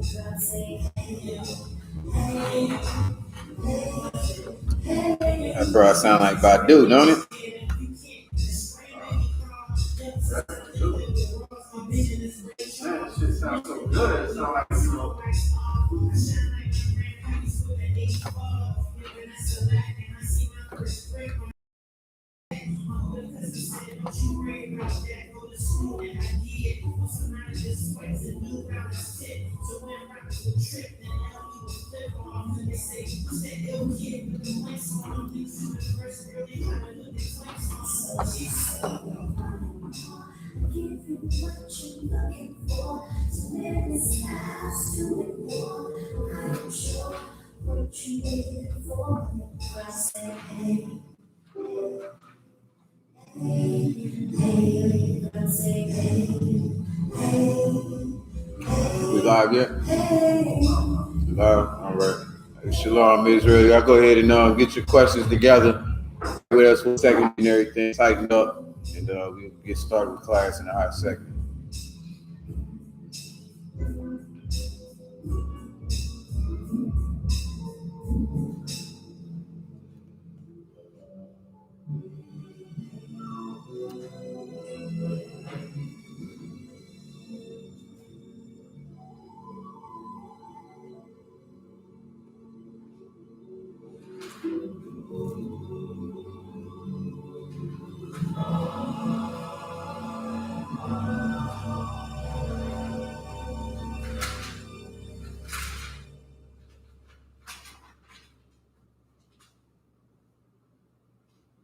That bro sound like Badu, don't it? That shit sounds so good. It sounds like, you know. We live yet? We live? All right. Shalom, Israel. Y'all go ahead and get your questions together with us for a second and everything. Tighten up, and we'll get started with class in a hot second.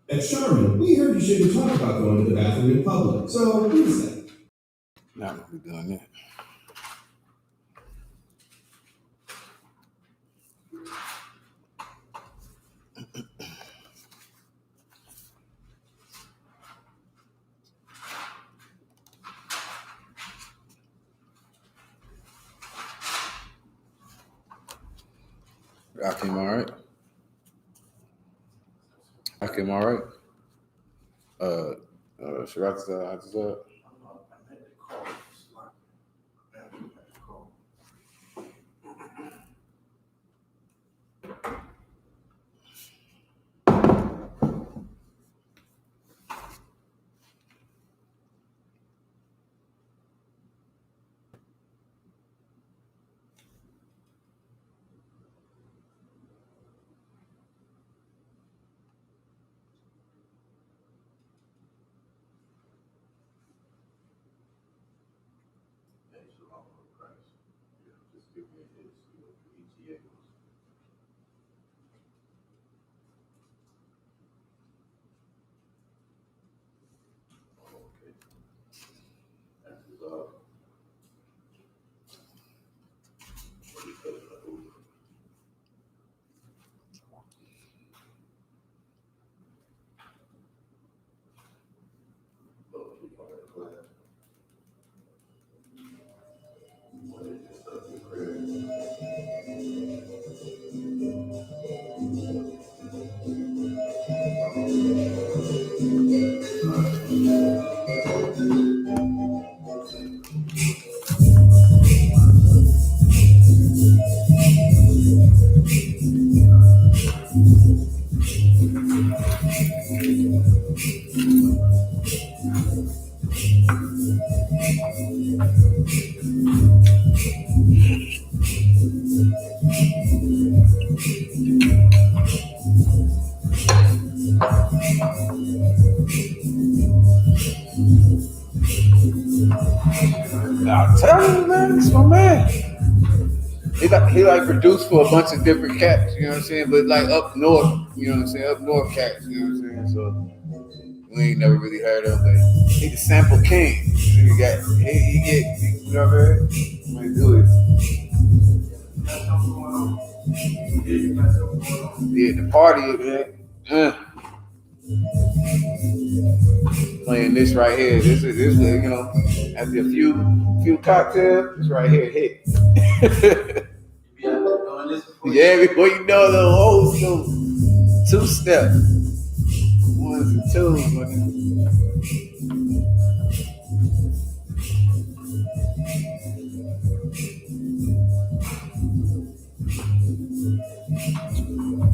And Sherman, we heard you shouldn't talk about going to the bathroom in public. So what is that? Not gonna be doing that. Rakim, all right? Rakim, all right? Shiraz, I'm telling you, man, it's my man. He like produced for a bunch of different cats, you know what I'm saying? But like up north, you know what I'm saying? Up north cats, you know what I'm saying? So we ain't never really heard of him, but he the sample king. He get, you know what I mean? When he do it. Yeah, the party, man. Playing this right here. This is you know, after a few cocktails, this right here hit. Yeah, before you know the whole two step. Ones and twos, man.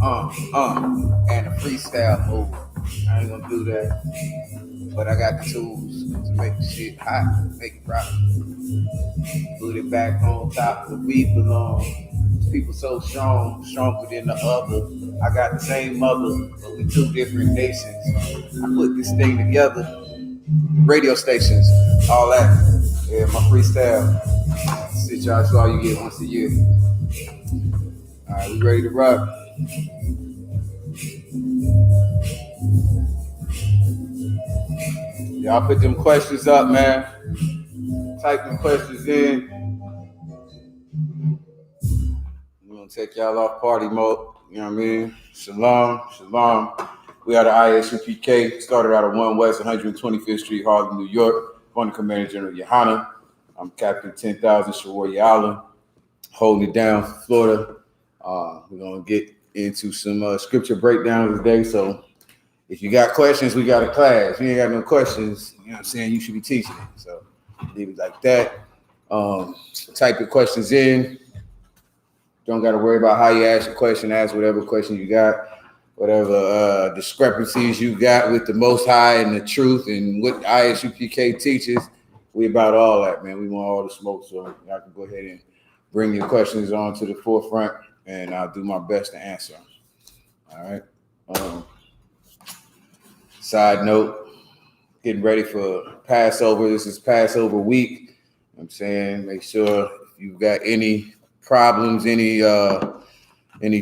and a freestyle move. I ain't gonna do that, but I got the tools to make the shit hot, make it rock. Put it back on top where we belong. People so strong, stronger than the other. I got the same mother, but with two different nations. I put this thing together. Radio stations, all that. Yeah, my freestyle. Sit y'all, that's all you get once a year. All right, we ready to rock. Y'all put them questions up, man. Type them questions in. We're gonna take y'all off party mode. You know what I mean? Shalom, shalom. We are the I.S.U.P.K. Started out of 1 West 125th Street, Harlem, New York. I'm the Commander General Yohanna. I'm Captain 10,000 GEN.YAHANNA. Holding it down for Florida. We're gonna get into some scripture breakdowns today. So if you got questions, we got a class. If you ain't got no questions, you know what I'm saying, you should be teaching it. So leave it like that. Type your questions in. Don't got to worry about how you ask your question. Ask whatever question you got, whatever discrepancies you got with the Most High and the truth and what I.S.U.P.K teaches. We about all that, man. We want all the smoke, so y'all can go ahead and bring your questions on to the forefront, and I'll do my best to answer them. All right. Side note, getting ready for Passover. This is Passover week. You know what I'm saying, make sure if you've got any problems, any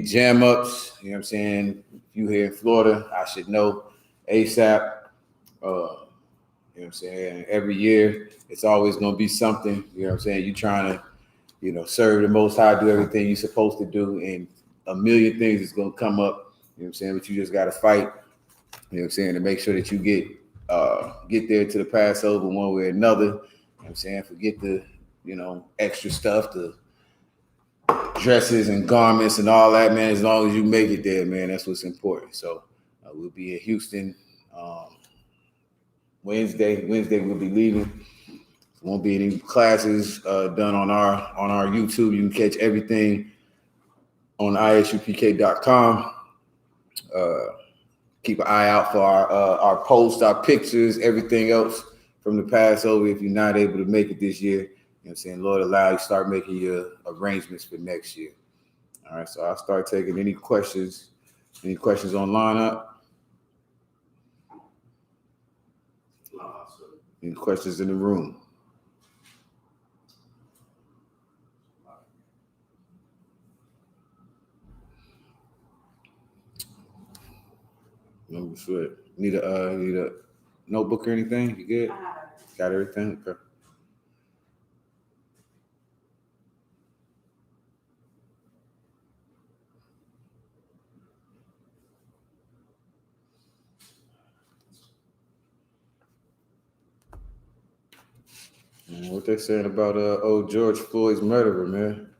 jam ups, you know what I'm saying, if you here in Florida, I should know ASAP. You know what I'm saying, every year it's always going to be something. You know what I'm saying, you trying to, you know, serve the Most High, do everything you're supposed to do, and a million things is going to come up. You know what I'm saying, but you just got to fight. You know what I'm saying, to make sure that you get there to the Passover one way or another. You know what I'm saying, forget the, you know, extra stuff, the dresses and garments and all that, man. As long as you make it there, man, that's what's important. So we'll be in Houston Wednesday. We'll be leaving. Won't be any classes done on our YouTube. You can catch everything on ISUPK.com. Keep an eye out for our posts, our pictures, everything else from the Passover. If you're not able to make it this year, you know what I'm saying, Lord allow you start making your arrangements for next year. All right, so I'll start taking any questions online up. Any questions in the room? No sweat. Need a notebook or anything? You good? Got everything? Okay. What they saying about old George Floyd's murderer, man?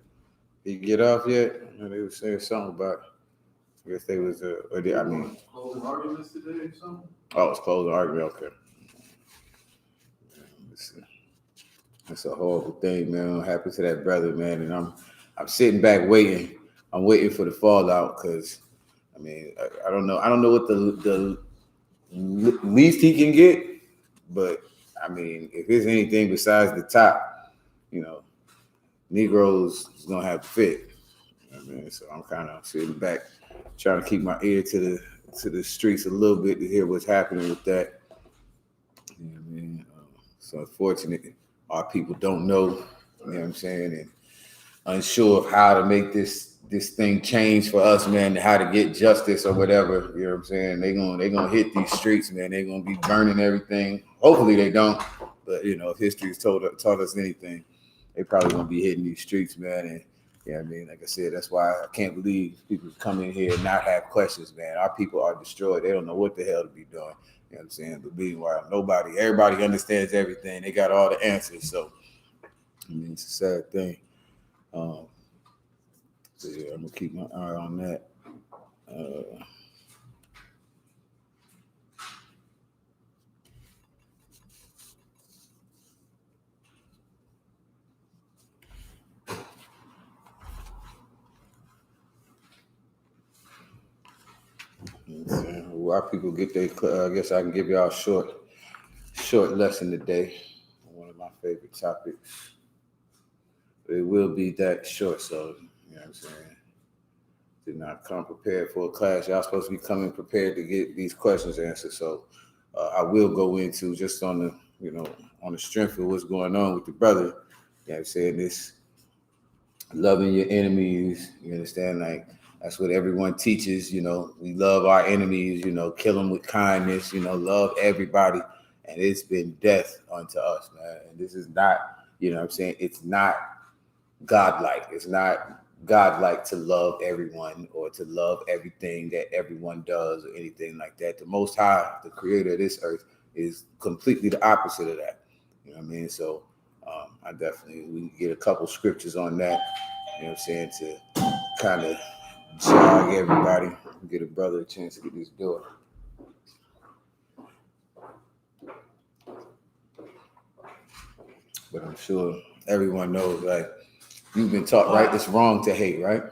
Did he get off yet? They were saying something about. I guess they was closing arguments today or something. Oh, it's closing argument. Okay. That's a horrible thing, man. What happened to that brother, man? And I'm sitting back waiting. I'm waiting for the fallout because, I mean, I don't know. I don't know what the least he can get, but I mean, if there's anything besides the top, you know, Negroes is gonna have to fit. You know what I mean, so I'm kind of sitting back, trying to keep my ear to the streets a little bit to hear what's happening with that. You know what I mean? So unfortunate, our people don't know. You know what I'm saying, and unsure of how to make this thing change for us, man, how to get justice or whatever. You know what I'm saying? They're gonna hit these streets, man. They're gonna be burning everything. Hopefully they don't, but you know, if history has taught us anything, they probably gonna be hitting these streets, man. And you know what I mean, like I said, that's why I can't believe people come in here and not have questions, man. Our people are destroyed. They don't know what the hell to be doing. You know what I'm saying? But meanwhile, everybody understands everything. They got all the answers. So I mean, it's a sad thing. So yeah, I'm gonna keep my eye on that. our people get their, I guess I can give y'all a short lesson today. One of my favorite topics. It will be that short, so you know what I'm saying. Did not come prepared for a class. Y'all supposed to be coming prepared to get these questions answered. So I will go into just on the, you know, on the strength of what's going on with the brother. You know what I'm saying? This loving your enemies. You understand? Like that's what everyone teaches. You know, we love our enemies. You know, kill them with kindness. You know, love everybody. And it's been death unto us, man. And this is not, you know what I'm saying? It's not godlike. It's not godlike to love everyone or to love everything that everyone does or anything like that. The Most High, the creator of this earth, is completely the opposite of that. You know what I mean? So I definitely, we can get a couple scriptures on that, you know what I'm saying, to kind of jog everybody, get a brother a chance to get this door. But I'm sure everyone knows, like, you've been taught, right? It's wrong to hate, right?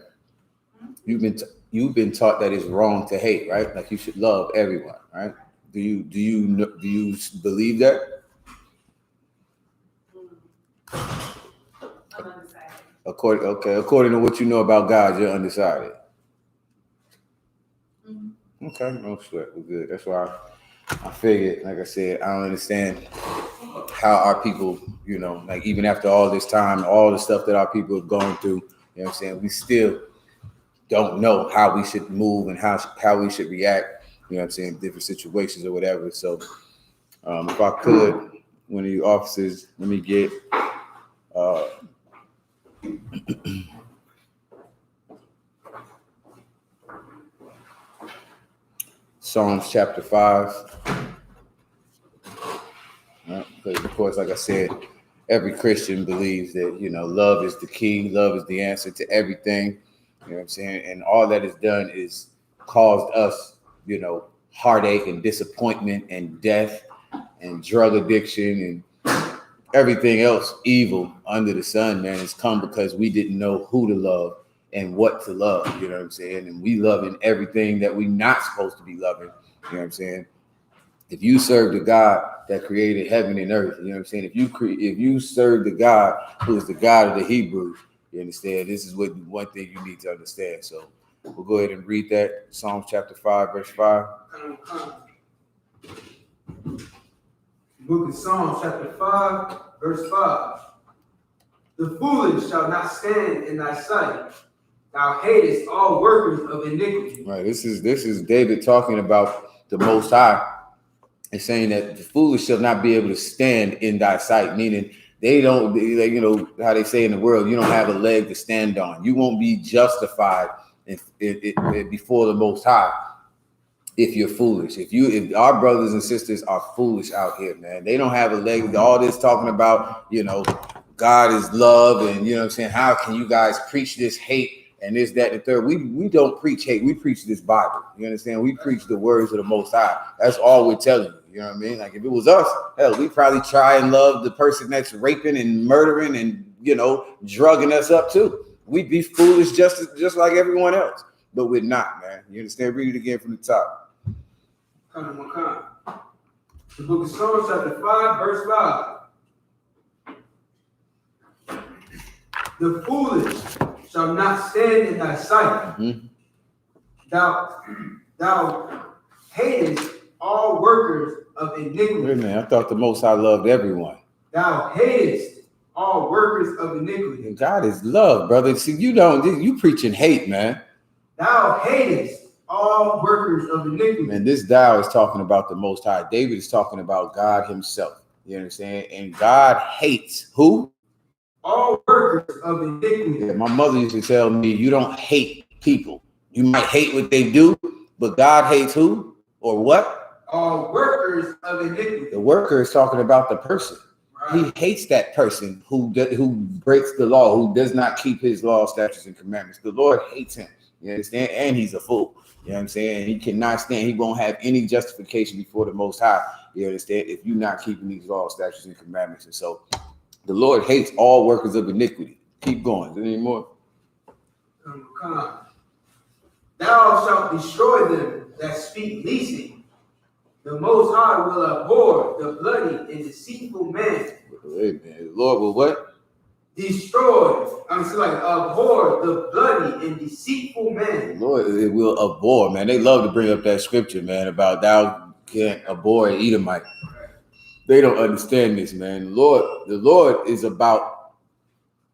You've been taught that it's wrong to hate, right? Like you should love everyone, right? Do you believe that? I'm undecided. According to what you know about God, you're undecided. Mm-hmm. Okay, no sweat, we're good. That's why I figured, like I said, I don't understand how our people, you know, like even after all this time, all the stuff that our people have gone through, you know what I'm saying, we still don't know how we should move and how we should react, you know what I'm saying, different situations or whatever. So if I could, one of you officers, let me get Psalms chapter 5. Because of course, like I said, every Christian believes that, you know, love is the key, love is the answer to everything. You know what I'm saying? And all that is done is caused us, you know, heartache and disappointment and death and drug addiction and everything else evil under the sun, man. It's come because we didn't know who to love and what to love, you know what I'm saying? And we loving everything that we're not supposed to be loving, you know what I'm saying? If you serve the God that created heaven and earth, you know what I'm saying? If you serve the God who is the God of the Hebrews, you understand? This is what one thing you need to understand. So we'll go ahead and read that. Psalms chapter 5, verse 5. Book of Psalms chapter 5, verse 5. The foolish shall not stand in thy sight. Thou hatest all workers of iniquity. Right. This is David talking about the Most High. It's saying that the foolish shall not be able to stand in thy sight, meaning they you know, how they say in the world, you don't have a leg to stand on. You won't be justified before the Most High if you're foolish. If our brothers and sisters are foolish out here, man, they don't have a leg. All this talking about, you know, God is love, and you know what I'm saying, how can you guys preach this hate and this, that, and the third? We don't preach hate. We preach this Bible. You understand? We preach the words of the Most High. That's all we're telling you. You know what I mean? Like if it was us, hell, we probably try and love the person that's raping and murdering and, you know, drugging us up too. We'd be foolish just like everyone else, but we're not, man. You understand? Read it again from the top. The book of Psalms chapter 5, verse 5. The foolish shall not stand in thy sight. Mm-hmm. Thou hatest all workers of iniquity. Wait a minute, I thought the Most High loved everyone. Thou hatest all workers of iniquity. God is love, brother. See, you preaching hate, man. Thou hatest all workers of iniquity. And this thou is talking about the Most High. David is talking about God himself. You understand? And God hates who? All workers of iniquity. Yeah, my mother used to tell me, you don't hate people. You might hate what they do, but God hates who or what? All workers of iniquity. The worker is talking about the person. Right. He hates that person who breaks the law, who does not keep his law, statutes, and commandments. The Lord hates him. You understand? And he's a fool. You know what I'm saying? He cannot stand. He won't have any justification before the Most High. You understand? If you're not keeping these laws, statutes, and commandments. And so the Lord hates all workers of iniquity. Keep going. Is there any more? Thou shalt destroy them that speak leasing. The Most High will abhor the bloody and deceitful man. Wait, man. The Lord will what? Destroy. Abhor the bloody and deceitful man. The Lord, it will abhor, man. They love to bring up that scripture, man, about thou can't abhor an Edomite. They don't understand this, man. The Lord is about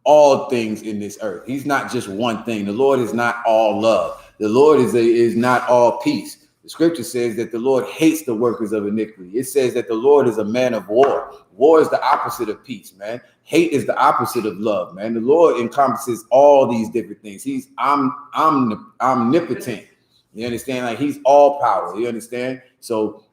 all things in this earth. He's not just one thing. The Lord is not all love. The Lord is not all peace. The scripture says that the Lord hates the workers of iniquity. It says that the Lord is a man of war. War is the opposite of peace, man. Hate is the opposite of love, man. The Lord encompasses all these different things. He's omnipotent. You understand? Like he's all power. You understand? So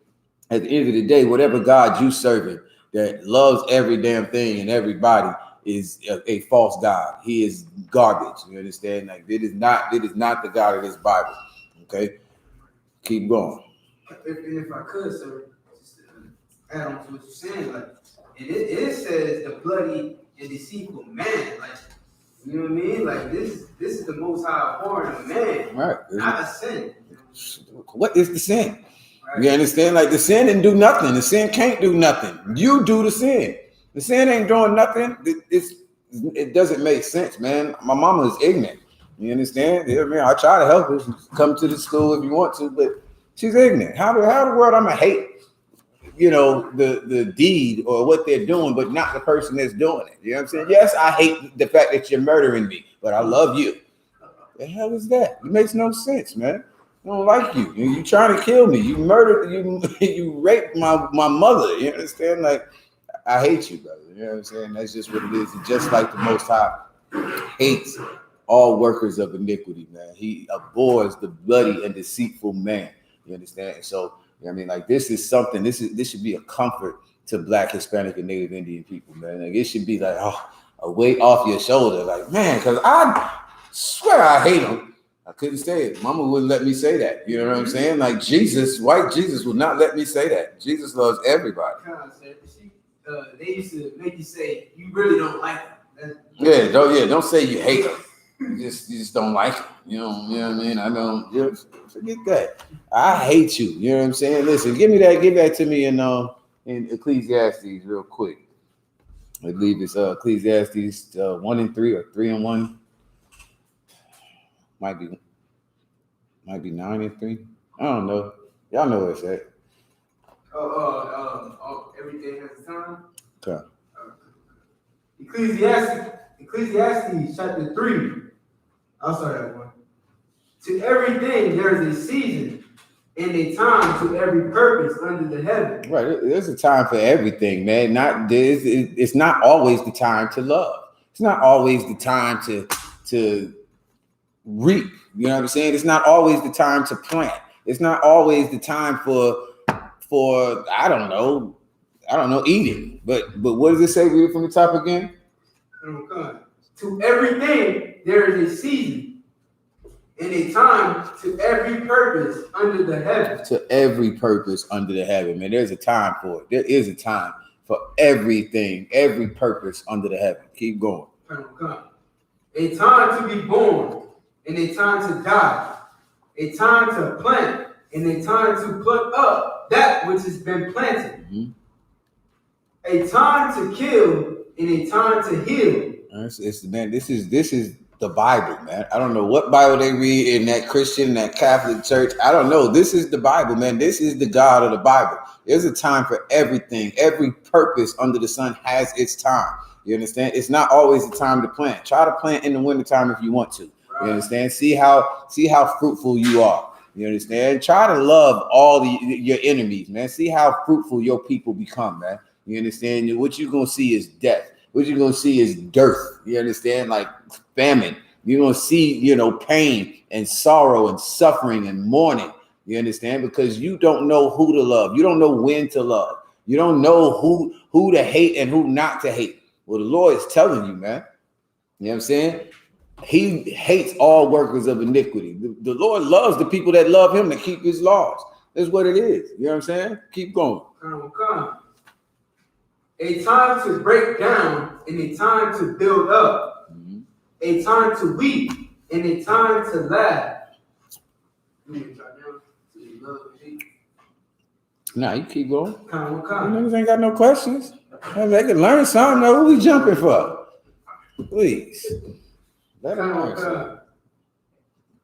at the end of the day, whatever God you serving that loves every damn thing and everybody is a false God. He is garbage. You understand? Like it is not the God of this Bible. Okay, keep going. If I could, sir, just add on to what you're saying, like it says the bloody and deceitful man, like you know what I mean? Like this is the Most High abhorring a man, Right? Not a sin. What is the sin? Right. You understand? Like the sin didn't do nothing. The sin can't do nothing. You do the sin. The sin ain't doing nothing. It doesn't make sense, man. My mama is ignorant. You understand? I mean, I try to help her. Come to the school if you want to, but she's ignorant. How the world I'm gonna hate, the deed or what they're doing, but not the person that's doing it. You know what I'm saying? Yes, I hate the fact that you're murdering me, but I love you. The hell is that? It makes no sense, man. I don't like you. You trying to kill me. You murdered, you raped my mother. You understand? Like, I hate you, brother. You know what I'm saying? That's just what it is. And just like the Most High hates all workers of iniquity, man. He abhors the bloody and deceitful man. You understand? And so, you know what I mean? Like, this is something, this should be a comfort to Black, Hispanic, and Native Indian people, man. Like, it should be like, a weight off your shoulder. Like, man, because I swear I hate them. I couldn't say it. Mama wouldn't let me say that. You know what I'm saying? Like white Jesus would not let me say that. Jesus loves everybody. They used to make you say you really don't like them. Don't say you hate them. You just don't like them. You know what I mean? I don't. Forget that. I hate you. You know what I'm saying? Listen, give that to me in Ecclesiastes real quick. I believe it's Ecclesiastes 1 and 3 or 3 and 1. Might be 9 and 3. I don't know. Y'all know what it's at. Everything has a time. Okay. Ecclesiastes chapter 3. I'll start that one. To everything there is a season and a time to every purpose under the heaven. Right. There's a time for everything, man. It's not always the time to love. It's not always the time to reap. You know what I'm saying? It's not always the time to plant. It's not always the time for I don't know, eating. But what does it say? Read it from the top again. To everything there is a season and a time to every purpose under the heaven. To every purpose under the heaven, man. There's a time for it. There is a time for everything, every purpose under the heaven. Keep going. A time to be born and a time to die. A time to plant and a time to pluck up that which has been planted. Mm-hmm. A time to kill and a time to heal. Man, this is the Bible, man. I don't know what Bible they read in that Christian, that Catholic church. I don't know. This is the Bible, man. This is the God of the Bible. There's a time for everything. Every purpose under the sun has its time. You understand? It's not always the time to plant. Try to plant in the wintertime if you want to. You understand? See how fruitful you are. You understand? Try to love all your enemies, man. See how fruitful your people become, man. You understand? What you're going to see is death. What you're going to see is dearth. You understand? Like famine. You're going to see, pain and sorrow and suffering and mourning. You understand? Because you don't know who to love. You don't know when to love. You don't know who to hate and who not to hate. Well, the Lord is telling you, man. You know what I'm saying? He hates all workers of iniquity. The Lord loves the people that love him, that keep his laws. That's what it is. You know what I'm saying? Keep going. Come. A time to break down and a time to build up. Mm-hmm. A time to weep and a time to laugh. Nah, you keep going. Come. Niggas ain't got no questions. They can learn something. Though. Who we jumping for? Please. Let them learn something.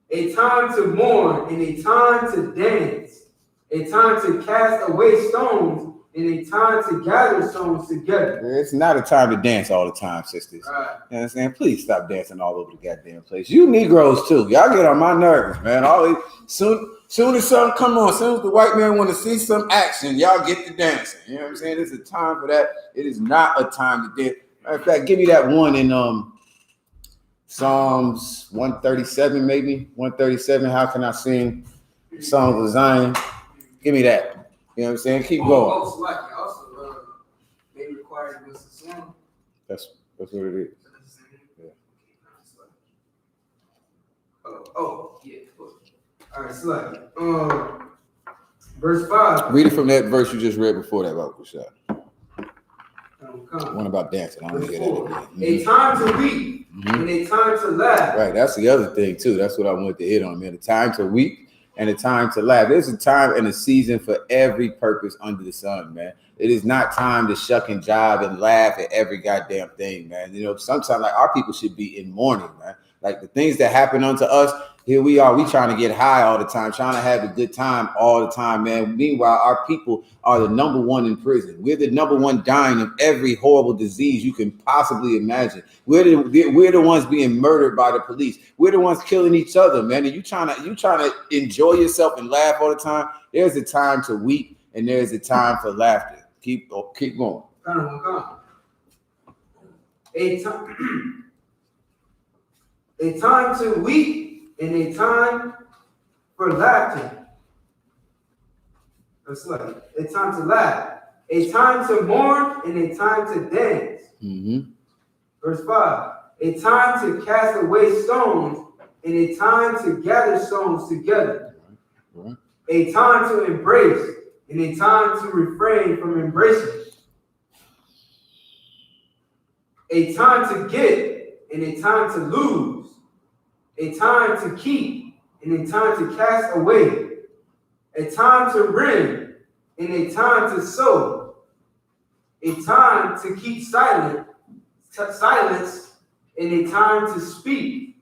A time to mourn and a time to dance. A time to cast away stones and a time to gather stones together. It's not a time to dance all the time, sisters. Right. You know what I'm saying? Please stop dancing all over the goddamn place. You Negroes too. Y'all get on my nerves, man. Always soon as something come on, soon as the white man want to see some action, y'all get to dancing. You know what I'm saying? It's a time for that. It is not a time to dance. Matter of fact, give me that one in Psalms 137, maybe 137. How can I sing songs of Zion? Give me that. You know what I'm saying? Keep going. Also, they required was the song. That's what it is. Yeah. Yeah. All right, so verse 5. Read it from that verse you just read before that, about Rashad. One about dancing. I don't hear that again. A time to weep and a time to laugh. Right, that's the other thing too. That's what I wanted to hit on, man. A time to weep and a time to laugh. There's a time and a season for every purpose under the sun, man. It is not time to shuck and jive and laugh at every goddamn thing, man. You know, sometimes like our people should be in mourning, man. Like the things that happen unto us, here we are, we trying to get high all the time, trying to have a good time all the time, man. Meanwhile, our people are the number one in prison. We're the number one dying of every horrible disease you can possibly imagine. We're the ones being murdered by the police. We're the ones killing each other, man. And you trying to enjoy yourself and laugh all the time. There's a time to weep and there's a time for laughter. Keep going. A time to weep and a time for laughter. That's like a time to laugh, a time to mourn and a time to dance. Mm-hmm. Verse 5. A time to cast away stones and a time to gather stones together. Right. A time to embrace and a time to refrain from embracing. A time to get and a time to lose. A time to keep and a time to cast away. A time to rend and a time to sow. A time to keep silence and a time to speak.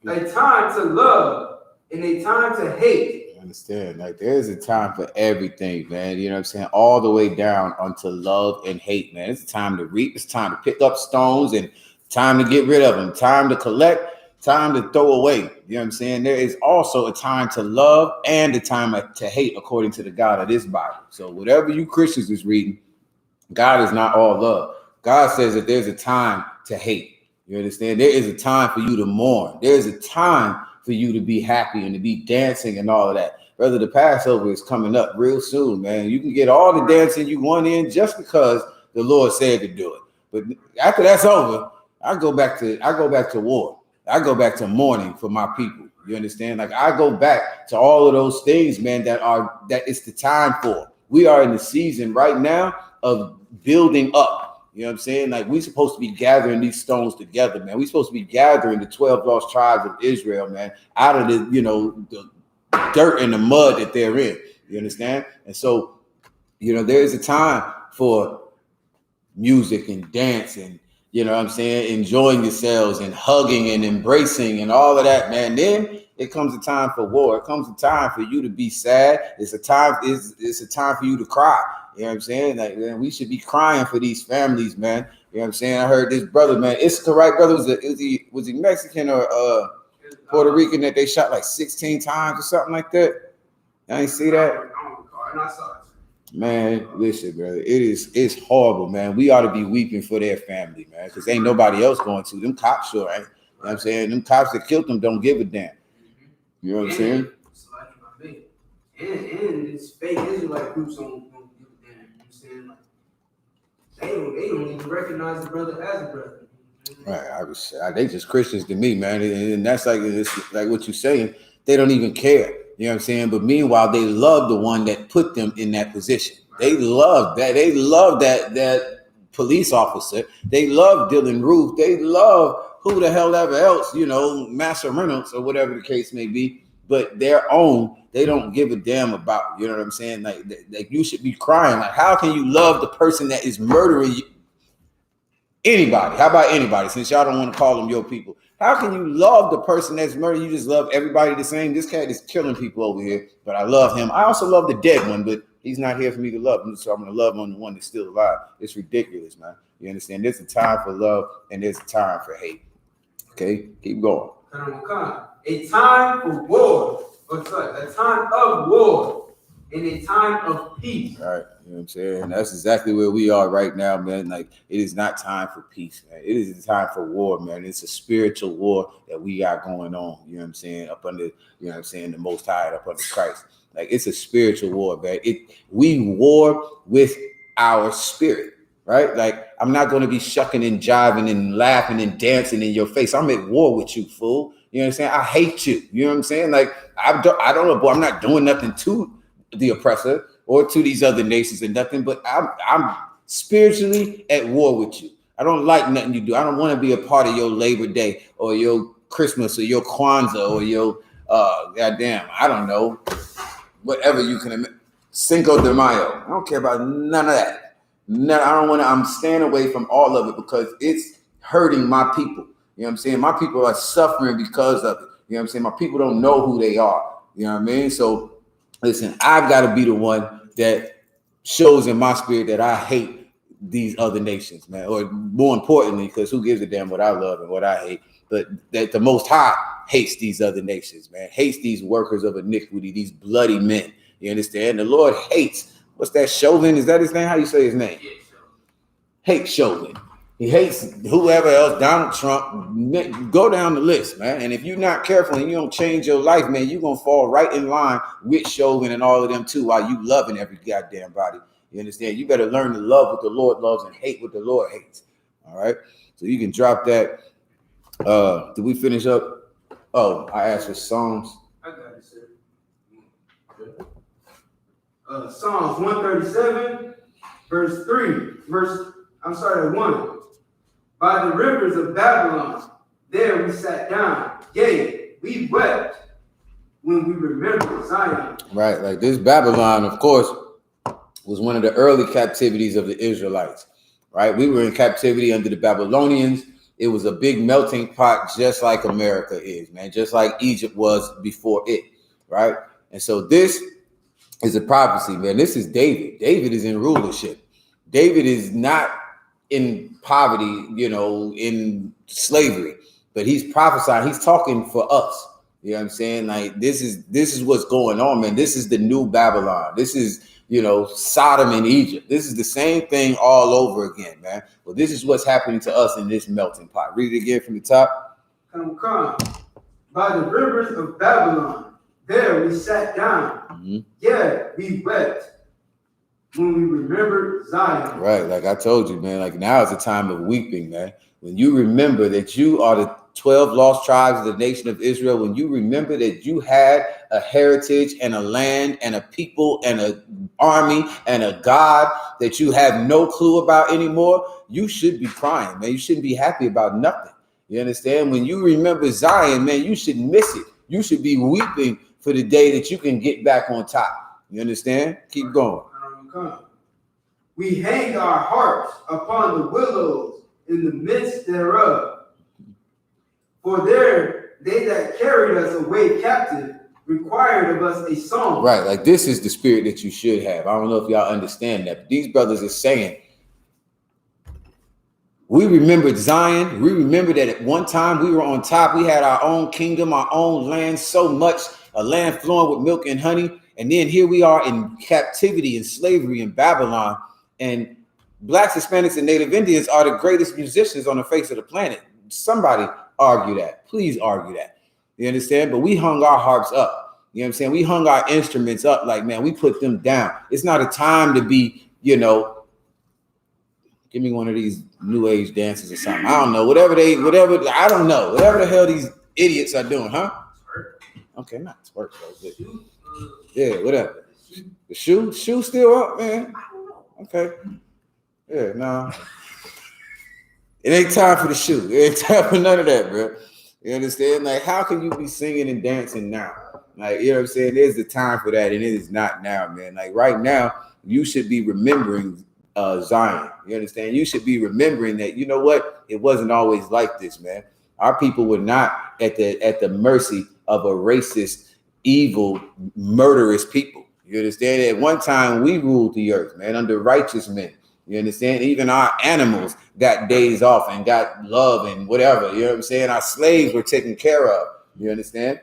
A time to love and a time to hate. I understand. Like there's a time for everything, man. You know what I'm saying? All the way down onto love and hate, man. It's time to reap. It's time to pick up stones and time to get rid of them. Time to collect. Time to throw away. You know what I'm saying? There is also a time to love and a time to hate according to the God of this Bible. So whatever you Christians is reading, God is not all love. God says that there's a time to hate. You understand? There is a time for you to mourn. There's a time for you to be happy and to be dancing and all of that. Brother, the Passover is coming up real soon, man. You can get all the dancing you want in just because the Lord said to do it. But after that's over, I go back to war. I go back to mourning for my people. You understand? Like I go back to all of those things, man, that it's the time for. We are in the season right now of building up. You know what I'm saying? Like we're supposed to be gathering these stones together, man. We're supposed to be gathering the 12 lost tribes of Israel, man, out of the, the dirt and the mud that they're in. You understand? And so, there is a time for music and dance and, you know what I'm saying, enjoying yourselves and hugging and embracing and all of that, man. Then it comes a time for war. It comes a time for you to be sad. It's a time for you to cry. You know what I'm saying? Like, man, we should be crying for these families, man. You know what I'm saying? I heard this brother, man. Isupk, right, brother? Was he Mexican or Puerto Rican that they shot like 16 times or something like that? I ain't see that. I saw it. Man, listen, brother, it's horrible, man. We ought to be weeping for their family, man, because ain't nobody else going to. Them cops sure ain't. You know what I'm saying? Them cops that killed them don't give a damn. You know what I'm saying? And these fake Israelite groups don't give a damn. You know what I'm saying? Like, they don't even recognize the brother as a brother. Right. They just Christians to me, man. And that's like what you're saying. They don't even care. You know what I'm saying? But meanwhile, they love the one that put them in that position. They love that. They love that police officer. They love Dylan Roof. They love who the hell ever else, Master Reynolds or whatever the case may be. but their own, they don't give a damn about. You know what I'm saying? Like you should be crying. Like, how can you love the person that is murdering you? Anybody? How about anybody? Since y'all don't want to call them your people, how can you love the person that's murdering? You just love everybody the same. This cat is killing people over here, but I love him. I also love the dead one, but he's not here for me to love him, so I'm gonna love on the one that's still alive. It's ridiculous, man. You understand? There's a time for love and there's a time for hate. Okay, keep going. A time for war, a time of war, and a time of peace. All right, you know what I'm saying? That's exactly where we are right now, man. Like, it is not time for peace, man. It is a time for war, man. It's a spiritual war that we got going on, you know what I'm saying? Up under, you know what I'm saying, the Most High, up under Christ. Like, it's a spiritual war, man. We war with our spirit, right? Like, I'm not going to be shucking and jiving and laughing and dancing in your face. I'm at war with you, fool. You know what I'm saying? I hate you. You know what I'm saying? Like, I don't know, boy. I'm not doing nothing to the oppressor or to these other nations and nothing, but I'm spiritually at war with you. I don't like nothing you do. I don't want to be a part of your Labor Day or your Christmas or your Kwanzaa or your goddamn, I don't know, whatever you can, Cinco de Mayo. I don't care about none of that. No, I don't want to. I'm staying away from all of it because it's hurting my people. You know what I'm saying? My people are suffering because of it. You know what I'm saying? My people don't know who they are. You know what I mean? So listen, I've got to be the one that shows in my spirit that I hate these other nations, man. Or more importantly, because who gives a damn what I love and what I hate, but that the Most High hates these other nations, man. Hates these workers of iniquity, these bloody men. You understand? The Lord hates, what's that, Chauvin? Is that his name? How you say his name? Hates Chauvin. He hates whoever else, Donald Trump. Go down the list, man. And if you're not careful and you don't change your life, man, you're going to fall right in line with Chauvin and all of them too while you loving every goddamn body. You understand? You better learn to love what the Lord loves and hate what the Lord hates. All right? So you can drop that. Did we finish up? Oh, I asked for Psalms. I got it, sir. Psalms 137, verse 1. By the rivers of Babylon, there we sat down. Yea, we wept when we remembered Zion. Right, like this Babylon, of course, was one of the early captivities of the Israelites. Right, we were in captivity under the Babylonians. It was a big melting pot, just like America is, man, just like Egypt was before it. Right, and so this is a prophecy, man. This is David. David is in rulership. David is not in poverty, you know, in slavery, but he's prophesying. He's talking for us. You know what I'm saying? Like this is what's going on, man. This is the new Babylon. This is, you know, Sodom and Egypt. This is the same thing all over again, man. Well, this is what's happening to us in this melting pot. Read it again from the top. Come. By the rivers of Babylon, there we sat down. Mm-hmm. Yeah, we wept when we remember Zion. Right, like I told you, man, like now is a time of weeping, man. When you remember that you are the 12 lost tribes of the nation of Israel, when you remember that you had a heritage and a land and a people and an army and a God that you have no clue about anymore, you should be crying, man. You shouldn't be happy about nothing. You understand? When you remember Zion, man, you should miss it. You should be weeping for the day that you can get back on top. You understand? Keep going. We hang our harps upon the willows in the midst thereof. For there they that carried us away captive required of us a song. Right, like this is the spirit that you should have. I don't know if y'all understand that, but these brothers are saying, we remembered Zion. We remember that at one time we were on top. We had our own kingdom, our own land, so much, a land flowing with milk and honey. And then here we are in captivity and slavery in Babylon. And Blacks, Hispanics, and Native Indians are the greatest musicians on the face of the planet. Somebody argue that. Please argue that. You understand? But we hung our harps up. You know what I'm saying? We hung our instruments up like, man, we put them down. It's not a time to be, you know, give me one of these new age dances or something. I don't know. Whatever, I don't know. Whatever the hell these idiots are doing, huh? Okay, not twerk, though. Yeah, whatever. The shoe still up, man. Okay. Yeah, nah. It ain't time for the shoe. It ain't time for none of that, bro. You understand? Like, how can you be singing and dancing now? Like, you know what I'm saying? There's the time for that, and it is not now, man. Like right now, you should be remembering Zion. You understand? You should be remembering that, you know what? It wasn't always like this, man. Our people were not at the mercy of a racist, evil, murderous people. You understand? At one time, we ruled the earth, man, under righteous men. You understand? Even our animals got days off and got love and whatever. You know what I'm saying? Our slaves were taken care of. You understand?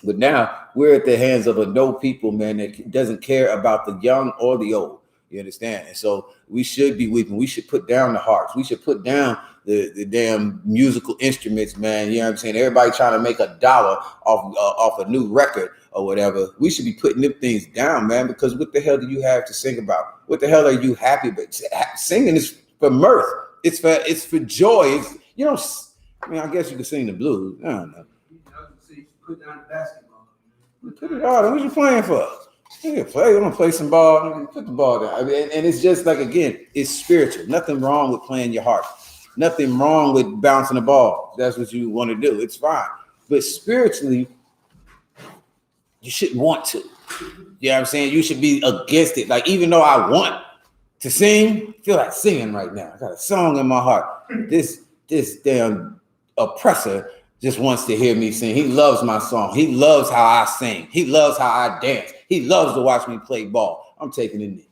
But now we're at the hands of a no people, man, that doesn't care about the young or the old. You understand? And so we should be weeping. We should put down the harps. We should put down the damn musical instruments, man. You know what I'm saying? Everybody trying to make $1 off a new record or whatever. We should be putting them things down, man, because what the hell do you have to sing about? What the hell are you happy about? Singing is for mirth. It's for joy. It's, you know, I mean, I guess you could sing the blues. I don't know. Put down the basketball. Put it on. What you playing for? You play. I'm gonna play some ball. Put the ball down. I mean, and it's just like, again, it's spiritual. Nothing wrong with playing your heart. Nothing wrong with bouncing the ball. That's what you want to do. It's fine. But spiritually, you shouldn't want to. You know what I'm saying? You should be against it. Like, even though I want to sing, I feel like singing right now. I got a song in my heart. This damn oppressor just wants to hear me sing. He loves my song. He loves how I sing. He loves how I dance. He loves to watch me play ball. I'm taking a knee.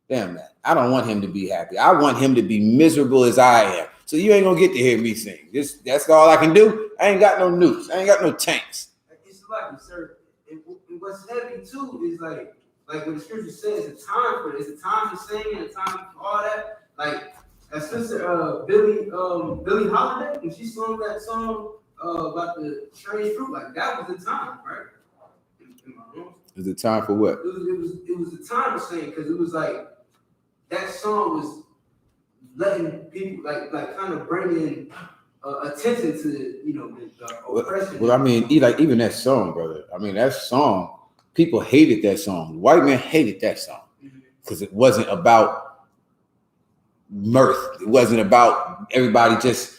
Damn that. I don't want him to be happy. I want him to be miserable as I am. So you ain't gonna get to hear me sing. That's all I can do. I ain't got no nukes. I ain't got no tanks. It's like, sir, and what's heavy too is like what the scripture says, it's a time for it. It's a time to sing and a time for all that. Like sister Billie Holiday, when she sung that song about the strange fruit, like that was the time, right? Is it time for what? It was the time to sing, because it was like that song was letting people like kind of bringing attention to, you know, the oppression. Well, I mean, even that song, brother. I mean, that song, people hated that song. White men hated that song because it wasn't about mirth. It wasn't about everybody just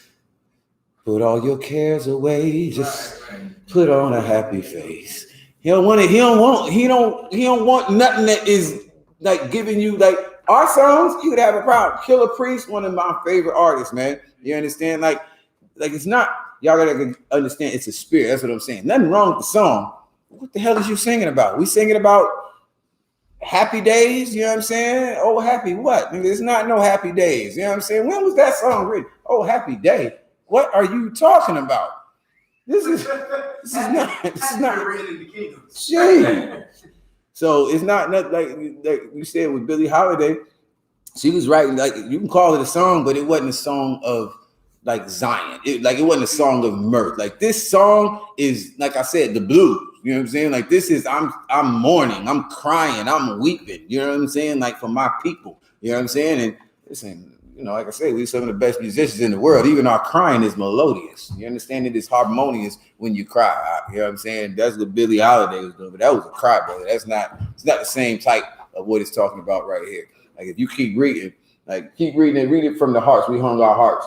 put all your cares away. Just put on a happy face. He don't want nothing that is like giving you, like, our songs. You would have a problem. Killer Priest, one of my favorite artists, man. You understand? Like it's not. Y'all gotta understand. It's a spirit. That's what I'm saying. Nothing wrong with the song. What the hell is you singing about? We singing about happy days. You know what I'm saying? Oh, happy what? There's not no happy days. You know what I'm saying? When was that song written? Oh, happy day. What are you talking about? This is not written in the kingdom. Shame. So it's not like you said with Billie Holiday. She was writing, like, you can call it a song, but it wasn't a song of like Zion. It wasn't a song of mirth. Like, this song is, like I said, the blues. You know what I'm saying? Like, this is I'm mourning, I'm crying, I'm weeping. You know what I'm saying? Like, for my people. You know what I'm saying? And listen, you know, like I said, we're some of the best musicians in the world. Even our crying is melodious. You understand? It is harmonious when you cry. You know what I'm saying? That's what Billie Holiday was doing, but that was a cry, brother. It's not the same type of what it's talking about right here. Like, if you keep reading it from the hearts. We hung our hearts.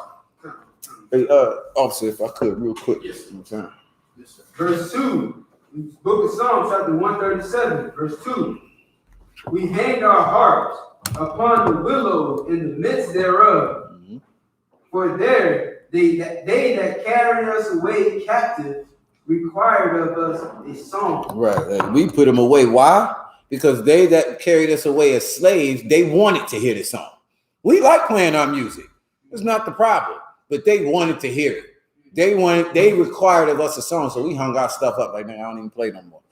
Hey, officer, if I could, real quick. Yes. Yes, Verse 2, Book of Psalms, chapter 137, verse 2. We hang our harps upon the willows in the midst thereof. Mm-hmm. For there they that carried us away captive required of us a song. Right. We put them away. Why? Because they that carried us away as slaves, they wanted to hear the song. We like playing our music. It's not the problem. But they wanted to hear it. They required of us a song. So we hung our stuff up. Like, man, I don't even play no more.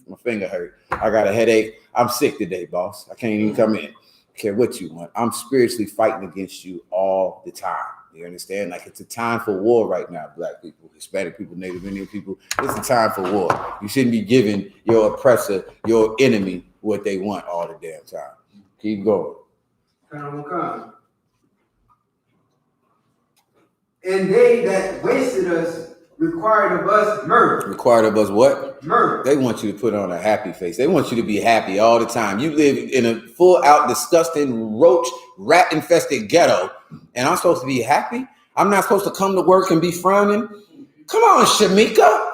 My finger hurt. I got a headache. I'm sick today, boss. I can't even come in. Care what you want. I'm spiritually fighting against you all the time. You understand? Like, it's a time for war right now, Black people, Hispanic people, Native Indian people. It's a time for war. You shouldn't be giving your oppressor, your enemy, what they want all the damn time. Keep going. Come. And they that wasted us required of us mirth. Required of us what? Mirth. They want you to put on a happy face. They want you to be happy all the time. You live in a full out, disgusting, roach, rat infested ghetto, and I'm supposed to be happy? I'm not supposed to come to work and be frowning? Come on, Shamika.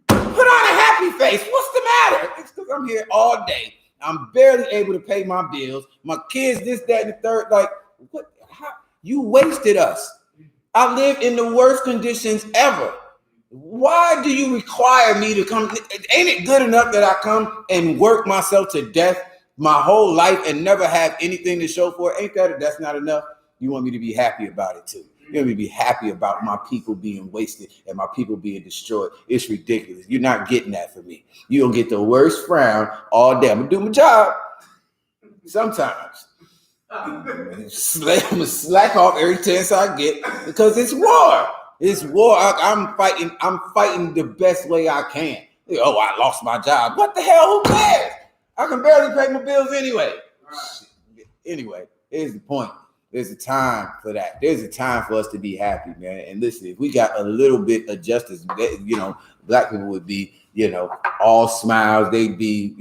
Put on a happy face. What's the I'm here all day. I'm barely able to pay my bills. My kids, this, that, and the third. Like, what? How? You wasted us. I live in the worst conditions ever. Why do you require me to come? Ain't it good enough that I come and work myself to death my whole life and never have anything to show for it? That's not enough? You want me to be happy about it too. You want me to be happy about my people being wasted and my people being destroyed. It's ridiculous. You're not getting that from me. You're going to get the worst frown all day. I'm going to do my job sometimes. I'm going to slack off every chance I get because it's war. It's war. I'm fighting the best way I can. Oh, I lost my job. What the hell? Who cares? I can barely pay my bills anyway. Anyway, here's the point. There's a time for that. There's a time for us to be happy, man. And listen, if we got a little bit of justice, black people would be, all smiles. They'd be,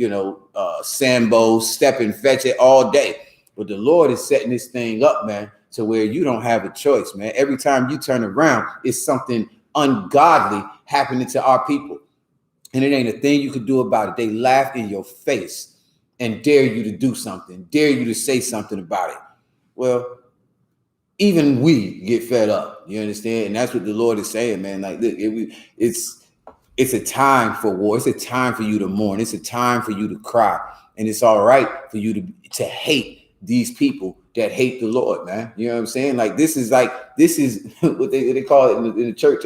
Sambo, step and fetch it all day. But the Lord is setting this thing up, man, to where you don't have a choice, man. Every time you turn around, it's something ungodly happening to our people. And it ain't a thing you could do about it. They laugh in your face and dare you to do something, dare you to say something about it. Well, even we get fed up. You understand? And that's what the Lord is saying, man. Like, look, it's a time for war. It's a time for you to mourn. It's a time for you to cry. And it's all right for you to hate these people that hate the Lord, man. You know what I'm saying? Like, this is what they call it in the church.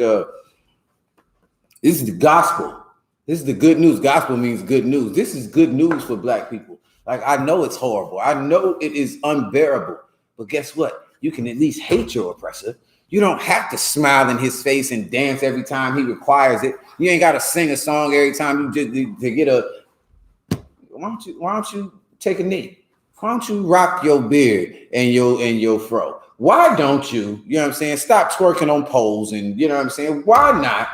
This is the gospel. This is the good news. Gospel means good news. This is good news for black people. Like, I know it's horrible. I know it is unbearable. But guess what? You can at least hate your oppressor. You don't have to smile in his face and dance every time he requires it. You ain't got to sing a song every time you just to get a. Why don't you take a knee? Why don't you rock your beard and your fro? Why don't you? You know what I'm saying? Stop twerking on poles and you know what I'm saying? Why not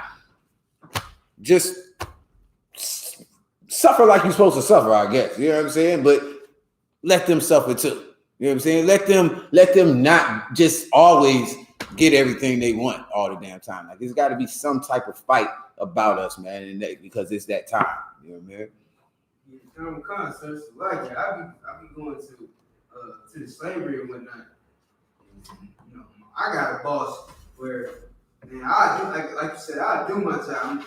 just suffer like you're supposed to suffer? I guess you know what I'm saying. But let them suffer too. You know what I'm saying? Let them not just always get everything they want all the damn time. Like, there's got to be some type of fight about us, man, and because it's that time. You know what I mean? Yeah, concerts like that. I be going to the slavery and whatnot. I got a boss where, man, I do like you said, I do my job. I'm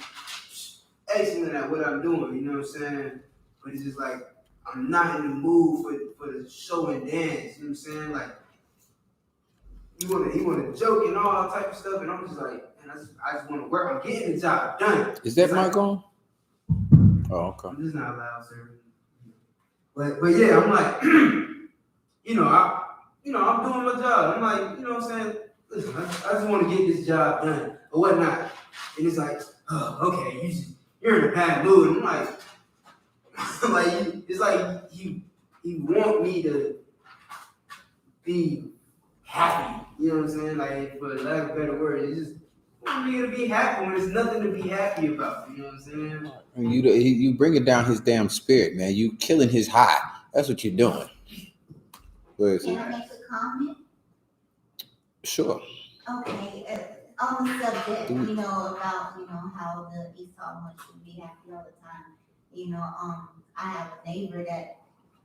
excellent at what I'm doing. You know what I'm saying? But it's just like, I'm not in the mood for the show and dance. You know what I'm saying? Like, you want to joke and all that type of stuff, and I'm just like, man, I just want to work. I'm getting the job done. Is that mic on? Oh, okay. I'm just not loud, sir. But yeah, I'm like, I'm doing my job. I'm like, you know what I'm saying? Listen, I just want to get this job done or whatnot. And it's like, oh, okay, you're in a bad mood. And I'm like. It's like you want me to be happy, you know what I'm saying? Like, for lack of a better word, it's just want me to be happy when there's nothing to be happy about, you know what I'm saying? And you bringing down his damn spirit, man. You killing his high. That's what you're doing. Where is Can I make a comment? Sure. Okay, on the subject, about, how the Esau wants to be happy all the time. I have a neighbor that,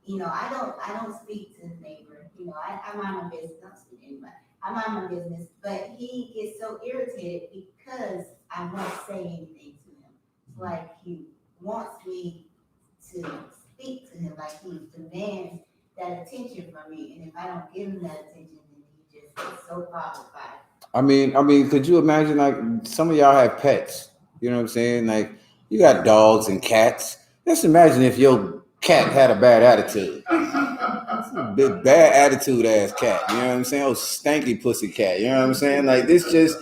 I don't speak to the neighbor. I mind my business. I don't speak to anybody. I mind my business, but he gets so irritated because I won't say anything to him. It's like he wants me to speak to him, like he demands that attention from me, and if I don't give him that attention, then he just gets so bothered by it. I mean, could you imagine, like, some of y'all have pets? You know what I'm saying? Like, you got dogs and cats. Just imagine if your cat had a bad attitude. A big bad attitude ass cat. You know what I'm saying? Oh, stanky pussy cat. You know what I'm saying? Like, this just,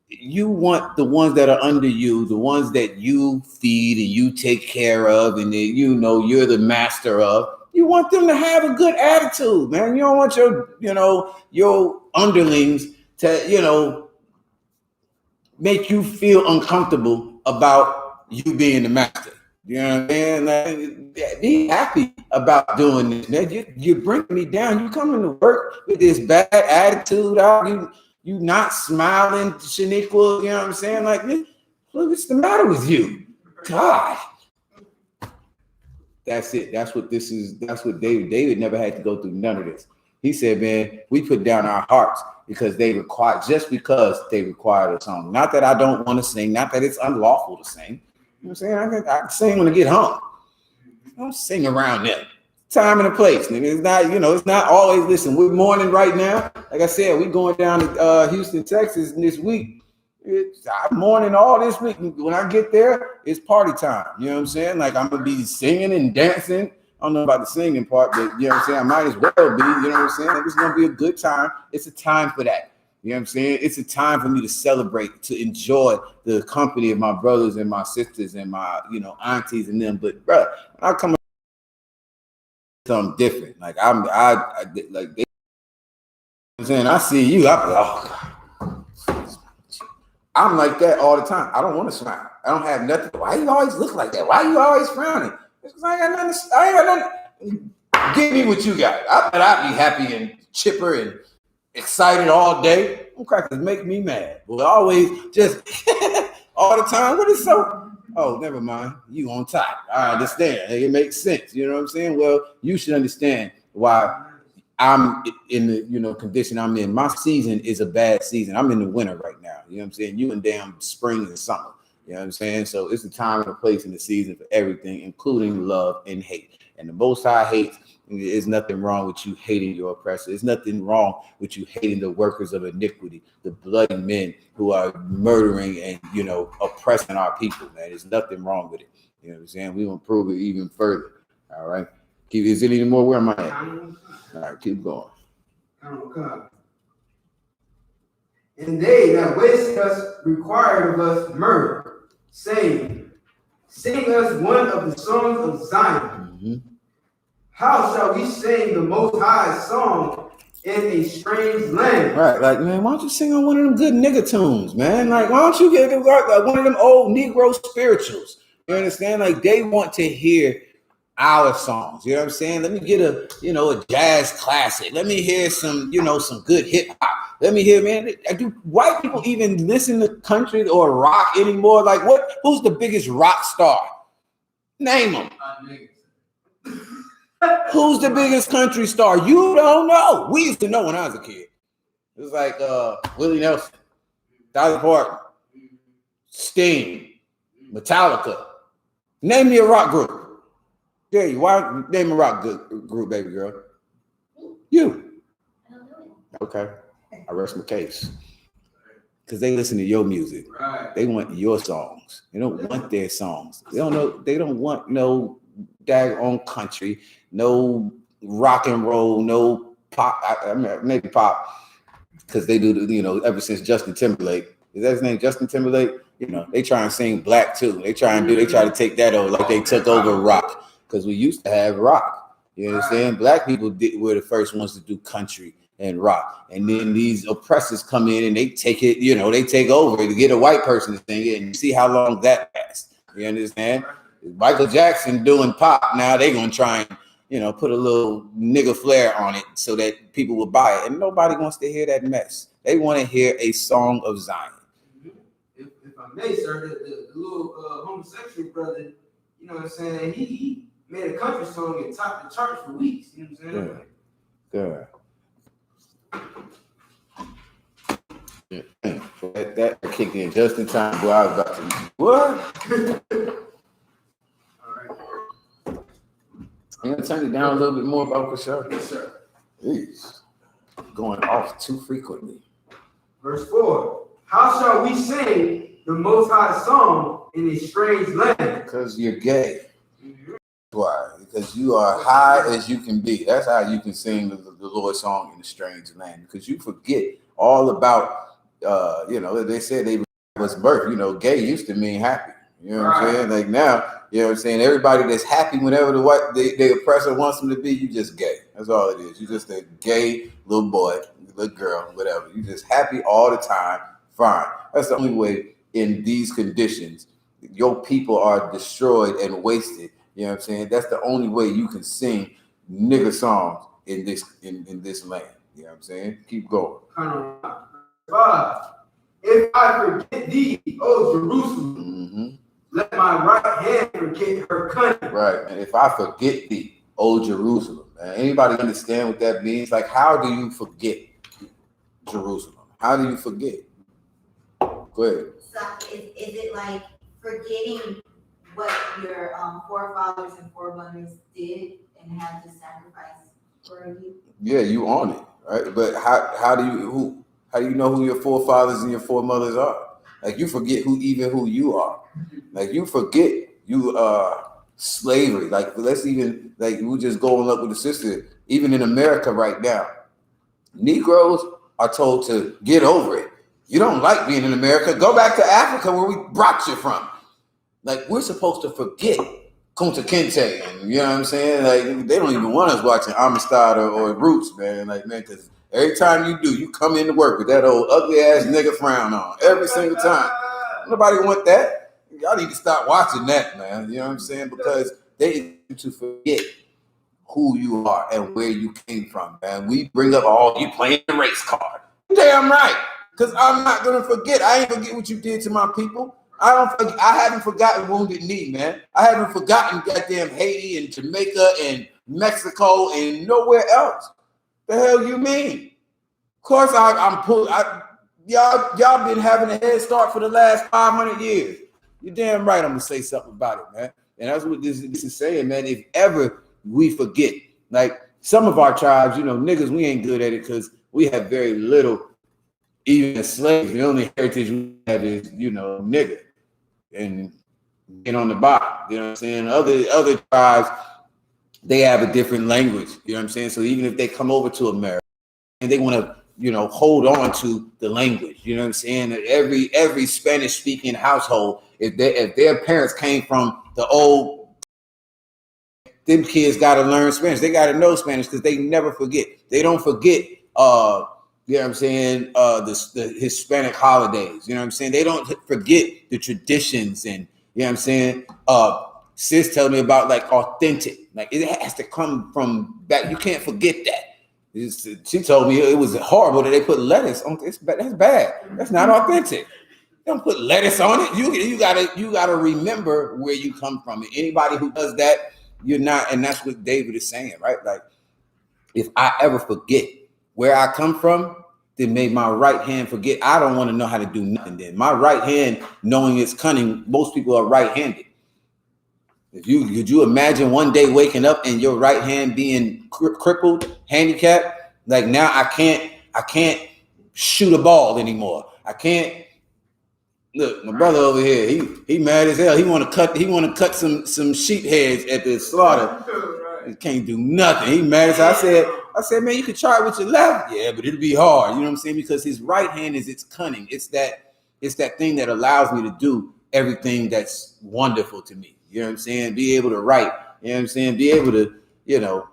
you want the ones that are under you, the ones that you feed and you take care of and that you're the master of. You want them to have a good attitude, man. You don't want your underlings to, make you feel uncomfortable about you being the master. You know what I'm saying? Like, be happy about doing this, man. You're bringing me down. You coming to work with this bad attitude out. You not smiling, Shaniqua. You know what I'm saying? Like, look, what's the matter with you? God. That's it. That's what this is. That's what David never had to go through none of this. He said, man, we put down our hearts because they require, just because they required a song. Not that I don't want to sing, not that it's unlawful to sing. You know what I'm saying? I sing when I get home. I don't sing around them. Time and a place, nigga. It's not, it's not always, listen, we're mourning right now. Like I said, we're going down to Houston, Texas this week. I'm mourning all this week. When I get there, it's party time. You know what I'm saying? Like, I'm going to be singing and dancing. I don't know about the singing part, but you know what I'm saying? I might as well be, you know what I'm saying? Like, it's going to be a good time. It's a time for that. You know what I'm saying? It's a time for me to celebrate, to enjoy the company of my brothers and my sisters and my, aunties and them. But, bro, when I come something different. Like, like, they, I'm saying, I see you, I'm like, oh, God. I'm like that all the time. I don't want to smile. I don't have nothing. Why you always look like that? Why you always frowning? It's because I ain't got nothing. Give me what you got. I bet I'd be happy and chipper and excited all day. Them crackers make me mad. But always just all the time. What is so? Oh, never mind. You on top. I understand. It makes sense. You know what I'm saying? Well, you should understand why I'm in the condition I'm in. My season is a bad season. I'm in the winter right now. You know what I'm saying? You in damn spring and summer. You know what I'm saying? So it's a time and a place in the season for everything, including love and hate. And the Most High hates. There's nothing wrong with you hating your oppressor. There's nothing wrong with you hating the workers of iniquity, the bloody men who are murdering and oppressing our people, man. There's nothing wrong with it. You know what I'm saying? We will prove it even further. All right. Is there any more? Where am I at? All right, keep going. And they that waste us required of us murder, saying, sing us one of the songs of Zion. Mm-hmm. How shall we sing the Most High's song in a strange land? Right, like, man, why don't you sing on one of them good nigga tunes, man? Like, why don't you get one of them old Negro spirituals? You understand? Like, they want to hear our songs. You know what I'm saying? Let me get a jazz classic. Let me hear some, some good hip hop. Let me hear, man. Do white people even listen to country or rock anymore? Like, who's the biggest rock star? Name them. Who's the biggest country star? You don't know. We used to know when I was a kid. It was like Willie Nelson, Dolly Parton, Sting, Metallica. Name me a rock group. Yeah, why name a rock group, baby girl? You. Okay. I rest my case. Because they listen to your music. Right. They want your songs. They don't want their songs. They don't want no daggone country, no rock and roll, no pop. I mean, maybe pop, because they do, ever since Justin Timberlake. Is that his name, Justin Timberlake? They try and sing black too. They try to take that over like they took over rock. Because we used to have rock. You understand? Black people were the first ones to do country and rock. And then these oppressors come in and they take it, they take over to get a white person to sing it, and you see how long that lasts. You understand? Michael Jackson doing pop, now they're going to try and, put a little nigga flair on it so that people will buy it. And nobody wants to hear that mess. They want to hear a song of Zion. If I may, sir, the little homosexual brother, you know what I'm saying, he made a country song and topped the charts for weeks. You know what I'm saying? Good. That kicked in just in time. Boy, I was about to. What? All right. I'm gonna turn it down a little bit more, about for sure. Yes, sir. Jeez. Going off too frequently. Verse 4. How shall we sing the Most High song in a strange land? Because you're gay. Mm-hmm. Why? Because you are high as you can be. That's how you can sing the Lord's song in a strange land. Because you forget all about, they said they was birth. Gay used to mean happy. You know what I'm saying? Like now, you know what I'm saying? Everybody that's happy whenever the oppressor wants them to be, you just gay. That's all it is. You just a gay little boy, little girl, whatever. You just happy all the time. Fine. That's the only way in these conditions. Your people are destroyed and wasted. You know what I'm saying? That's the only way you can sing nigga songs in this land. You know what I'm saying? Keep going. 5. If I forget thee, O Jerusalem, let my right hand her country. Right. And if I forget the old Jerusalem, man, anybody understand what that means? Like, how do you forget Jerusalem? How do you forget? Go ahead. So is it like forgetting what your forefathers and foremothers did and had to sacrifice for you? Yeah, you own it, right? But how do you know who your forefathers and your foremothers are? Like, you forget who you are. Like, you forget you slavery. Like, let's even, like, we just going up with the sister. Even in America right now, Negroes are told to get over it. You don't like being in America, go back to Africa where we brought you from. Like, we're supposed to forget Kunta Kinte, and you know what I'm saying? Like, they don't even want us watching Amistad or Roots, man. Like, man, because every time you do, you come into work with that old ugly ass nigga frown on every single time. Nobody want that. Y'all need to stop watching that, man. You know what I'm saying? Because they need to forget who you are and where you came from, man. We bring up, oh, you playing the race card. Damn right. Because I'm not gonna forget. I ain't forget what you did to my people. I haven't forgotten Wounded Knee, man. I haven't forgotten goddamn Haiti and Jamaica and Mexico and nowhere else. The hell you mean? Of course, y'all been having a head start for the last 500 years. You're damn right. I'm gonna say something about it, man. And that's what this is saying, man. If ever we forget, like some of our tribes, you know, niggas, we ain't good at it because we have very little. Even as slaves, the only heritage we have is, you know, nigga and get on the bottom. You know what I'm saying? Other tribes, they have a different language. You know what I'm saying? So even if they come over to America and they want to, you know, hold on to the language, you know what I'm saying? Every Spanish speaking household, if their parents came from the old, them kids got to learn Spanish. They got to know Spanish because they never forget. They don't forget. You know what I'm saying? The Hispanic holidays. You know what I'm saying? They don't forget the traditions, and you know what I'm saying? Sis telling me about like authentic. Like, it has to come from back. You can't forget that. She told me it was horrible that they put lettuce on. That's bad. That's not authentic. Don't put lettuce on it. You gotta remember where you come from. And anybody who does that, you're not. And that's what David is saying, right? Like, if I ever forget where I come from, then made my right hand forget. I don't want to know how to do nothing then. My right hand, knowing it's cunning, most people are right-handed. Could you imagine one day waking up and your right hand being crippled, handicapped? Like, now I can't shoot a ball anymore. I can't. Look, my brother over here, he mad as hell. He want to cut some sheep heads at the slaughter. He can't do nothing. He mad as hell. I said, man, you can try it with your left. Yeah, but it'll be hard. You know what I'm saying? Because his right hand is its cunning. It's that thing that allows me to do everything that's wonderful to me. You know what I'm saying? Be able to write. You know what I'm saying? Be able to, you know,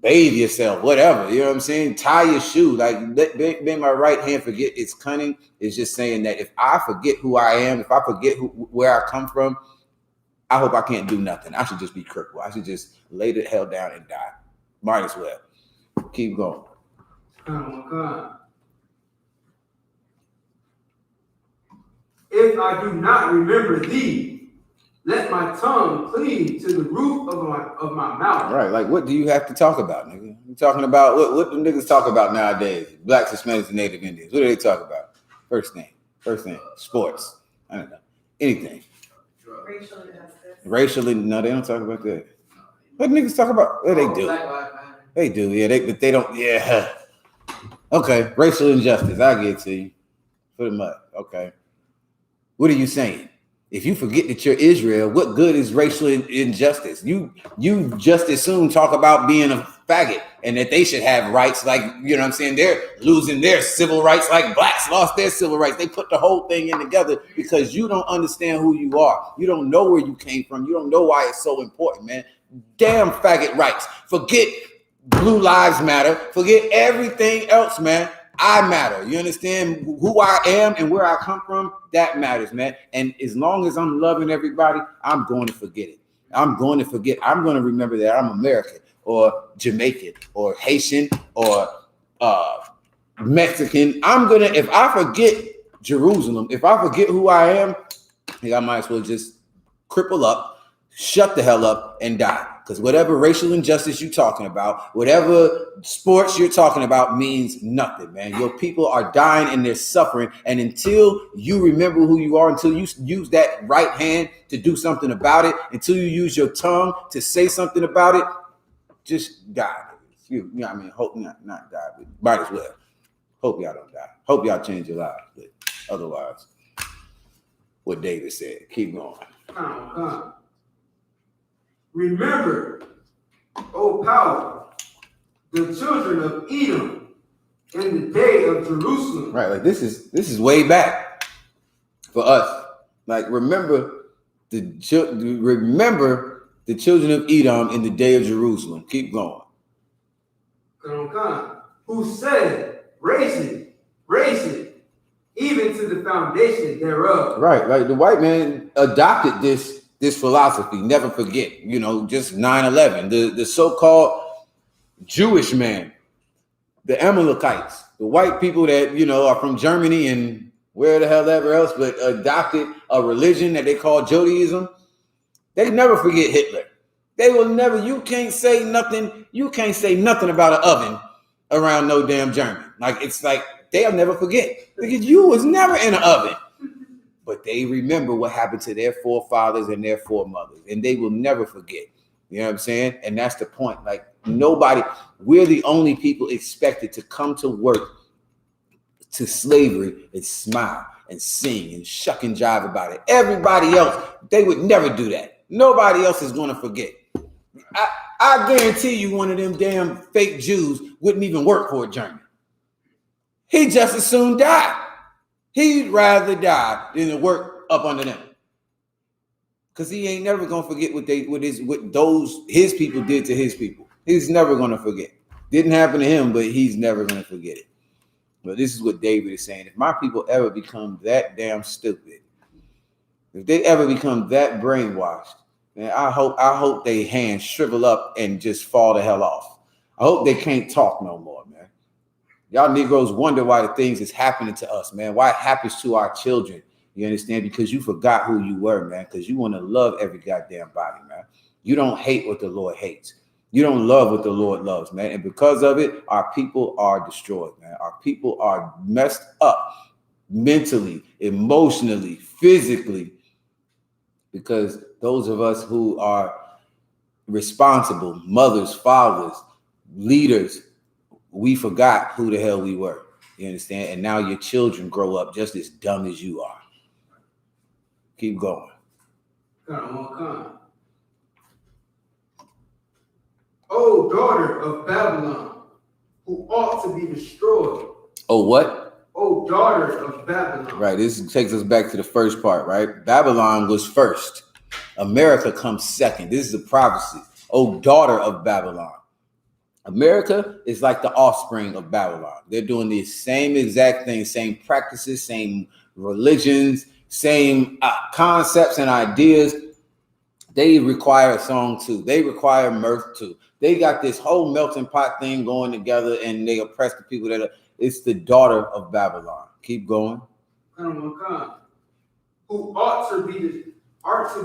bathe yourself, whatever. You know what I'm saying? Tie your shoe. Like, make my right hand forget its cunning. It's just saying that if I forget who I am, if I forget where I come from, I hope I can't do nothing. I should just be crippled. I should just lay the hell down and die. Might as well. Keep going. If I do not remember thee, let my tongue cleave to the roof of my mouth. All right, like, what do you have to talk about, nigga? You talking about what the niggas talk about nowadays? Blacks, Hispanics, and Native Indians. What do they talk about? First thing, sports. I don't know. Anything. Racial injustice. Racially, no, they don't talk about that. What niggas talk about? Yeah, they do. They do, yeah. But they don't, yeah. Okay, racial injustice. I get to you. Put them up. Okay. What are you saying? If you forget that you're Israel, what good is racial injustice? You just as soon talk about being a faggot and that they should have rights, like, you know what I'm saying? They're losing their civil rights like blacks lost their civil rights. They put the whole thing in together because you don't understand who you are. You don't know where you came from. You don't know why it's so important, man. Damn faggot rights. Forget Blue Lives Matter. Forget everything else, man. I matter. You understand who I am and where I come from? That matters, man. And as long as I'm loving everybody, I'm going to forget it. I'm going to forget. I'm going to remember that I'm American or Jamaican or Haitian or Mexican. If I forget Jerusalem, if I forget who I am, I might as well just cripple up, shut the hell up and die. Because whatever racial injustice you're talking about, whatever sports you're talking about means nothing, man. Your people are dying and they're suffering. And until you remember who you are, until you use that right hand to do something about it, until you use your tongue to say something about it, just die. You know what I mean? Hope not die, but might as well. Hope y'all don't die. Hope y'all change your lives. But otherwise, what David said, keep going. Come. Remember, O power, the children of Edom in the day of Jerusalem. Right, like this is way back for us. Like remember the children of Edom in the day of Jerusalem. Keep going. Come. Who said, raise it, even to the foundation thereof. Right, like the white man adopted this philosophy, never forget, just 9/11, the so-called Jewish man, the Amalekites, the white people that, are from Germany and where the hell ever else, but adopted a religion that they call Judaism. They never forget Hitler. They will never, you can't say nothing about an oven around no damn German. Like, it's like, they'll never forget because you was never in an oven. But they remember what happened to their forefathers and their foremothers, and they will never forget. You know what I'm saying? And that's the point. Like we're the only people expected to come to work to slavery and smile and sing and shuck and jive about it. Everybody else, they would never do that. Nobody else is going to forget. I guarantee you one of them damn fake Jews wouldn't even work for a German. He'd just as soon die. He'd rather die than to work up under them. Because he ain't never gonna forget what his people did to his people. He's never gonna forget. Didn't happen to him, but he's never gonna forget it. But this is what David is saying. If my people ever become that damn stupid, if they ever become that brainwashed, man, I hope they hands shrivel up and just fall the hell off. I hope they can't talk no more, man. Y'all Negroes wonder why the things is happening to us, man. Why it happens to our children. You understand? Because you forgot who you were, man. Because you want to love every goddamn body, man. You don't hate what the Lord hates. You don't love what the Lord loves, man. And because of it, our people are destroyed, man. Our people are messed up mentally, emotionally, physically. Because those of us who are responsible, mothers, fathers, leaders, we forgot who the hell we were. You understand? And now your children grow up just as dumb as you are. Keep going. Come. O daughter of Babylon, who ought to be destroyed. Oh, what? O daughter of Babylon. Right. This takes us back to the first part, right? Babylon was first. America comes second. This is a prophecy. O daughter of Babylon. America is like the offspring of Babylon. They're doing the same exact thing, same practices, same religions, same concepts and ideas. They require a song too. They require mirth too. They got this whole melting pot thing going together, and they oppress the people it's the daughter of Babylon. Keep going. Come. Who ought to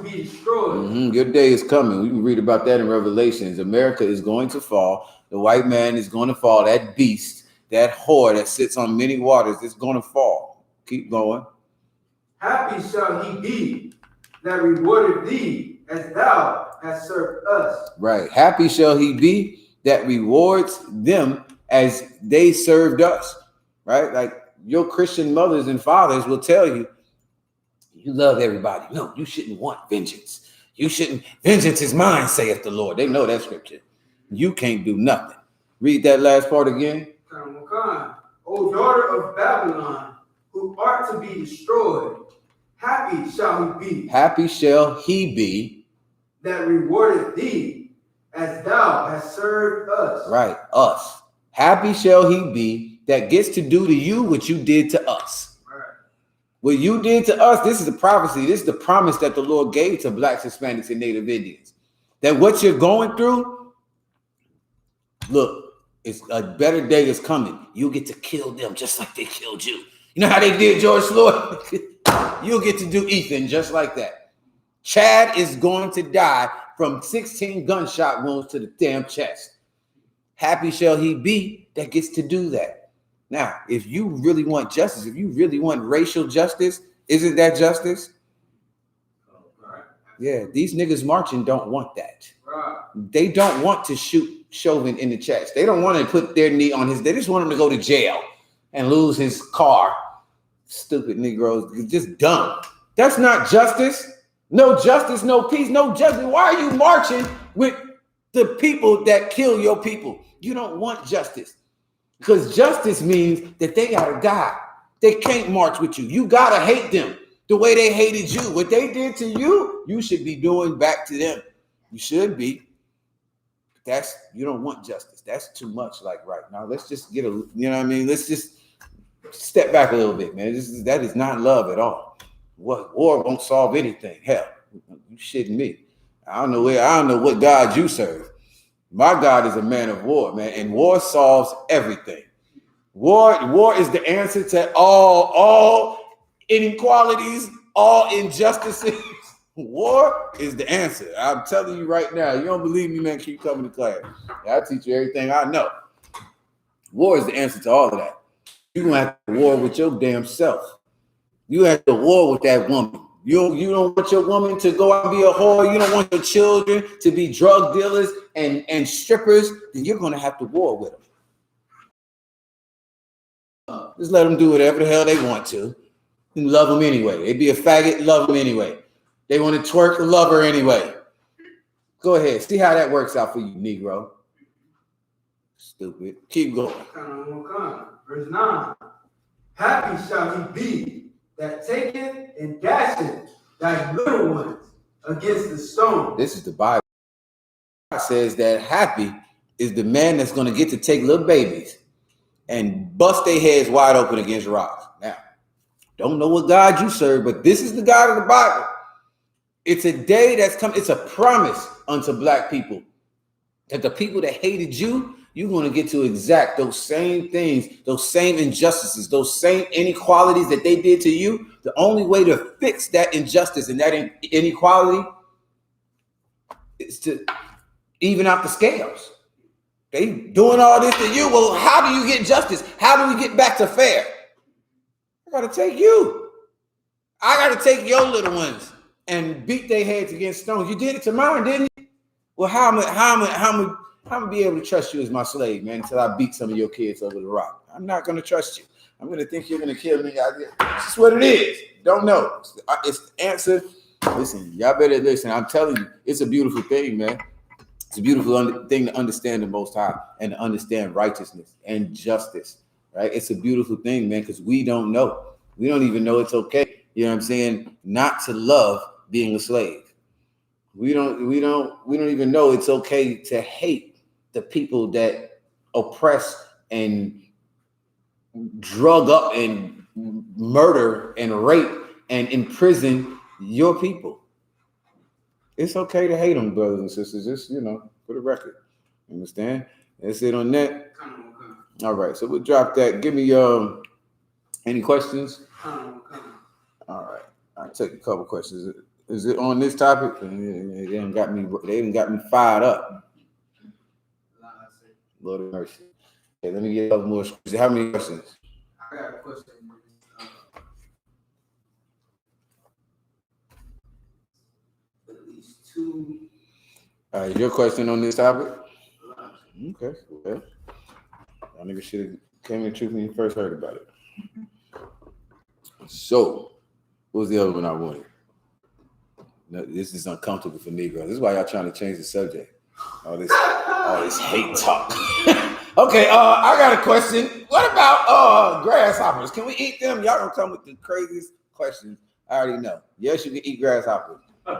be destroyed. Your day is coming. We can read about that in Revelations. America is going to fall. The white man is going to fall. That beast, that whore that sits on many waters, is going to fall. Keep going. Happy shall he be that rewarded thee as thou hast served us. Right. Happy shall he be that rewards them as they served us. Right. Like your Christian mothers and fathers will tell you, you love everybody. No, you shouldn't want vengeance. You shouldn't. Vengeance is mine, saith the Lord. They know that scripture. You can't do nothing. Read that last part again. O daughter of Babylon, who art to be destroyed, happy shall he be. Happy shall he be that rewarded thee as thou hast served us. Right, us. Happy shall he be that gets to do to you what you did to us. Right. What you did to us, this is a prophecy. This is the promise that the Lord gave to Blacks, Hispanics, and Native Indians. That what you're going through, look, it's a better day is coming. You'll get to kill them just like they killed you. You know how they did George Floyd? You'll get to do Ethan just like that. Chad is going to die from 16 gunshot wounds to the damn chest. Happy shall he be that gets to do that. Now, if you really want justice, if you really want racial justice, isn't that justice? Right. Yeah, these niggas marching don't want that. Right. They don't want to shoot Chauvin in the chest. They don't want to put their knee on his. They just want him to go to jail and lose his car. Stupid Negroes, just dumb. That's not justice. No justice, no peace, no justice. Why are you marching with the people that kill your people? You don't want justice. Because justice means that they gotta die. They can't march with you. You gotta hate them the way they hated you. What they did to you, you should be doing back to them. You should be. You don't want justice. That's too much. Like right now, let's just get a, you know what I mean? Let's just step back a little bit, man. That is not love at all. What war won't solve anything. Hell, you shitting me. I don't know what God you serve. My God is a man of war, man, and war solves everything. War is the answer to all inequalities, all injustices. War is the answer. I'm telling you right now. You don't believe me, man? Keep coming to class. I'll teach you everything I know. War is the answer to all of that. You're gonna have to war with your damn self. You have to war with that woman. You don't want your woman to go out and be a whore. You don't want your children to be drug dealers and strippers. Then you're gonna have to war with them. Just let them do whatever the hell they want to. You love them anyway. They be a faggot, love them anyway. They want to twerk, love her anyway. Go ahead. See how that works out for you, Negro. Stupid. Keep going. Verse 9. Happy shall he be that taketh and dasheth thy little ones against the stone. This is the Bible. It says that happy is the man that's going to get to take little babies and bust their heads wide open against rocks. Now, don't know what God you serve, but this is the God of the Bible. It's a day that's come. It's a promise unto black people that the people that hated you, you're going to get to exact those same things, those same injustices, those same inequalities that they did to you. The only way to fix that injustice and that inequality is to even out the scales. They doing all this to you. Well, how do you get justice? How do we get back to fair? I got to take you. I got to take your little ones and beat their heads against stones. You did it to mine, didn't you? Well, how am I gonna be able to trust you as my slave, man, until I beat some of your kids over the rock? I'm not gonna trust you. I'm gonna think you're gonna kill me. It's just what it is. Don't know. It's the answer. Listen, y'all better listen. I'm telling you, it's a beautiful thing, man. It's a beautiful thing to understand the Most High and to understand righteousness and justice, right? It's a beautiful thing, man, because we don't know. We don't even know it's okay. You know what I'm saying? Not to love being a slave. We don't even know it's okay to hate the people that oppress and drug up and murder and rape and imprison your people. It's okay to hate them, brothers and sisters. Just, for the record. Understand? That's it on that. All right, so we'll drop that. Give me any questions? All right, I'll take a couple questions. Is it on this topic? They didn't got me fired up. Lord of mercy. Okay, let me get up more. How many questions? I got a question. At least 2. All right, your question on this topic? Okay, well, I nigga should have came in truth when you first heard about it. So, what was the other one I wanted? No, this is uncomfortable for Negroes. This is why y'all trying to change the subject. All this hate talk. Okay, I got a question. What about grasshoppers? Can we eat them? Y'all don't come with the craziest questions. I already know. Yes, you can eat grasshoppers. That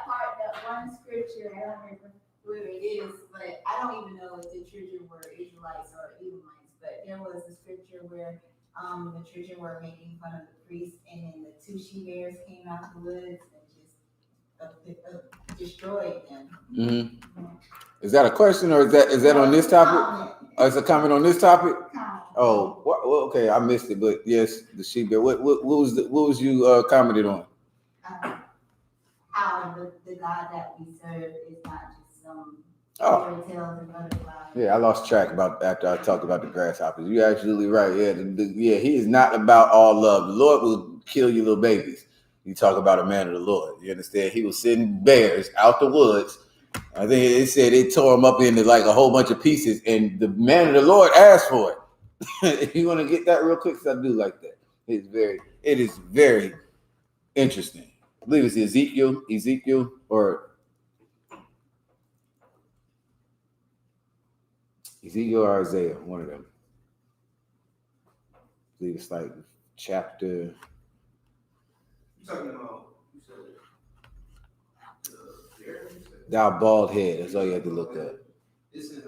part, that one scripture, I don't remember where it is, but I don't even know if the children were Israelites or Edomites, but there was a scripture where the children were making fun of the priest, and then the 2 she-bears came out of the woods and just destroyed them. Mm-hmm. Is that a question or is that on this topic? Or is it a comment on this topic? Comment. Oh, well, okay, I missed it, but yes, the she-bear. What was you commented on? How the God that we serve is not just some Oh. fairy tales and butterflies. Yeah, I lost track about after I talked about the grasshoppers. You're absolutely right. Yeah, yeah, he is not about all love. The Lord will kill your little babies. You talk about a man of the Lord. You understand? He was sending bears out the woods. I think it said they tore him up into like a whole bunch of pieces, and the man of the Lord asked for it. You want to get that real quick? Because I do like that. It is very interesting. I believe it's Ezekiel, or Isaiah, one of them. I believe it's like chapter. You talking about? You said Thou bald head. That's all you have to look at. It's in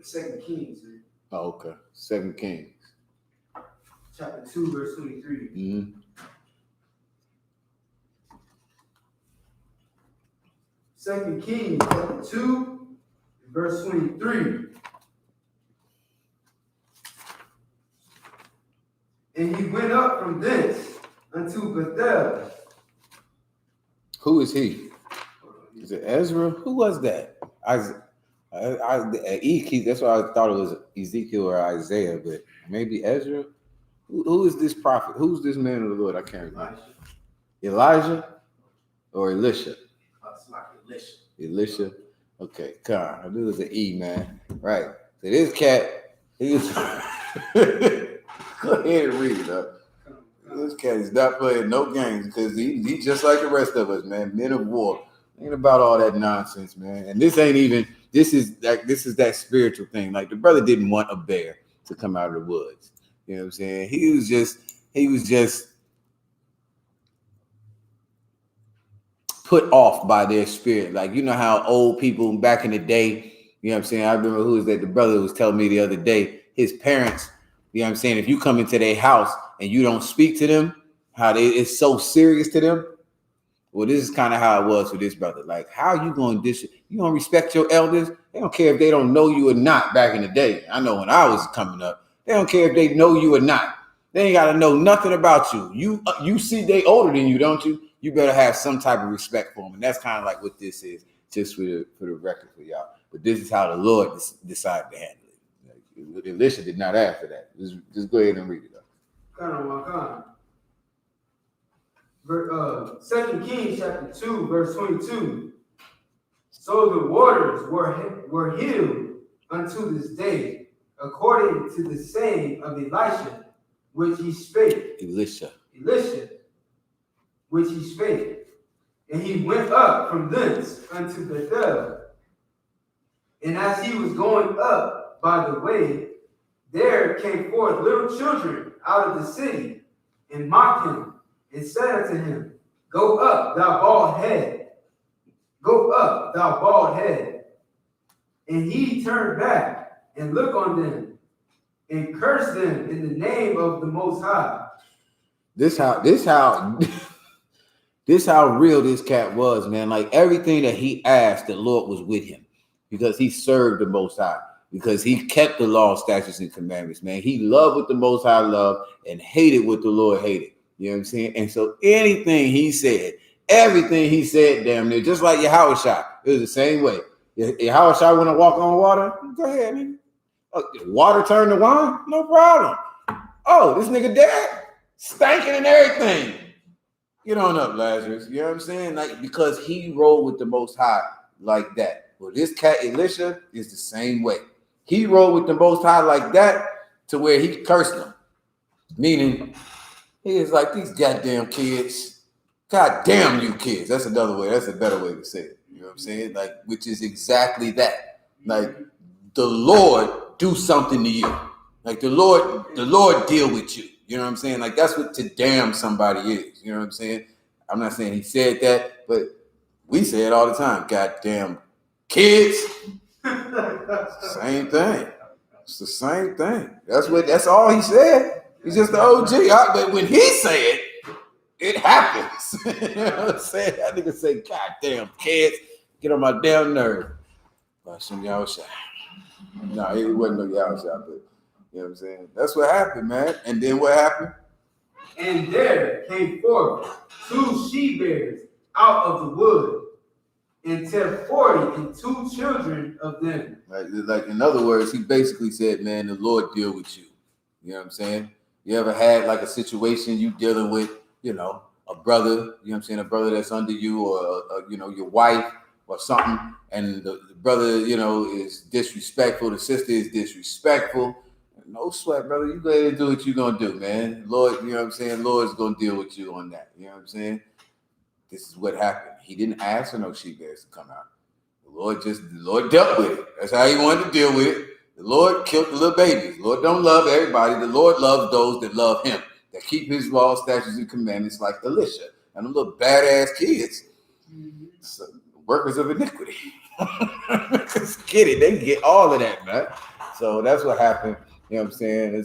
2 Kings. Oh, okay. 2 Kings. Chapter 2, verse 23. Mm-hmm. Second Kings, chapter 2, verse 23. And he went up from thence unto Bethel. Who is he? Is it Ezra? Who was that? That's why I thought it was Ezekiel or Isaiah, but maybe Ezra. Who is this prophet? Who's this man of the Lord? I can't remember. Elijah or Elisha? It's like Elisha. Elisha. Okay, come on. I knew it was an E, man. Right. So this cat, he's go ahead and read it up. This cat is not playing no games because he just like the rest of us, man. Men of war. Ain't about all that nonsense, man. And this is that spiritual thing. Like the brother didn't want a bear to come out of the woods. You know what I'm saying? He was just put off by their spirit. Like, you know how old people back in the day, you know what I'm saying? I remember who was that? The brother was telling me the other day, his parents, you know what I'm saying? If you come into their house and you don't speak to them, it's so serious to them. Well, this is kind of how it was for this brother. Like, how you going to respect your elders? They don't care if they don't know you or not back in the day. I know when I was coming up, they don't care if they know you or not. They ain't got to know nothing about you. You see they older than you, don't you? You better have some type of respect for them. And that's kind of like what this is, just for the record for y'all. But this is how the Lord decided to handle it. Like, Elisha did not ask for that. Just go ahead and read it up. Kind. 2 Kings chapter 2, verse 22. So the waters were healed unto this day, according to the saying of Elisha, which he spake. Elisha, which he spake. And he went up from thence unto Bethel. And as he was going up by the way, there came forth little children out of the city, and mocked him, and said unto him, Go up, thou bald head. Go up, thou bald head. And he turned back and looked on them, and cursed them in the name of the Most High. This how real this cat was, man. Like everything that he asked, the Lord was with him because he served the Most High, because he kept the law, statutes, and commandments, man. He loved what the Most High loved and hated what the Lord hated. You know what I'm saying? And so everything he said, damn near, just like Yahushua, it was the same way. Yahushua want to walk on water? Go ahead, nigga. Water turn to wine? No problem. Oh, this nigga dead? Stinking and everything. Get on up, Lazarus. You know what I'm saying? Like, because he rolled with the Most High like that. Well, this cat Elisha is the same way. He rolled with the Most High like that to where he cursed them. Meaning, he is like, these goddamn kids. God damn you kids. That's another way. That's a better way to say it. You know what I'm saying? Like, which is exactly that. Like, the Lord do something to you. Like the Lord deal with you. You know what I'm saying? Like that's what to damn somebody is. You know what I'm saying? I'm not saying he said that, but we say it all the time. Goddamn kids. Same thing. It's the same thing. That's all he said. He's just the OG. But when he say it, it happens. You know what I'm saying? That nigga say, goddamn kids, get on my damn nerve. But some y'all shot. No, it wasn't no y'all shot, but You know what I'm saying? That's what happened, man. And then what happened? And there came forth 2 she-bears out of the wood, and took 40 and 2 children of them. Like in other words, he basically said, man, the Lord deal with you. You know what I'm saying? You ever had like a situation you dealing with, you know, a brother, you know what I'm saying, a brother that's under you, or you know, your wife or something, and the brother, you know, is disrespectful, the sister is disrespectful. No sweat, brother. You go ahead and do what you're gonna do, man. Lord, you know what I'm saying? Lord's gonna deal with you on that. You know what I'm saying? This is what happened. He didn't ask for no she-bears to come out. The Lord dealt with it. That's how he wanted to deal with it. The Lord killed the little babies. The Lord don't love everybody. The Lord loves those that love him, that keep his laws, statutes, and commandments, like Elisha and them little badass kids. So, workers of iniquity. Just get it. They get all of that, man. So that's what happened. You know what I'm saying? That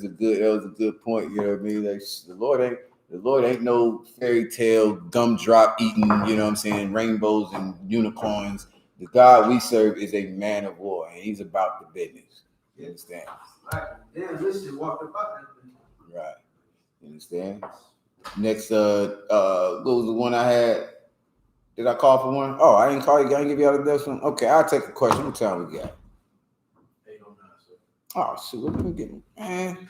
was a good point. You know what I mean? Like, the Lord ain't no fairy tale gumdrop eating, you know what I'm saying, rainbows and unicorns. The God we serve is a man of war, and he's about the business. You understand? Like, damn, this shit walked about that thing. Right. You understand? Next, what was the one I had? Did I call for one? Oh, I didn't call you. I didn't give you all the best one. Okay, I'll take a question. What time we got? 8:09, sir. Oh, shoot. Let me get, man.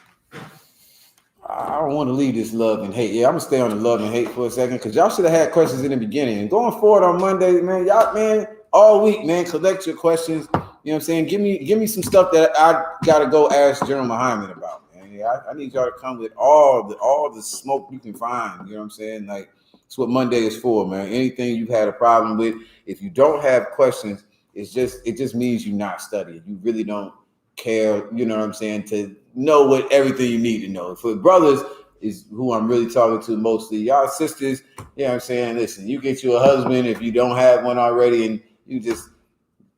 I don't want to leave this love and hate. Yeah, I'm gonna stay on the love and hate for a second, because y'all should have had questions in the beginning. And going forward on Monday, man, y'all, man, all week, man, collect your questions. You know what I'm saying? Give me some stuff that I gotta go ask General Muhammad about, man. Yeah, I need y'all to come with all the smoke you can find. You know what I'm saying? Like, that's what Monday is for, man. Anything you've had a problem with, if you don't have questions, it just means you're not studying. You really don't care, you know what I'm saying, to know what everything you need to know. For brothers is who I'm really talking to mostly. Y'all sisters, you know what I'm saying, listen, you get you a husband if you don't have one already, and you just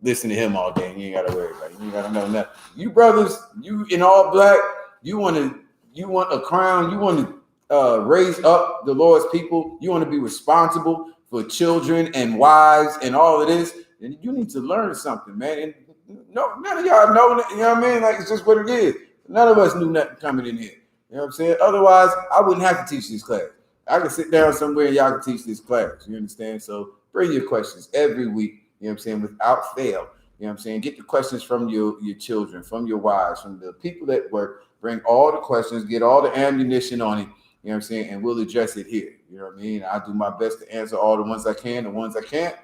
listen to him all day, and you ain't gotta worry about it. You ain't gotta know nothing. You brothers, you in all black, you want a crown, you want to raise up the Lord's people, you want to be responsible for children and wives and all of this, and you need to learn something, man. And no, none of y'all know, you know what I mean? Like, it's just what it is. None of us knew nothing coming in here. You know what I'm saying? Otherwise, I wouldn't have to teach this class. I could sit down somewhere and y'all can teach this class. You understand? So bring your questions every week, you know what I'm saying, without fail. You know what I'm saying? Get the questions from your children, from your wives, from the people that work. Bring all the questions, get all the ammunition on it, you know what I'm saying, and we'll address it here. You know what I mean? I do my best to answer all the ones I can. The ones I can't,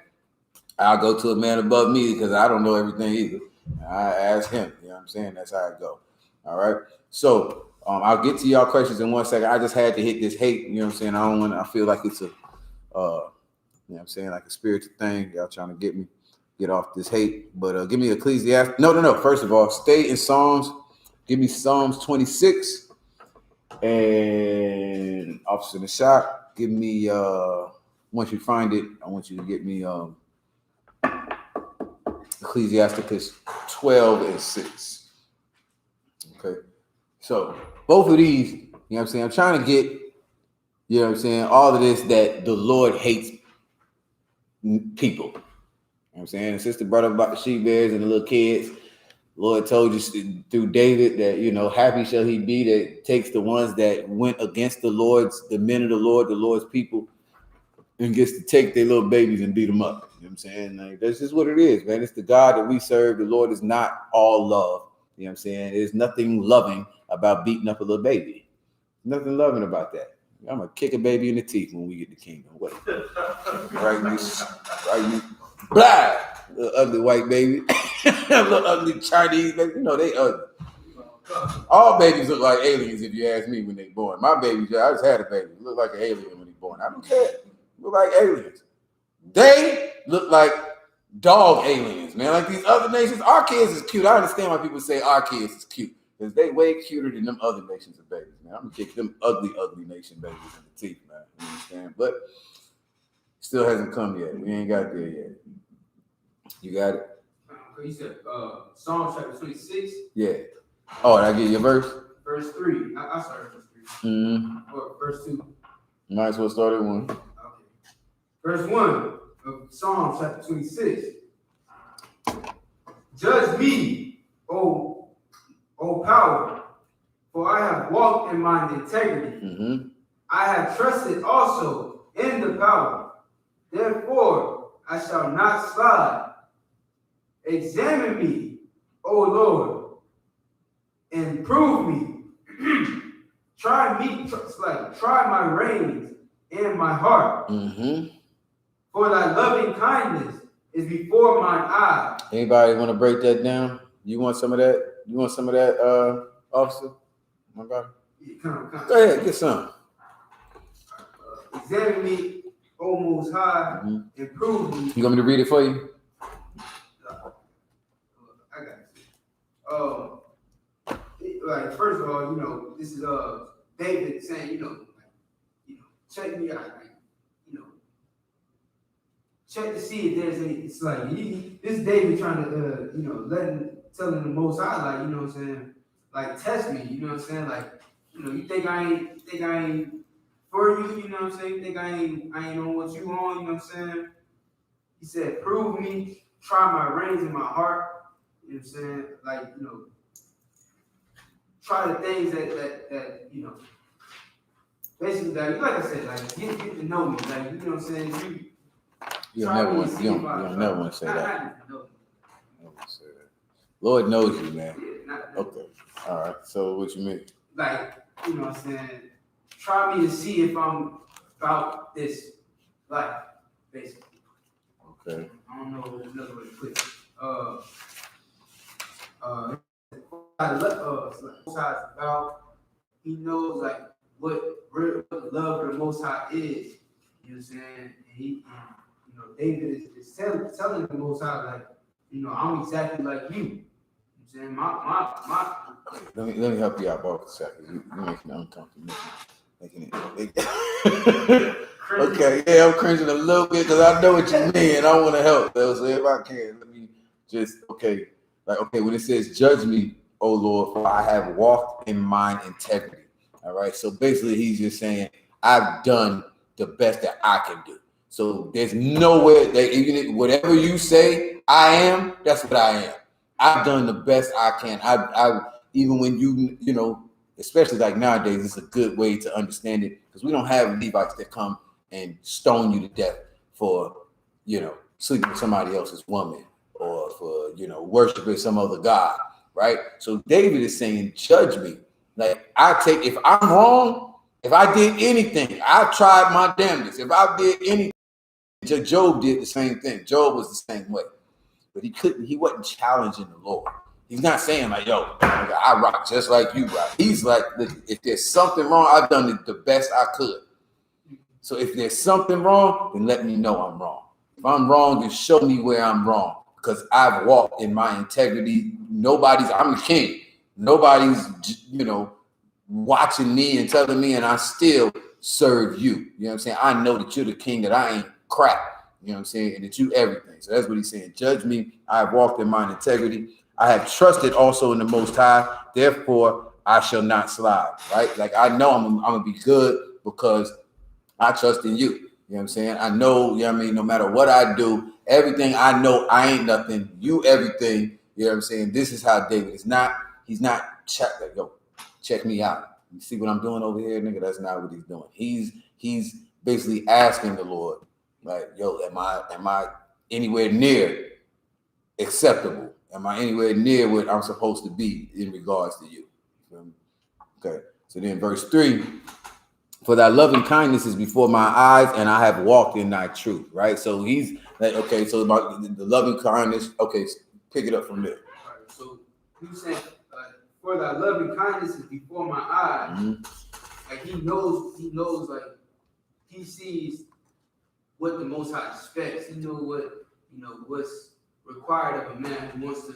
I'll go to a man above me, because I don't know everything either. I ask him. You know what I'm saying? That's how it go. All right. So I'll get to y'all questions in 1 second. I just had to hit this hate. You know what I'm saying? I feel like it's a, you know what I'm saying, like a spiritual thing. Y'all trying to get off this hate. But give me Ecclesiastes. No. First of all, stay in Psalms. Give me Psalms 26. And Officer in the Shop, give me, once you find it, I want you to get me Ecclesiasticus 12 and 6. Okay. So both of these, you know what I'm saying, I'm trying to get, you know what I'm saying, all of this that the Lord hates people. You know what I'm saying? The sister brought up about the she-bears and the little kids. Lord told you through David that, you know, happy shall he be that takes the ones that went against the men of the Lord's people, and gets to take their little babies and beat them up. You know what I'm saying? Like, that's just what it is, man. It's the God that we serve. The Lord is not all love. You know what I'm saying? There's nothing loving about beating up a little baby. Nothing loving about that. I'm going to kick a baby in the teeth when we get the kingdom. Wait. Right, you. Blah! Little ugly white baby. Little ugly Chinese baby. You know, they ugly. All babies look like aliens if you ask me when they born. My baby, I just had a baby. Look like an alien when he's born. I don't care. Look like aliens. They look like dog aliens, man. Like these other nations, our kids is cute. I understand why people say our kids is cute, because they way cuter than them other nations of babies, man. I'm gonna kick them ugly nation babies in the teeth, man. You understand? But still hasn't come yet. We ain't got there yet. You got it? Okay, you said Psalm chapter 26. Yeah. Oh, did I get your verse? Verse 3. I started verse 3. Mm-hmm. Or verse 2. Might as well start at 1. Okay. Verse 1 of Psalm chapter 26. Judge me, O power, For I have walked in mine integrity. Mm-hmm. I have trusted also in the power. Therefore, I shall not slide. Examine me, O Lord, and prove me. Try my reins and my heart. Mm-hmm. For thy loving kindness is before mine eyes. Anybody want to break that down? You want some of that? You want some of that, officer? My God. Come. Go ahead, get some. Examine me, O Most High, and prove me. You want me to read it for you? I got you. Like first of all, this is David saying, check me out, check to see if there's any. It's like this David trying to, telling the Most High, like, what I'm saying, like test me, what I'm saying, like, you think I ain't for you, what I'm saying, you think I ain't on what you on, what I'm saying. He said, prove me, try my reins in my heart, what I'm saying, like, try the things that basically, like I said, like get to know me, like, what I'm saying, You don't never want to say that. Lord knows you, man. Okay. All right. So what you mean? Like, what I'm saying, try me to see if I'm about this life, basically. Okay. I don't know another way to put it. Most High is about. He knows like what real love of the Most High is. You know what I'm saying? And David is telling the Most High, like, I'm exactly like you. You know what I'm saying? Let me help you out, both a second. You're making it uncomfortable. Making it. Okay, yeah, I'm cringing a little bit because I know what you mean, and I want to help. So if I can, let me just when it says, "Judge me, O Lord, for I have walked in mine integrity." All right, so basically, he's just saying, "I've done the best that I can do." So there's nowhere that even whatever you say I am, that's what I am. I've done the best I can. I even when especially like nowadays, it's a good way to understand it because we don't have Levites that come and stone you to death for, sleeping with somebody else's woman or for, worshiping some other God, right? So David is saying, judge me. Like if I'm wrong, if I did anything, I tried my damnedest. If I did anything, Job did the same thing. Job was the same way. But he wasn't challenging the Lord. He's not saying like, yo, I rock just like you rock. He's like, if there's something wrong, I've done the best I could. So if there's something wrong, then let me know I'm wrong. If I'm wrong, then show me where I'm wrong. Because I've walked in my integrity. I'm the king. Nobody's, watching me and telling me, and I still serve you. You know what I'm saying? I know that you're the king, that I ain't crap. You know what I'm saying? And that you everything. So that's what he's saying. Judge me. I have walked in mine integrity. I have trusted also in the Most High. Therefore, I shall not slide. Right? Like I know I'm going to be good because I trust in you. You know what I'm saying? I know, no matter what I do, everything I know, I ain't nothing. You everything. You know what I'm saying? This is how David is not. He's not check me out. You see what I'm doing over here, nigga? That's not what he's doing. He's basically asking the Lord, like, yo, am I anywhere near acceptable? Am I anywhere near what I'm supposed to be in regards to you? Okay. So then verse 3, for thy loving kindness is before my eyes, and I have walked in thy truth. Right. So he's like, okay, so about the loving kindness, okay, pick it up from there. All right, so you saying for thy loving kindness is before my eyes. Mm-hmm. Like he knows, like he sees what the Most High expects. He knows what's required of a man who wants to,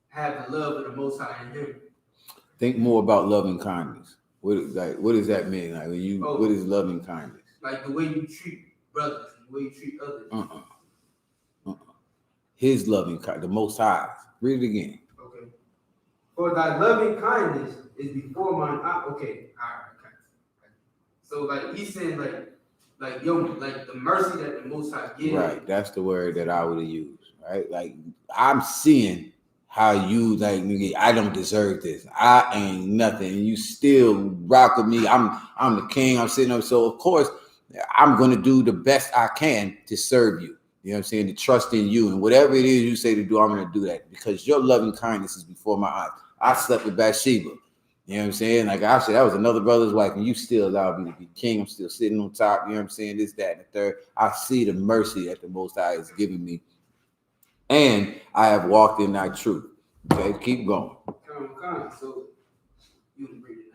have the love of the Most High in him. Think more about loving kindness. What does that mean? Like what is loving kindness? Like the way you treat brothers, the way you treat others. His loving kindness, the Most High. Read it again. Okay. For thy loving kindness is before mine eye. Okay. All right. Okay. So like he's saying like the mercy that the Most High gives. Right. That's the word that I would have used. Right. Like I'm seeing how you like, nigga, I don't deserve this. I ain't nothing. And you still rock with me. I'm the king. I'm sitting up. So of course, I'm gonna do the best I can to serve you. You know what I'm saying? To trust in you. And whatever it is you say to do, I'm gonna do that. Because your loving kindness is before my eyes. I slept with Bathsheba. You know what I'm saying? Like I said, that was another brother's wife, and you still allowed me to be king. I'm still sitting on top. You know what I'm saying? This, that, and the third. I see the mercy that the Most High has given me. And I have walked in thy truth. Okay, keep going. So you can read it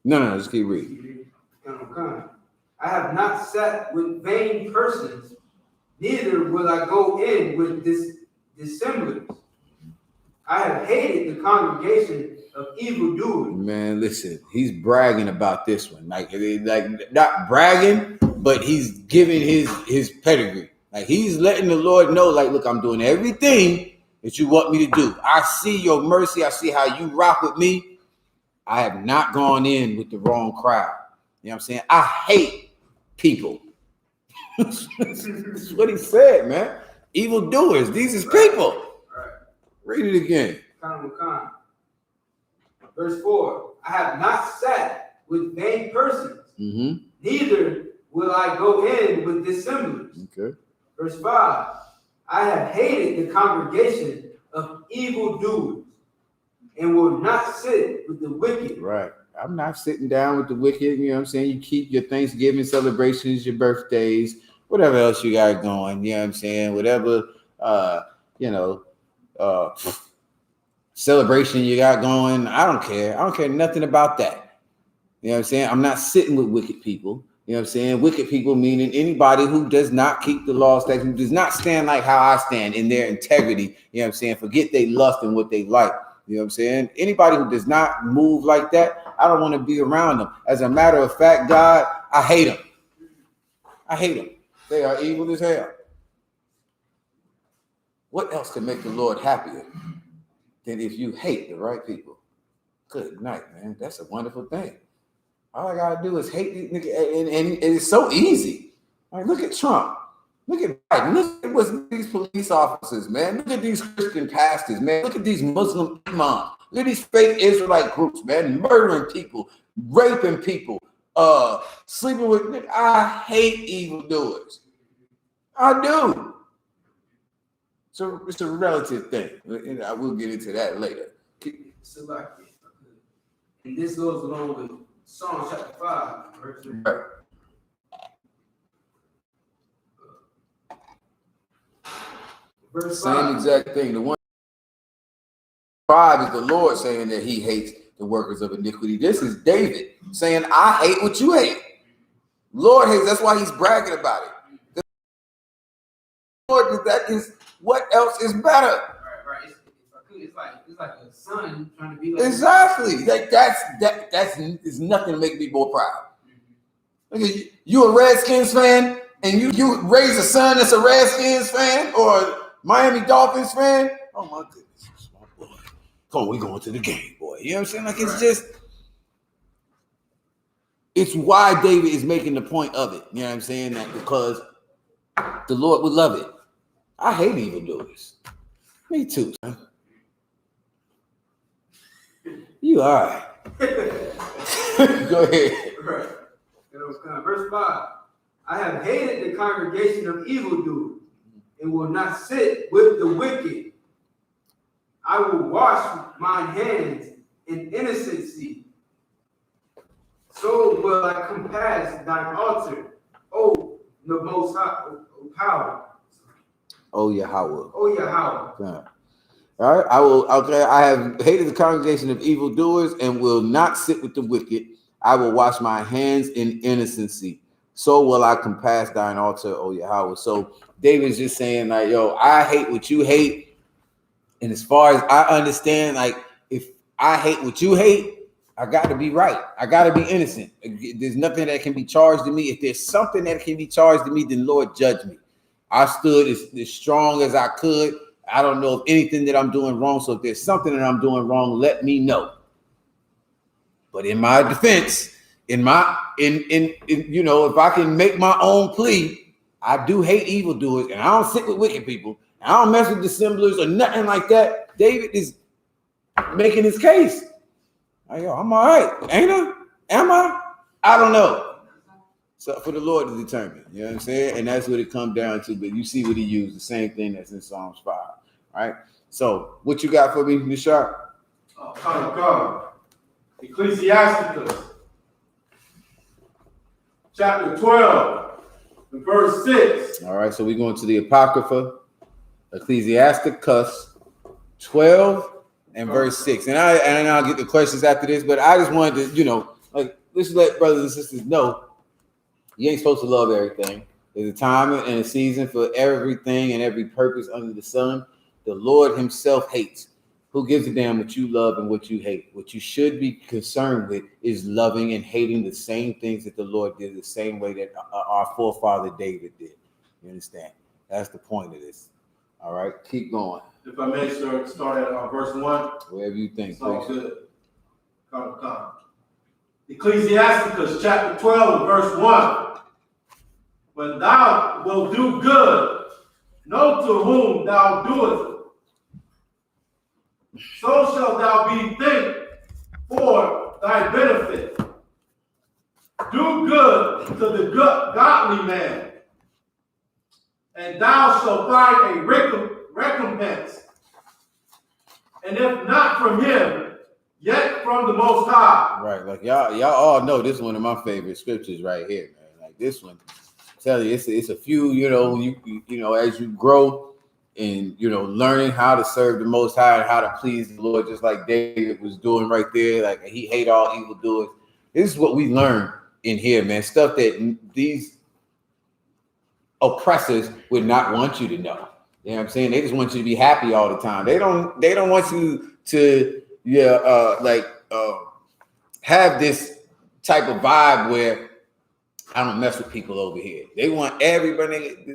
No, now. just keep reading. I have not sat with vain persons, neither will I go in with dissemblers. I have hated the congregation of evildoers. Man, listen, he's bragging about this one. Like not bragging, but he's giving his pedigree. Like he's letting the Lord know, like, look, I'm doing everything that you want me to do. I see your mercy. I see how you rock with me. I have not gone in with the wrong crowd. You know what I'm saying? I hate people. That's what he said, man. Evildoers. These is people. Right. Read it again. Verse 4. I have not sat with vain persons, Mm-hmm. neither will I go in with dissemblers. Okay. Verse 5. I have hated the congregation of evildoers, and will not sit with the wicked. Right. I'm not sitting down with the wicked. You know what I'm saying? You keep your Thanksgiving celebrations, your birthdays, whatever else you got going. You know what I'm saying? Whatever, celebration you got going. I don't care. I don't care nothing about that. You know what I'm saying? I'm not sitting with wicked people. You know what I'm saying? Wicked people meaning anybody who does not keep the laws, who does not stand like how I stand in their integrity. You know what I'm saying? Forget they lust and what they like. You know what I'm saying? Anybody who does not move like that, I don't want to be around them. As a matter of fact, God, I hate them. I hate them. They are evil as hell. What else can make the Lord happier than if you hate the right people? Good night, man. That's a wonderful thing. All I gotta do is hate these niggas, and it's so easy. Like, look at Trump. Look at Biden. Look at what these police officers, man. Look at these Christian pastors, man. Look at these Muslim imams. Look at these fake Israelite groups, man, murdering people, raping people, sleeping with. I hate evildoers. I do. So it's a relative thing. I will get into that later. And this goes along with Psalm chapter 5, verse 3. Right. Verse Same 5. exact thing. The one 5 is the Lord saying that he hates the workers of iniquity. This is David saying, I hate what you hate. Lord hates, that's why he's bragging about it. Lord, that is what else is better. Right. It's like a son trying to be like Exactly. Like that's is nothing to make me more proud. Look, you a Redskins fan, and you raise a son that's a Redskins fan or Miami Dolphins fan. Oh my goodness, my boy. Come on, we going to the game, boy. You know what I'm saying? Like it's just, it's why David is making the point of it. You know what I'm saying? That because the Lord would love it. I hate evildoers. Me too, son. You all right. Go ahead. Right. Verse 5. I have hated the congregation of evildoers, and will not sit with the wicked. I will wash my hands in innocency. So will I compass thine altar, O the most high power. Oh, Yahweh. Oh, Yahweh. All right. I have hated the congregation of evildoers and will not sit with the wicked. I will wash my hands in innocency. So will I compass thine altar, O Yahweh. So David's just saying, like, yo, I hate what you hate. And as far as I understand, like, if I hate what you hate, I got to be right. I got to be innocent. There's nothing that can be charged to me. If there's something that can be charged to me, then Lord, judge me. I stood as strong as I could. I don't know of anything that I'm doing wrong. So if there's something that I'm doing wrong, let me know. But in my defense, if I can make my own plea, I do hate evildoers, and I don't sit with wicked people. I don't mess with dissemblers or nothing like that. David is making his case. Like, yo, I'm all right. Ain't I? Am I? I don't know. So for the Lord to determine, you know what I'm saying? And that's what it comes down to. But you see what he used, the same thing that's in Psalms 5. Right? So what you got for me, Nishar? God. Ecclesiasticus, chapter 12, and verse 6. All right, so we're going to the Apocrypha, Ecclesiasticus 12 and verse 6. And I'll get the questions after this, but I just wanted to, like, let's let brothers and sisters know you ain't supposed to love everything. There's a time and a season for everything and every purpose under the sun. The Lord himself hates. Who gives a damn what you love and what you hate? What you should be concerned with is loving and hating the same things that the Lord did, the same way that our forefather David did. You understand? That's the point of this. All right, keep going. If I may, sir, start at verse 1. Whatever you think, it's all please. good. Come. Ecclesiasticus chapter 12 and verse 1. When thou wilt do good, know to whom thou doest, so shalt thou be think for thy benefit. Do good to the godly man, and thou shalt find a recompense. And if not from him, yet from the Most High. Right, like y'all all know this is one of my favorite scriptures right here, man. Like this one, I tell you, it's a few, you as you grow and learning how to serve the Most High and how to please the Lord, just like David was doing right there. Like he hate all evildoers. This is what we learn in here, man. Stuff that these oppressors would not want you to know. You know what I'm saying? They just want you to be happy all the time. They don't want you to have this type of vibe where I don't mess with people over here. They want everybody.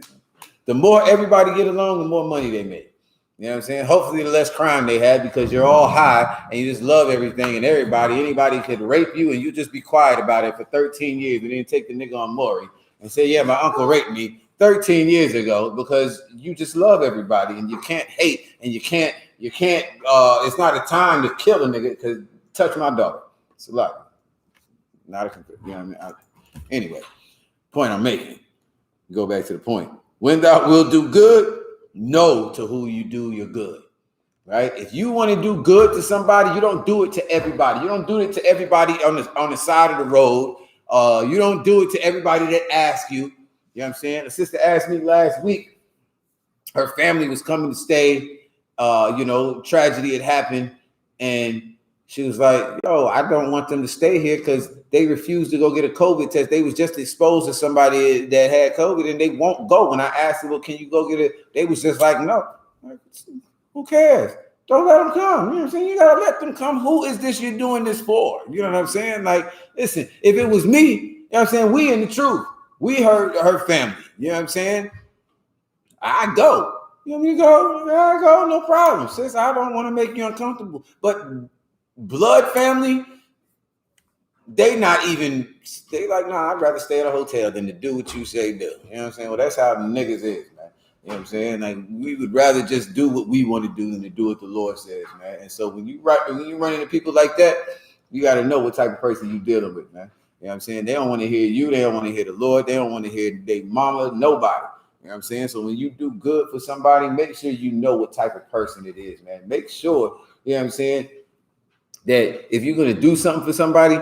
The more everybody get along, the more money they make. You know what I'm saying? Hopefully the less crime they have, because you're all high and you just love everything and everybody. Anybody could rape you and you just be quiet about it for 13 years and then take the nigga on Maury and say, yeah, my uncle raped me 13 years ago, because you just love everybody and you can't hate and you can't it's not a time to kill a nigga because touch my daughter. It's a lot. Not a, you know what I mean? Anyway, point I'm making. Go back to the point. When thou will do good, know to who you do your good. Right? If you want to do good to somebody, you don't do it to everybody. You don't do it to everybody on the side of the road. You don't do it to everybody that asks you. You know what I'm saying? A sister asked me last week, her family was coming to stay, tragedy had happened, and she was like, yo, I don't want them to stay here because they refused to go get a COVID test. They was just exposed to somebody that had COVID and they won't go. When I asked them, well, can you go get it? They was just like, no. Who cares? Don't let them come. You know what I'm saying? You got to let them come. Who is this you're doing this for? You know what I'm saying? Like, listen, if it was me, you know what I'm saying? We in the truth. We heard her family. You know what I'm saying? I go. You want me to go? I go, no problem. Sis, I don't want to make you uncomfortable. But blood family, they like, nah, I'd rather stay at a hotel than to do what you say do. You know what I'm saying? Well, that's how the niggas is, man. You know what I'm saying? Like, we would rather just do what we want to do than to do what the Lord says, man. And so when you run into people like that, you got to know what type of person you're dealing with, man. You know what I'm saying? They don't want to hear you. They don't want to hear the Lord. They don't want to hear their mama, nobody. You know what I'm saying? So when you do good for somebody, make sure you know what type of person it is, man. Make sure, you know what I'm saying, that if you're going to do something for somebody,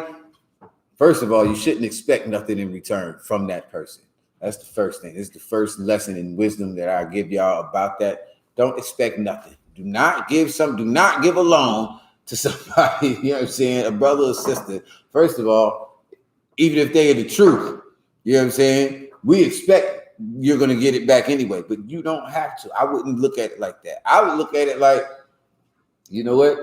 first of all, you shouldn't expect nothing in return from that person. That's the first thing. It's the first lesson in wisdom that I give y'all about that. Don't expect nothing. Do not give a loan to somebody, you know what I'm saying, a brother or sister. First of all, even if they are the truth, you know what I'm saying, we expect you're going to get it back anyway, but you don't have to. I wouldn't look at it like that. I would look at it like, you know what?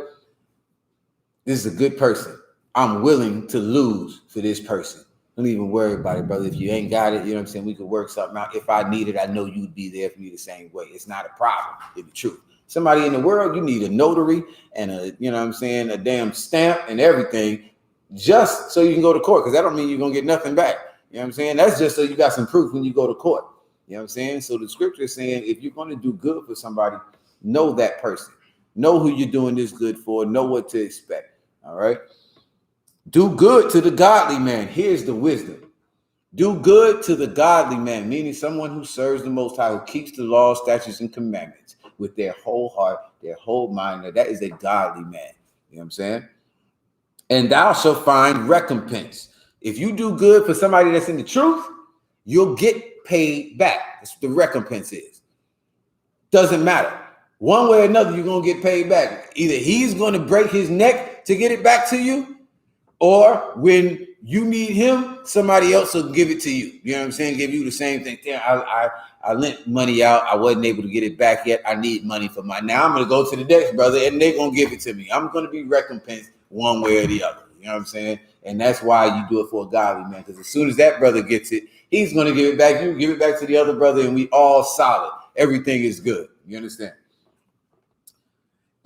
This is a good person. I'm willing to lose for this person. Don't even worry about it, brother. If you ain't got it, you know what I'm saying, we could work something out. If I need it, I know you'd be there for me the same way. It's not a problem, it's the truth. Somebody in the world, you need a notary and a damn stamp and everything just so you can go to court, because that don't mean you're going to get nothing back. You know what I'm saying? That's just so you got some proof when you go to court. You know what I'm saying? So the scripture is saying, if you're going to do good for somebody, know that person. Know who you're doing this good for. Know what to expect. All right? Do good to the godly man. Here's the wisdom. Do good to the godly man, meaning someone who serves the Most High, who keeps the law, statutes, and commandments with their whole heart, their whole mind. Now, that is a godly man. You know what I'm saying? And thou shalt find recompense. If you do good for somebody that's in the truth, you'll get paid back. That's what the recompense is. Doesn't matter. One way or another, you're going to get paid back. Either he's going to break his neck to get it back to you, or when you need him, somebody else will give it to you. You know what I'm saying? Give you the same thing. Damn, I lent money out. I wasn't able to get it back yet. I need money for mine. Now I'm going to go to the next brother and they're going to give it to me. I'm going to be recompensed one way or the other. You know what I'm saying? And that's why you do it for a godly man. Because as soon as that brother gets it, he's going to give it back. You give it back to the other brother and we all solid. Everything is good. You understand?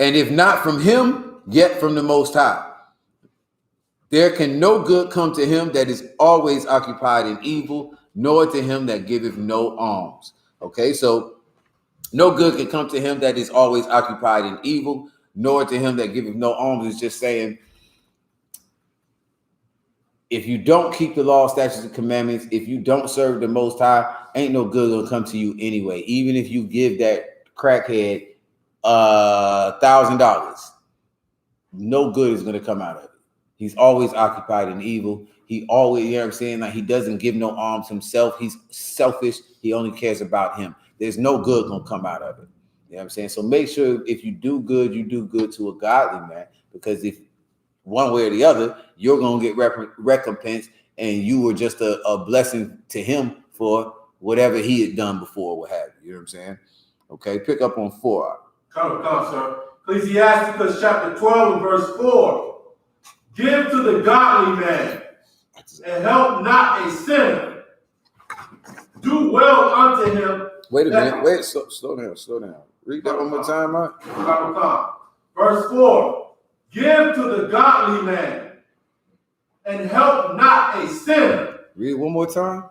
And if not from him, yet from the Most High. There can no good come to him that is always occupied in evil, nor to him that giveth no alms. Okay, so no good can come to him that is always occupied in evil, nor to him that giveth no alms. Is just saying, if you don't keep the law, statutes, and commandments, if you don't serve the Most High, ain't no good gonna come to you anyway. Even if you give that crackhead $1,000, no good is gonna come out of it. He's always occupied in evil. He always, you know what I'm saying? Like, he doesn't give no alms himself. He's selfish. He only cares about him. There's no good gonna come out of it. You know what I'm saying? So make sure if you do good to a godly man, because if one way or the other, you're gonna get recompense, and you were just a blessing to him for whatever he had done before, what have you. You know what I'm saying? Okay, pick up on 4. Come, sir. Ecclesiasticus chapter 12 and verse 4. Give to the godly man, and help not a sinner. Do well unto him. Wait a minute. Wait, slow down. Read that one more time, Mike. Verse 4. Give to the godly man, and help not a sinner. Read it one more time.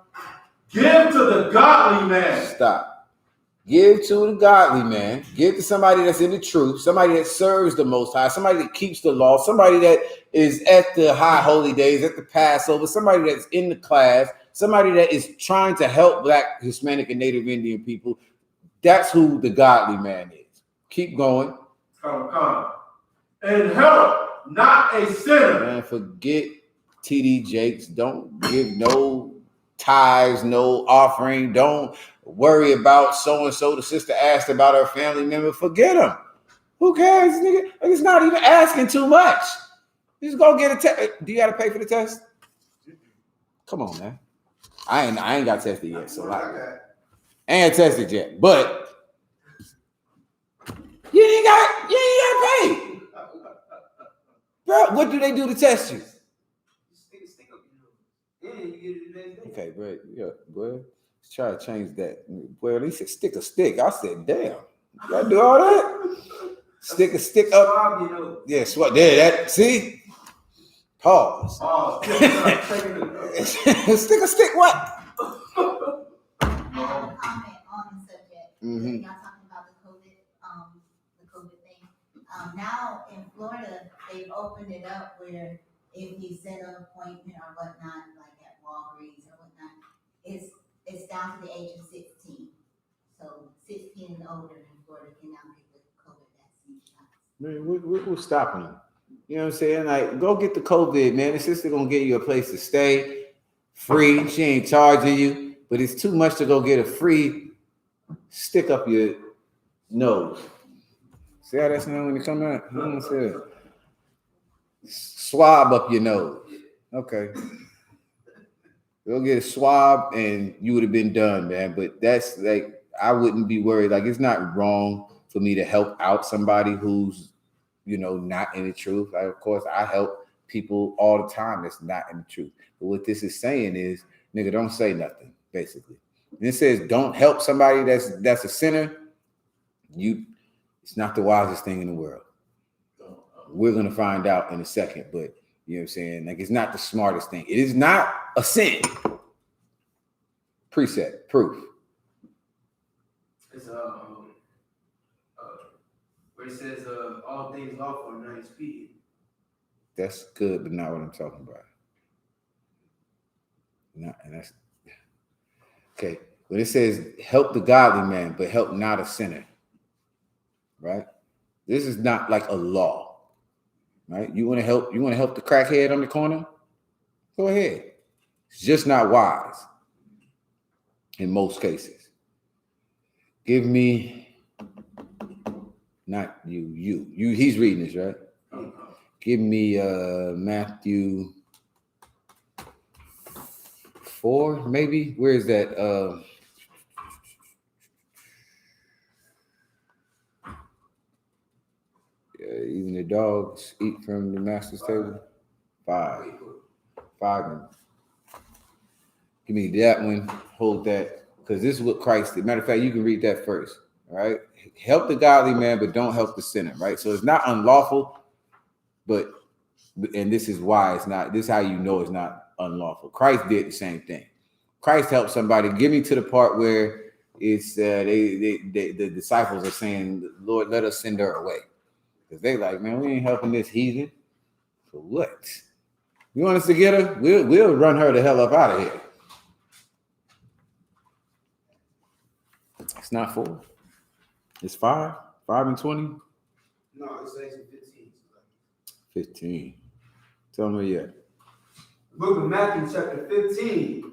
Give to the godly man. Stop. Give to the godly man. Give to somebody that's in the truth, somebody that serves the Most High, somebody that keeps the law, somebody that is at the high holy days, at the Passover, somebody that's in the class, somebody that is trying to help Black, Hispanic, and Native Indian people. That's who the godly man is. Keep going. Come. And help not a sinner. Man, forget TD Jakes. Don't give no tithes, no offering. Don't worry about so-and-so. The sister asked about her family member. Forget them. Who cares, nigga? It's not even asking too much. Just go get a test. Do you got to pay for the test? Come on, man. I ain't got tested yet, so I ain't tested yet. But you ain't got to pay. Bro, what do they do to test you? Okay, bro. Yeah, boy. Let's try to change that. Well, they said stick a stick. I said, damn. You gotta do all that? Stick a stick up. Yeah, swat. There, that. See? Pause. Stick a stick what? I have a comment on the subject. Mm-hmm. Y'all talking about the COVID thing. Now in Florida, they've opened it up where if you set an appointment or whatnot, like at Walgreens or whatnot, it's down to the age of 16. So 16 and older in Florida can now get the COVID vaccine shots. Man, we're stopping them. You know what I'm saying? Like, go get the COVID, man. The sister gonna get you a place to stay, free. She ain't charging you, but it's too much to go get a free stick up your nose. See how that's when it come out? I don't see it. Swab up your nose. Okay. Go get a swab and you would have been done, man. But that's like, I wouldn't be worried. Like, it's not wrong for me to help out somebody who's, you know, not in the truth. Like, of course, I help people all the time that's not in the truth. But what this is saying is, nigga, don't say nothing, basically. And it says don't help somebody that's a sinner. It's not the wisest thing in the world. We're gonna find out in a second, but you know what I'm saying? Like, it's not the smartest thing. It is not a sin. Precept, proof. It's where it says all things lawful and not expedient. That's good, but not what I'm talking about. And that's okay. But it says help the godly man, but help not a sinner. Right? This is not like a law. Right? You want to help the crackhead on the corner? Go ahead. It's just not wise in most cases. Give me not you. He's reading this, right? Give me Matthew 4, maybe. Where is that? Even the dogs eat from the master's table. 5. Give me that one. Hold that, because this is what Christ did. Matter of fact, you can read that first. All right. Help the godly man, but don't help the sinner. Right. So it's not unlawful, and this is why it's not. This is how you know it's not unlawful. Christ did the same thing. Christ helped somebody. Give me to the part where it's the disciples are saying, "Lord, let us send her away," because they like, man, we ain't helping this heathen. For what? You want us to get her? We'll run her the hell up out of here. It's not 4. It's 5. 5 and 20. No, it's actually 15. 15. Tell me yet. Book of Matthew, chapter 15.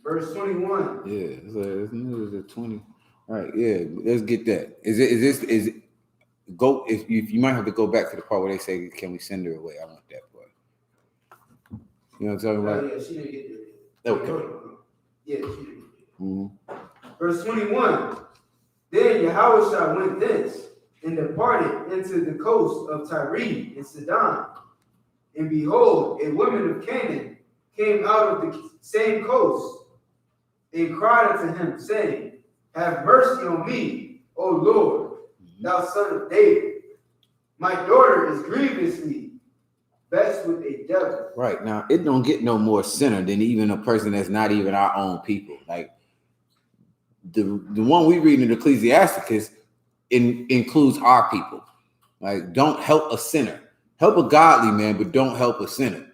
Verse 21. Yeah, it's 20. All right, yeah, let's get that. Is it go if you might have to go back to the part where they say, can we send her away? I want that part. You know what I'm talking about? Yeah, she didn't get there yet. Okay. Yeah, she didn't get there. Mm-hmm. Verse 21. Then Yahushua went thence and departed into the coast of Tyre and Sidon. And behold, a woman of Canaan came out of the same coast and cried unto him, saying, have mercy on me, O Lord, thou son of David. My daughter is grievously vexed with a devil. Right. Now, it don't get no more sinner than even a person that's not even our own people. Like the one we read in Ecclesiasticus includes our people. Like, don't help a sinner. Help a godly man, but don't help a sinner.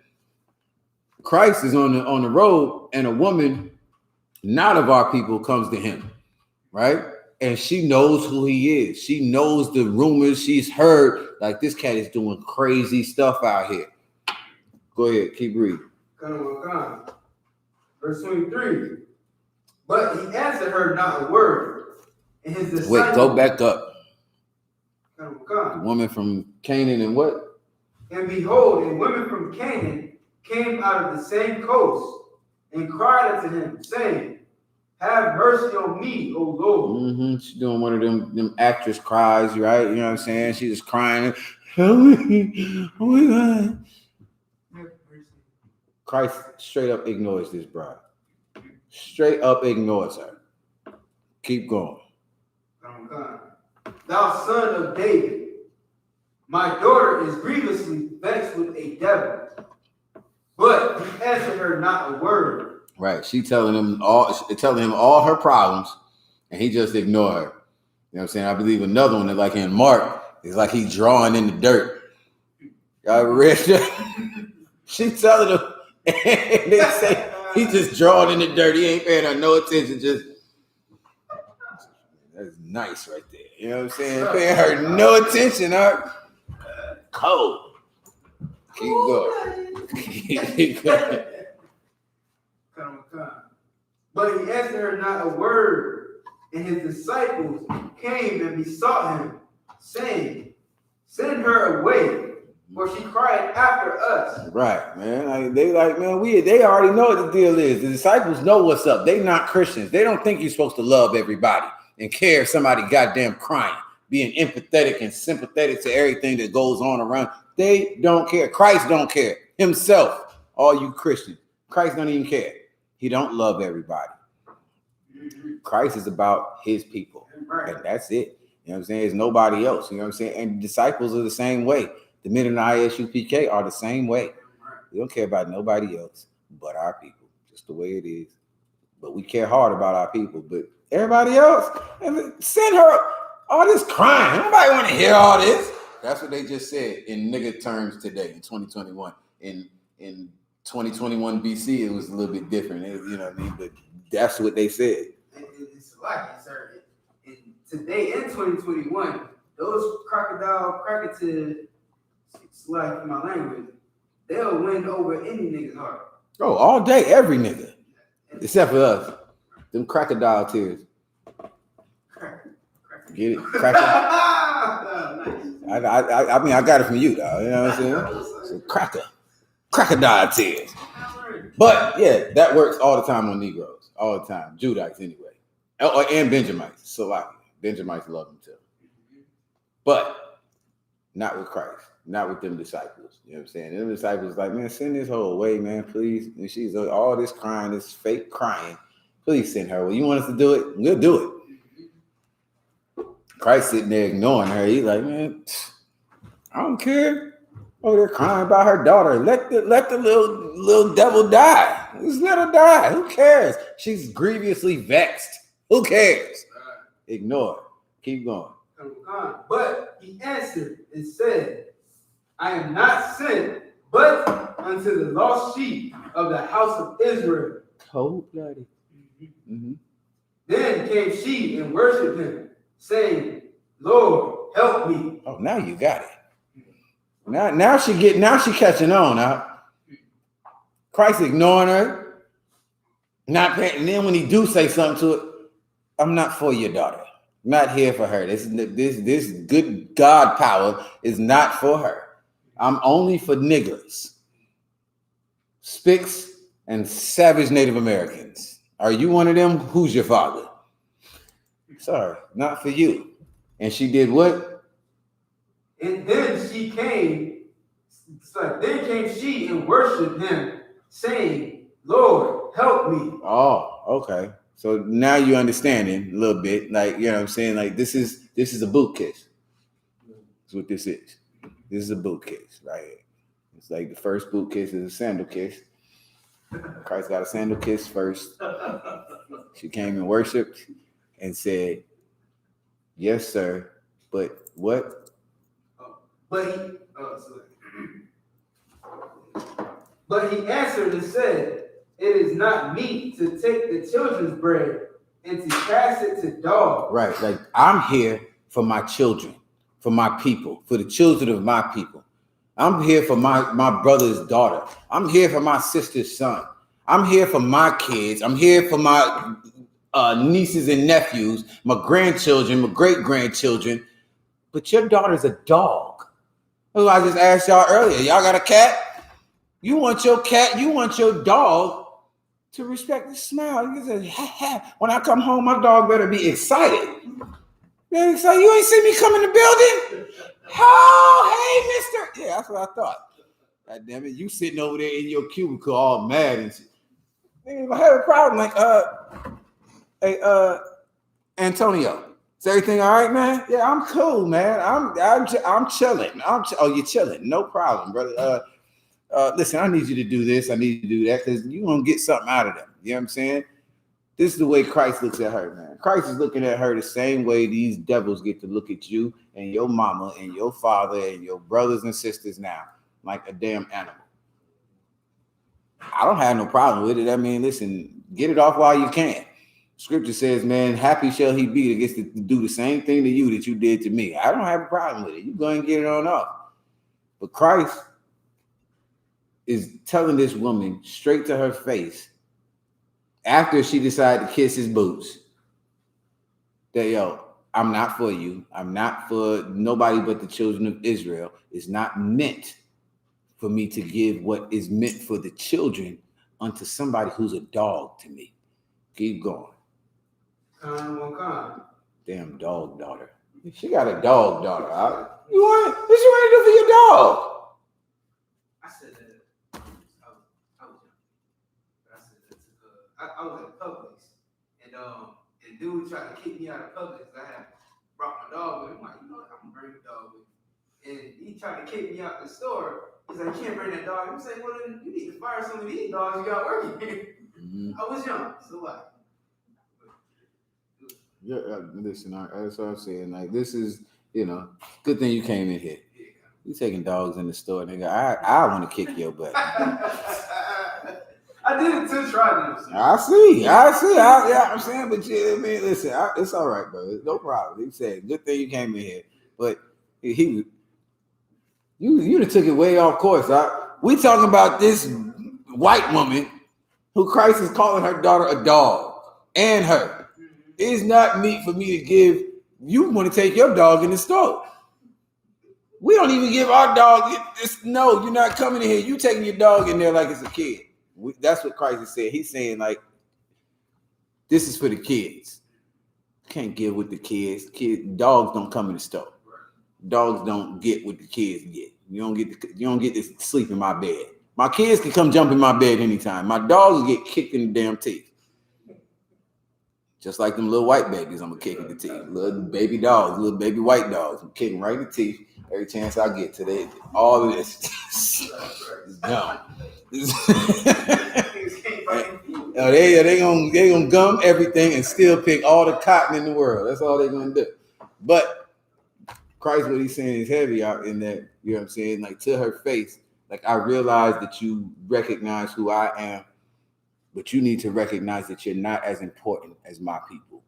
Christ is on the road, and a woman not of our people comes to him, right? And she knows who he is. She knows the rumors she's heard. Like, this cat is doing crazy stuff out here. Go ahead, keep reading. Verse 23. But he answered her not a word. And his disciples. Wait, go back up. The woman from Canaan and what? And behold, a woman from Canaan came out of the same coast and cried unto him, saying, have mercy on me, O Lord. Mm-hmm. She's doing one of them actress cries, right? You know what I'm saying? She's just crying. Help me. Oh my God. Christ straight up ignores this bride. Straight up ignores her. Keep going. Thou son of David, my daughter is grievously vexed with a devil. But he answered her not a word. Right. She telling him all her problems, and he just ignored her. You know what I'm saying? I believe another one that, like in Mark, is like he drawing in the dirt. Y'all read that? She telling him, and they say he just drawing in the dirt. He ain't paying her no attention. Just that's nice right there. You know what I'm saying? Paying her no attention, huh? Cold. Keep going. Keep going. But he answered her not a word, and his disciples came and besought him, saying, send her away, for she cried after us. Right, man. They already know what the deal is. The disciples know what's up. They not Christians. They don't think you're supposed to love everybody and care if somebody goddamn crying, being empathetic and sympathetic to everything that goes on around. They don't care. Christ don't care himself. All you Christians, Christ don't even care. He don't love everybody. Christ is about his people. And that's it. You know what I'm saying? There's nobody else. You know what I'm saying? And disciples are the same way. The men in the I.S.U.P.K are the same way. They don't care about nobody else. but our people, just the way it is. But we care hard about our people. But everybody else, and send her all this crying. Nobody want to hear all this. That's what they just said in nigga terms today in 2021. In 2021 BC, it was a little bit different. You know what I mean? But that's what they said. It's like it, sir. And today in 2021, those crocodile crocodiles, like my language, they'll win over any nigga's heart. Oh, all day, every nigga. Except for us. Them crocodile tears. Get it? I mean, I got it from you, though. You know what I'm saying? So crocodile tears. But yeah, that works all the time on Negroes. All the time. Judites, anyway. And Benjamites. So like, Benjamites love them too. But not with Christ. Not with them disciples. You know what I'm saying? Them disciples like, man, send this hoe away, man, please. And she's all this crying, this fake crying. Please send her. Well, you want us to do it? We'll do it. Christ sitting there ignoring her. He's like, man, I don't care. Oh, they're crying about her daughter. Let the little devil die. Just let her die. Who cares? She's grievously vexed. Who cares? Ignore her. Keep going. But he answered and said, I am not sent but unto the lost sheep of the house of Israel. Cold-blooded. Mm-hmm. Then came she and worshipped him, saying, Lord, help me. Oh, now you got it. Now she catching on now. Christ ignoring her, not paying, and then when he do say something to it, I'm not for your daughter. I'm not here for her. This good God power is not for her. I'm only for niggers, Spics, and savage Native Americans. Are you one of them? Who's your father? Sorry, not for you. And she did what? And then she came, then came she and worshipped him, saying, Lord, help me. Oh, okay. So now you're understanding a little bit. Like, you know what I'm saying? Like, this is a boot kiss. That's what this is. This is a boot kiss, right? It's like the first boot kiss is a sandal kiss. Christ got a sandal kiss first. She came and worshiped and said, yes, sir. But what? But he answered and said, it is not meet to take the children's bread and to cast it to dogs. Right. Like, I'm here for my children, for my people, for the children of my people. I'm here for my brother's daughter. I'm here for my sister's son. I'm here for my kids. I'm here for my nieces and nephews, my grandchildren, my great-grandchildren. But your daughter's a dog. Well, I just asked y'all earlier. Y'all got a cat? You want your cat, you want your dog to respect the smile. You say, ha, ha. When I come home, my dog better be excited. Man, so you ain't see me come in the building? Oh, hey, mister. Yeah, that's what I thought. God damn it, you sitting over there in your cubicle all mad and shit. I have a problem. Like, hey, Antonio, is everything all right, man? Yeah, I'm cool, man. I'm chilling. Oh, you're chilling. No problem, brother. Listen, I need you to do this. I need you to do that because you're going to get something out of them. You know what I'm saying? This is the way Christ looks at her, man. Christ is looking at her the same way these devils get to look at you and your mama and your father and your brothers and sisters now, like a damn animal. I don't have no problem with it. I mean, listen, get it off while you can. Scripture says, man, happy shall he be that gets to do the same thing to you that you did to me. I don't have a problem with it. You go and get it on off. But Christ is telling this woman straight to her face after she decided to kiss his boots that, yo, I'm not for you. I'm not for nobody but the children of Israel. It's not meant for me to give what is meant for the children unto somebody who's a dog to me. Keep going. Damn dog daughter. She got a dog daughter. What you want to do for your dog? I said that. I was at Publix, and dude tried to kick me out of Publix. I had brought my dog with him. I'm like, you know what? I'm gonna bring the dog with me. And he tried to kick me out the store. He's like, you can't bring that dog. I'm saying, well, then you need to fire some of these dogs you got working here. I was young, so what? Yeah, listen, that's what I'm saying. Like, this is, good thing you came in here. You taking dogs in the store, nigga. I want to kick your butt. I did it to try this. I see. I'm saying, but yeah, man, listen, it's all right, bro. No problem. He said, good thing you came in here, but you took it way off course. We talking about this white woman who Christ is calling her daughter a dog and her. It's not meat for me to give. You want to take your dog in the store. We don't even give our dog. No, you're not coming in here. You taking your dog in there like it's a kid. That's what Christ has said. He's saying, like, this is for the kids. You can't give with the kids. Dogs don't come in the store. Dogs don't get what the kids get. You don't get to sleep in my bed. My kids can come jump in my bed anytime. My dogs get kicked in the damn teeth. Just like them little white babies, I'm gonna kick in the teeth. Little baby dogs, little baby white dogs, I'm kicking right in the teeth every chance I get today. All of this is dumb. They gonna gum everything and still pick all the cotton in the world. That's all they're gonna do. But Christ, what he's saying is heavy out in that, you know what I'm saying? Like, to her face, like, I realize that you recognize who I am, but you need to recognize that you're not as important as my people.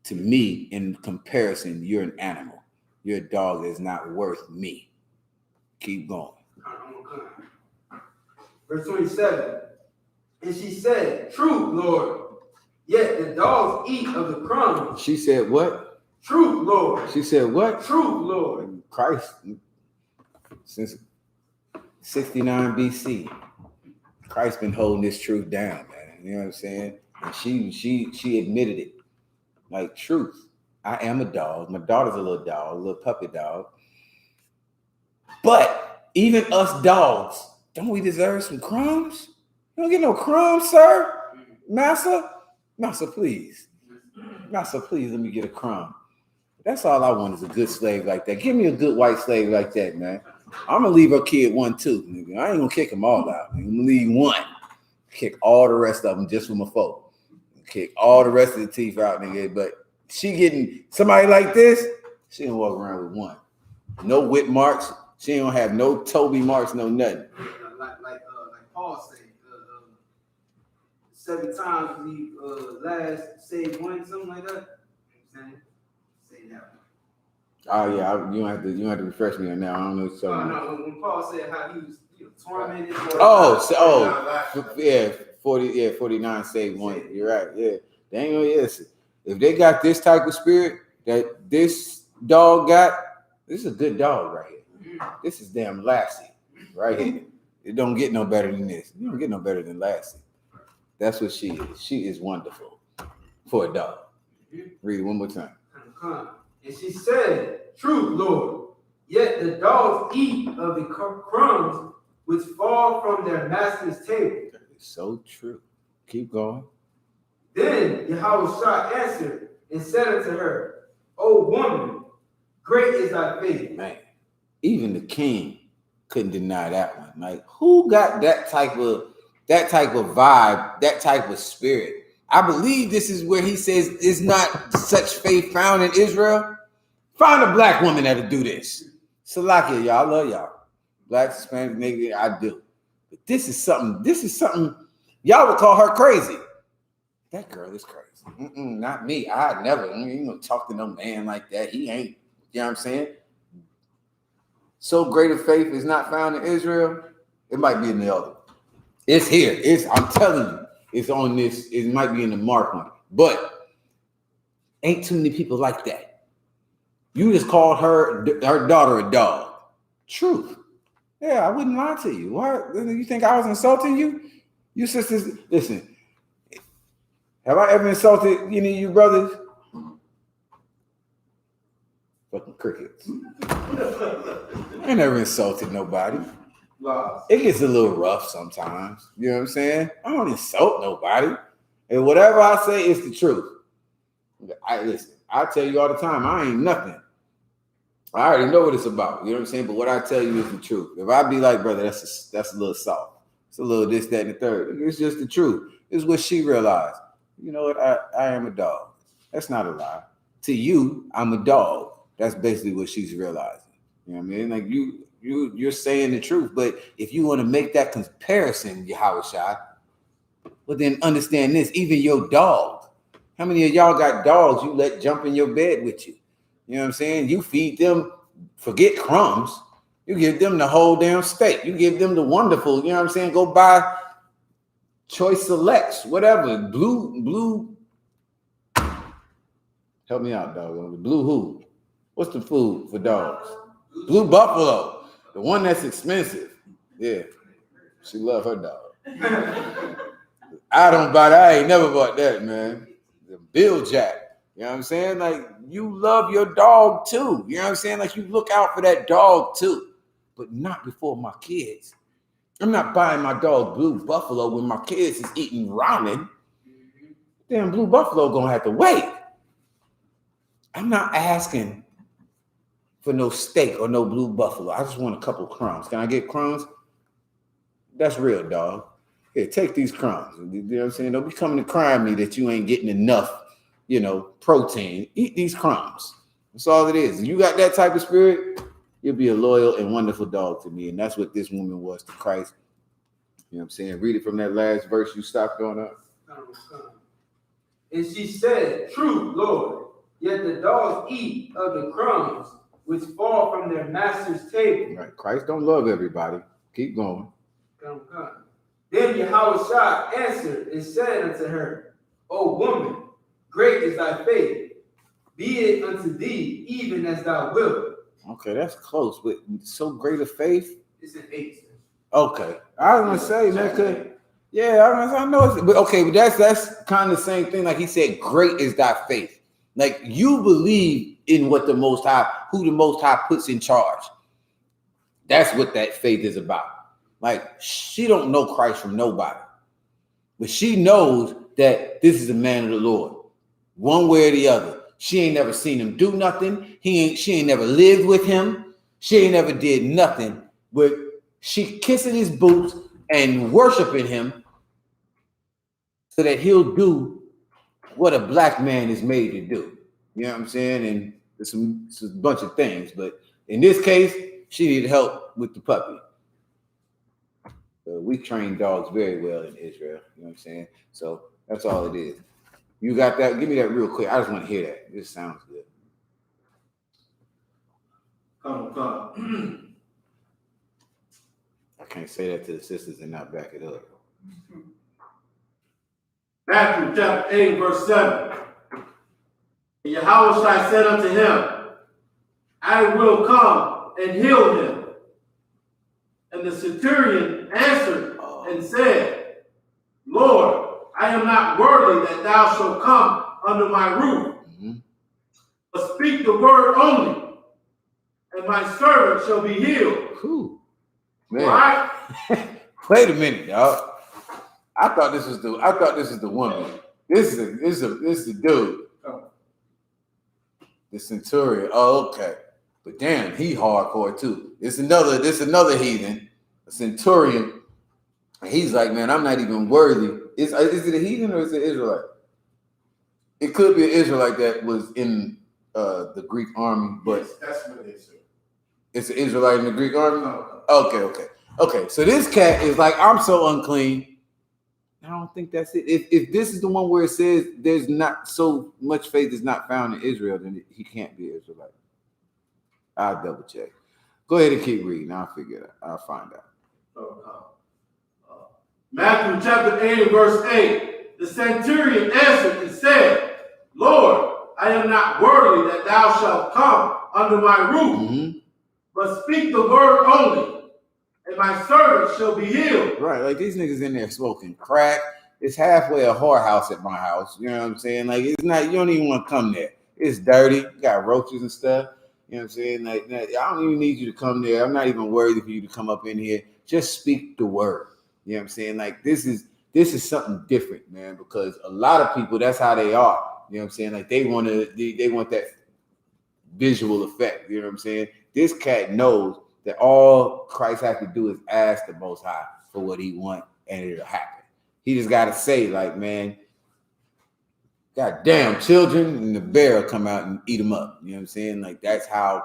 To me, in comparison, you're an animal. Your dog is not worth me. Keep going. Verse 27. And she said, truth, Lord. Yet the dogs eat of the crumbs. She said what? Truth, Lord. She said what? Truth, Lord. Christ, since 69 BC, Christ been holding this truth down, man. You know what I'm saying? And she admitted it. Like, truth. I am a dog. My daughter's a little puppy dog. But even us dogs, don't we deserve some crumbs? You don't get no crumbs, sir. Massa, please. Massa, please let me get a crumb. That's all I want is a good slave like that. Give me a good white slave like that, man. I'm gonna leave her kid one too, nigga. I ain't gonna kick them all out. I'm gonna leave one. Kick all the rest of them just for my folk. Kick all the rest of the teeth out, nigga. But she getting somebody like this, she gonna walk around with one. No whip marks. She ain't gonna have no Toby marks, no nothing. Like Paul said, 7 times he last saved one, something like that. You know what I'm saying? Say that one. Oh yeah, you don't have to refresh me on that. I don't know what you're talking about. No, when Paul said how he was tormented. 49 saved one. You're right. Yeah, they ain't gonna listen. If they got this type of spirit that this dog got, this is a good dog right here. This is damn Lassie right here. It don't get no better than this. You don't get no better than Lassie. That's what she is. She is wonderful for a dog. Read it one more time. And she said, truth, Lord, yet the dogs eat of the crumbs which fall from their master's table. It's so true. Keep going. Then Yahushua answered and said unto her, O woman, great is thy faith. Man, even the king couldn't deny that one. Like, who got that type of vibe, that type of spirit? I believe this is where he says is not such faith found in Israel. Find a black woman that'll do this. Salakia, y'all, I love y'all. Black, Hispanic, nigga, I do. But this is something y'all would call her crazy. That girl is crazy. Not me. I never, ain't gonna talk to no man like that. He ain't, you know what I'm saying? So great a faith is not found in Israel. It might be in the other. It's here. I'm telling you, it's on this. It might be in the Mark one, but ain't too many people like that. You just called her daughter a dog. Truth. Yeah, I wouldn't lie to you. What? You think I was insulting you? You sisters, listen. Have I ever insulted any of you brothers? Fucking crickets. I never insulted nobody. It gets a little rough sometimes. You know what I'm saying? I don't insult nobody. And whatever I say is the truth. Listen, I tell you all the time, I ain't nothing. I already know what it's about. You know what I'm saying? But what I tell you is the truth. If I be like, brother, that's a little soft. It's a little this, that, and the third. It's just the truth. It's what she realized. You know what? I am a dog. That's not a lie. To you, I'm a dog. That's basically what she's realizing. You know what I mean? Like you're saying the truth. But if you want to make that comparison, Yahushua, well then understand this. Even your dog. How many of y'all got dogs you let jump in your bed with you? You know what I'm saying? You feed them, forget crumbs. You give them the whole damn steak. You give them the wonderful, you know what I'm saying? Go buy Choice Selects, whatever. Blue. Help me out, dog. Blue who? What's the food for dogs? Blue Buffalo. The one that's expensive. Yeah. She love her dog. I don't buy that. I ain't never bought that, man. The Bill Jack. You know what I'm saying? Like, you love your dog too. You know what I'm saying? Like, you look out for that dog too. But not before my kids. I'm not buying my dog Blue Buffalo when my kids is eating ramen. Damn, Blue Buffalo gonna have to wait. I'm not asking for no steak or no Blue Buffalo. I just want a couple crumbs. Can I get crumbs? That's real, dog. Here, take these crumbs. You know what I'm saying? Don't be coming to crying me that you ain't getting enough, protein. Eat these crumbs. That's all it is. If you got that type of spirit, you'll be a loyal and wonderful dog to me. And that's what this woman was to Christ. You know what I'm saying? Read it from that last verse you stopped on up. And she said, "True, Lord, yet the dogs eat of the crumbs which fall from their master's table." Right. Christ don't love everybody. Keep going. Come. Then Yahushua answered and said unto her, "O woman, great is thy faith. Be it unto thee even as thou wilt." Okay, that's close, but so great a faith. It's an 8. Okay, I was gonna say, man, I know it's, but okay, but that's kind of the same thing. Like he said, great is thy faith. Like you believe in what the Most High, who the Most High puts in charge. That's what that faith is about. Like she don't know Christ from nobody, but she knows that this is a man of the Lord, one way or the other. She ain't never seen him do nothing. She ain't never lived with him. She ain't never did nothing, but she kissing his boots and worshiping him so that he'll do what a black man is made to do. You know what I'm saying? And it's a bunch of things, but in this case, she needed help with the puppy. We train dogs very well in Israel. You know what I'm saying? So that's all it is. You got that? Give me that real quick. I just want to hear that. This sounds good. Come. I can't say that to the sisters and not back it up. Matthew chapter 8, verse 7. And Yahushua said unto him, "I will come and heal him." And the centurion answered and said, "Lord, I am not worthy that thou shalt come under my roof. But speak the word only, and my servant shall be healed." Whew. Man. Right? Wait a minute, y'all. I thought this was the woman. This is the dude. Oh. The centurion. Oh, okay. But damn, he hardcore too. It's another heathen, a centurion. And he's like, man, I'm not even worthy. Is it a heathen or is it Israelite? It could be an Israelite that was in the Greek army, but yes, that's what it is. It's an Israelite in the Greek army? Okay. So this cat is like, I'm so unclean. I don't think that's it. If this is the one where it says there's not so much faith is not found in Israel, then he can't be an Israelite. I'll double check. Go ahead and keep reading. I'll figure it out. I'll find out. Matthew chapter 8 and verse 8. The centurion answered and said, "Lord, I am not worthy that thou shalt come under my roof, but speak the word only, and my servant shall be healed." Right, like these niggas in there smoking crack. It's halfway a whorehouse at my house. You know what I'm saying? Like it's not. You don't even want to come there. It's dirty. You got roaches and stuff. You know what I'm saying? Like I don't even need you to come there. I'm not even worthy for you to come up in here. Just speak the word. You know what I'm saying? Like this is something different, man. Because a lot of people, that's how they are. You know what I'm saying? Like they want that visual effect. You know what I'm saying? This cat knows that all Christ has to do is ask the Most High for what he wants, and it'll happen. He just got to say, like, man, goddamn, children, and the bear will come out and eat them up. You know what I'm saying? Like, that's how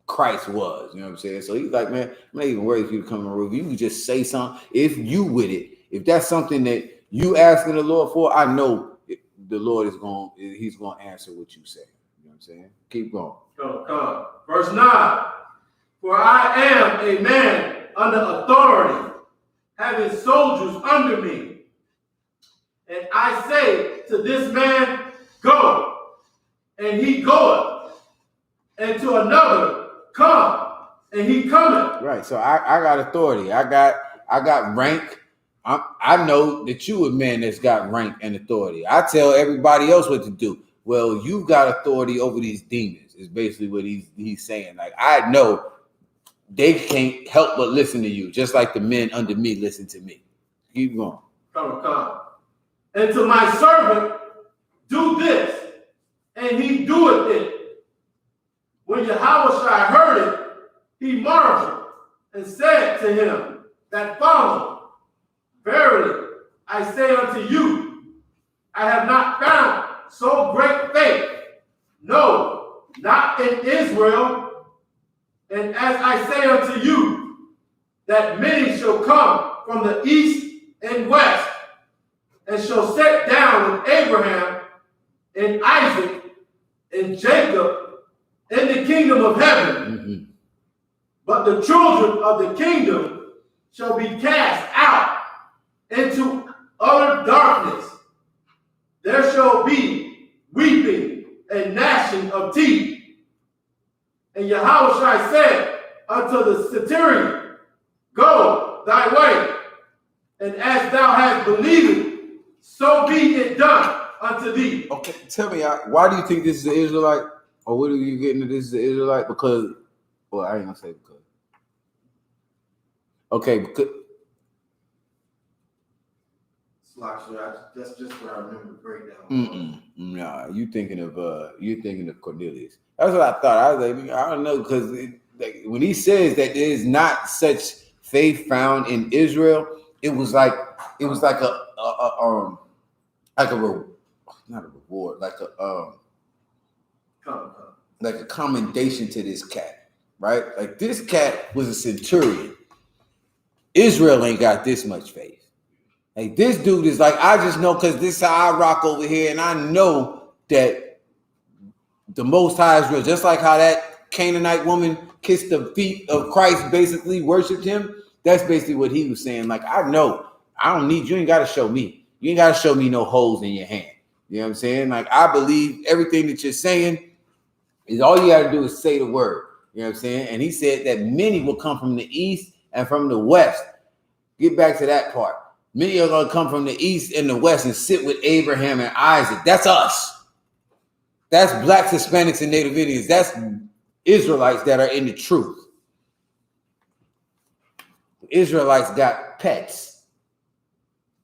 Christ was. You know what I'm saying? So he's like, man, I'm not even worried if you come in the room. You can just say something. If you with it, if that's something that you asking the Lord for, I know the Lord is he's going to answer what you say. You know what I'm saying? Keep going. Come. Verse 9. For I am a man under authority, having soldiers under me. And I say to this man, go, and he goeth, and to another, come, and he cometh. Right. So I got authority. I got rank. I know that you a man that's got rank and authority. I tell everybody else what to do. Well, you got authority over these demons, is basically what he's saying. Like, I know they can't help but listen to you, just like the men under me listen to me. Keep going. Come. And to my servant, do this, and he doeth it. When Yahushua heard it, he marveled and said to him that followed, verily, I say unto you, I have not found so great faith, no, not in Israel. And as I say unto you, that many shall come from the east and west, and shall sit down with Abraham and Isaac and Jacob in the kingdom of heaven. Mm-hmm. But the children of the kingdom shall be cast out into utter darkness. There shall be weeping and gnashing of teeth. And Yahushua said unto the centurion, go thy way, and as thou hast believed, so be it done unto thee. Okay, tell me, why do you think this is an Israelite? Or what are you getting to this is an Israelite? Because, well, I ain't gonna say because. Okay, because. That's just what I remember the breakdown. Nah, you thinking of Cornelius. That's what I thought. I was like, I don't know, because when he says that there is not such faith found in Israel, it was like not a reward, like a commendation to this cat, right? Like, this cat was a centurion. Israel ain't got this much faith. Like, this dude is like, I just know because this is how I rock over here, and I know that the Most High is real. Just like how that Canaanite woman kissed the feet of Christ, basically worshipped him. That's basically what he was saying. Like, I know, I don't need you. Ain't got to show me. You ain't got to show me no holes in your hand. You know what I'm saying? Like, I believe everything that you're saying is all you got to do is say the word. You know what I'm saying? And he said that many will come from the east and from the west. Get back to that part. Many are going to come from the east and the west and sit with Abraham and Isaac. That's us. That's blacks, Hispanics, and Native Indians. That's Israelites that are in the truth. Israelites got pets.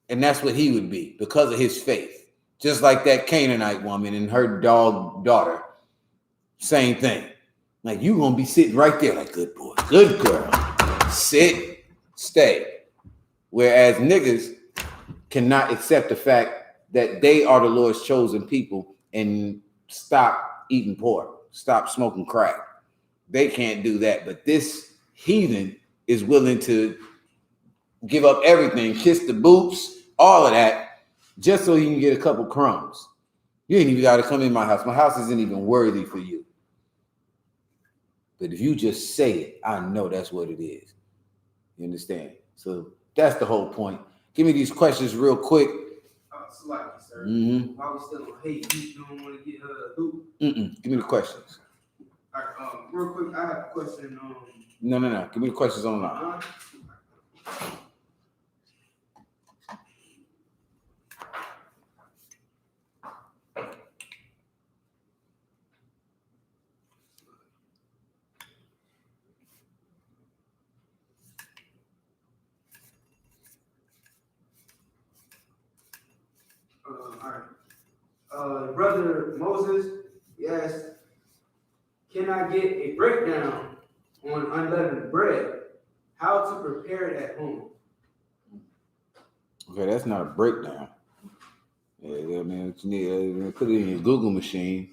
And that's what he would be because of his faith. Just like that Canaanite woman and her daughter. Same thing. Like, you going to be sitting right there like, good boy, good girl. Sit, stay. Whereas niggas cannot accept the fact that they are the Lord's chosen people and stop eating pork, stop smoking crack. They can't do that. But this heathen is willing to give up everything, kiss the boots, all of that, just so he can get a couple crumbs. You ain't even got to come in my house. My house isn't even worthy for you. But if you just say it, I know that's what it is. You understand? So that's the whole point. Give me these questions real quick. Slightly, sir. Mm-hmm. Why we still on hate? You don't want to get hoop? Give me the questions. All right, real quick, I have a question. No. Give me the questions online. All right. Brother Moses, he asked, can I get a breakdown on unleavened bread? How to prepare it at home? Okay, that's not a breakdown. Yeah, I mean, what you need, put it in your Google machine.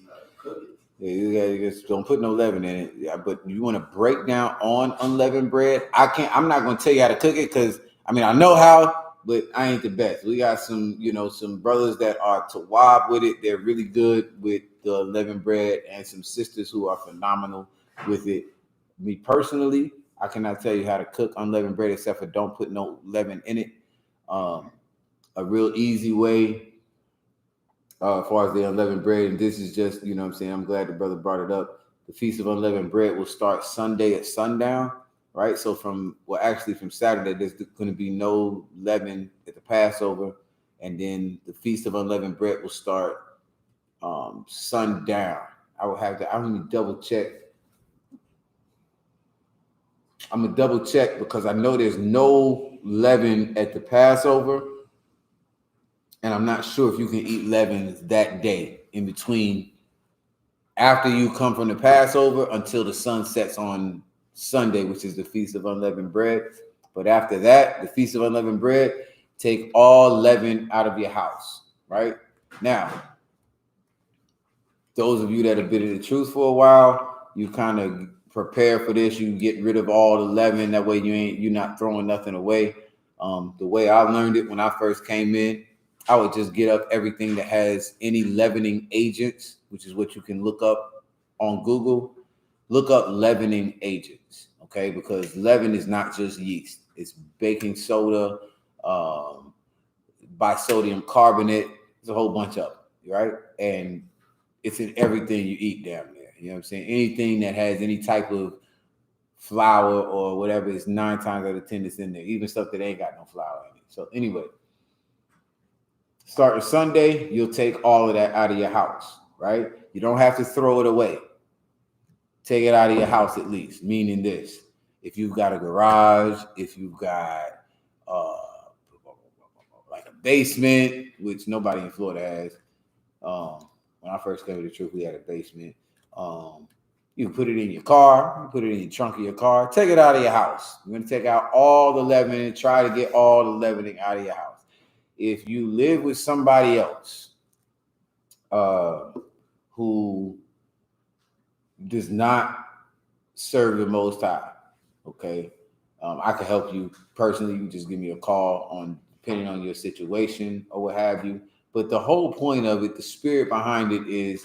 Yeah, you gotta just don't put no leaven in it. Yeah, but you want to break down on unleavened bread? I'm not gonna tell you how to cook it because I mean I know how, but I ain't the best. We got some, some brothers that are tawab with it. They're really good with the unleavened bread, and some sisters who are phenomenal with it. Me personally, I cannot tell you how to cook unleavened bread except for don't put no leaven in it. A real easy way. As far as the unleavened bread, and this is just, I'm saying, I'm glad the brother brought it up. The Feast of Unleavened Bread will start Sunday at sundown, right? So from Saturday, there's going to be no leaven at the Passover, and then the Feast of Unleavened Bread will start sundown. I'm going to double check. I'm going to double check because I know there's no leaven at the Passover. And I'm not sure if you can eat leaven that day in between after you come from the Passover until the sun sets on Sunday, which is the Feast of Unleavened Bread. But after that, the Feast of Unleavened Bread, take all leaven out of your house, right? Now, those of you that have been in the truth for a while, you kind of prepare for this. You get rid of all the leaven. That way you're not throwing nothing away. The way I learned it when I first came in, I would just get up everything that has any leavening agents, which is what you can look up on Google. Look up leavening agents, okay? Because leaven is not just yeast. It's baking soda, bisodium carbonate. There's a whole bunch of them, right? And it's in everything you eat down there. You know what I'm saying? Anything that has any type of flour or whatever is 9 times out of 10 it's in there. Even stuff that ain't got no flour in it. So anyway, starting Sunday, you'll take all of that out of your house, right? You don't have to throw it away. Take it out of your house at least, meaning this. If you've got a garage, if you've got like a basement, which nobody in Florida has. When I first came to the truth, we had a basement. You can put it in your car, you put it in the trunk of your car, take it out of your house. You're going to take out all the leavening, try to get all the leavening out of your house. If you live with somebody else who does not serve the Most High, okay, I can help you personally. You just give me a call depending on your situation or what have you. But the whole point of it, the spirit behind it is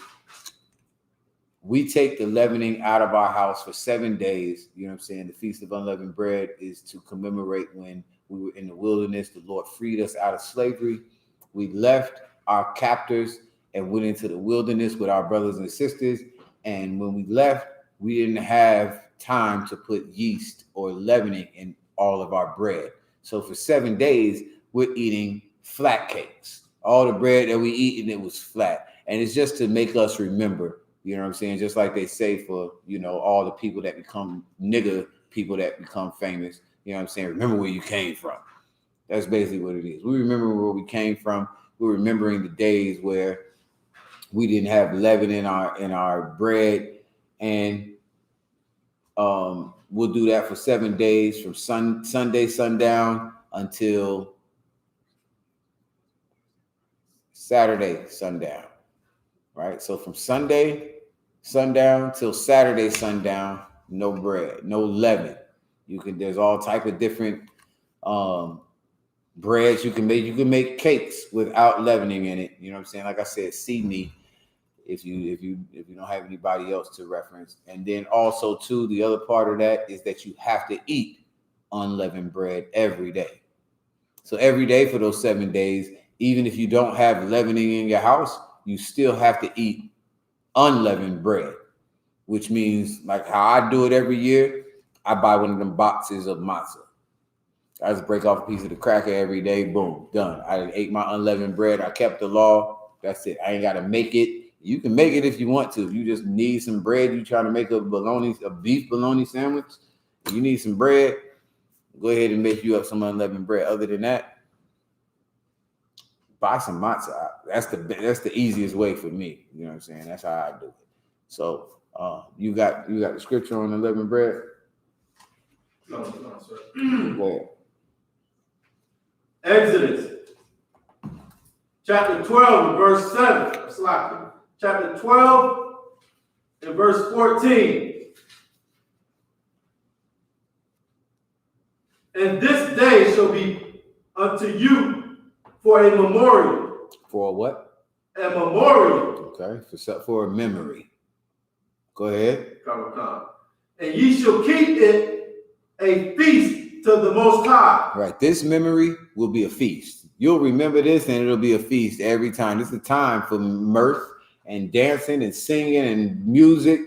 we take the leavening out of our house for 7 days. You know what I'm saying? The Feast of Unleavened Bread is to commemorate when we were in the wilderness. The Lord freed us out of slavery. We left our captors and went into the wilderness with our brothers and sisters. And when we left, we didn't have time to put yeast or leavening in all of our bread. So for 7 days, we're eating flat cakes. All the bread that we eat, and it was flat. And it's just to make us remember, you know what I'm saying? Just like they say for, all the people that become people that become famous, you know what I'm saying? Remember where you came from. That's basically what it is. We remember where we came from. We're remembering the days where we didn't have leaven in our bread. And we'll do that for 7 days from Sunday sundown until Saturday sundown, right? So from Sunday sundown till Saturday sundown, no bread, no leaven. There's all type of different breads you can make. You can make cakes without leavening in it. You know what I'm saying? Like I said, see me if you don't have anybody else to reference. And then also too, the other part of that is that you have to eat unleavened bread every day. So every day for those 7 days, even if you don't have leavening in your house, you still have to eat unleavened bread, which means like how I do it every year, I buy one of them boxes of matzah. I just break off a piece of the cracker every day. Boom, done. I ate my unleavened bread. I kept the law. That's it. I ain't got to make it. You can make it if you want to. If you just need some bread, you trying to make a beef bologna sandwich, you need some bread, go ahead and make you up some unleavened bread. Other than that, buy some matzah. That's the easiest way for me. You know what I'm saying? That's how I do it. So you got the scripture on the unleavened bread? No, sir. Go ahead. Exodus chapter 12 and verse 7. Chapter 12 and verse 14. And this day shall be unto you for a memorial. For what? A memorial. Okay, for a memory. Go ahead. And ye shall keep it a feast to the Most High. Right. This memory will be a feast. You'll remember this and it'll be a feast every time. This is a time for mirth and dancing and singing and music.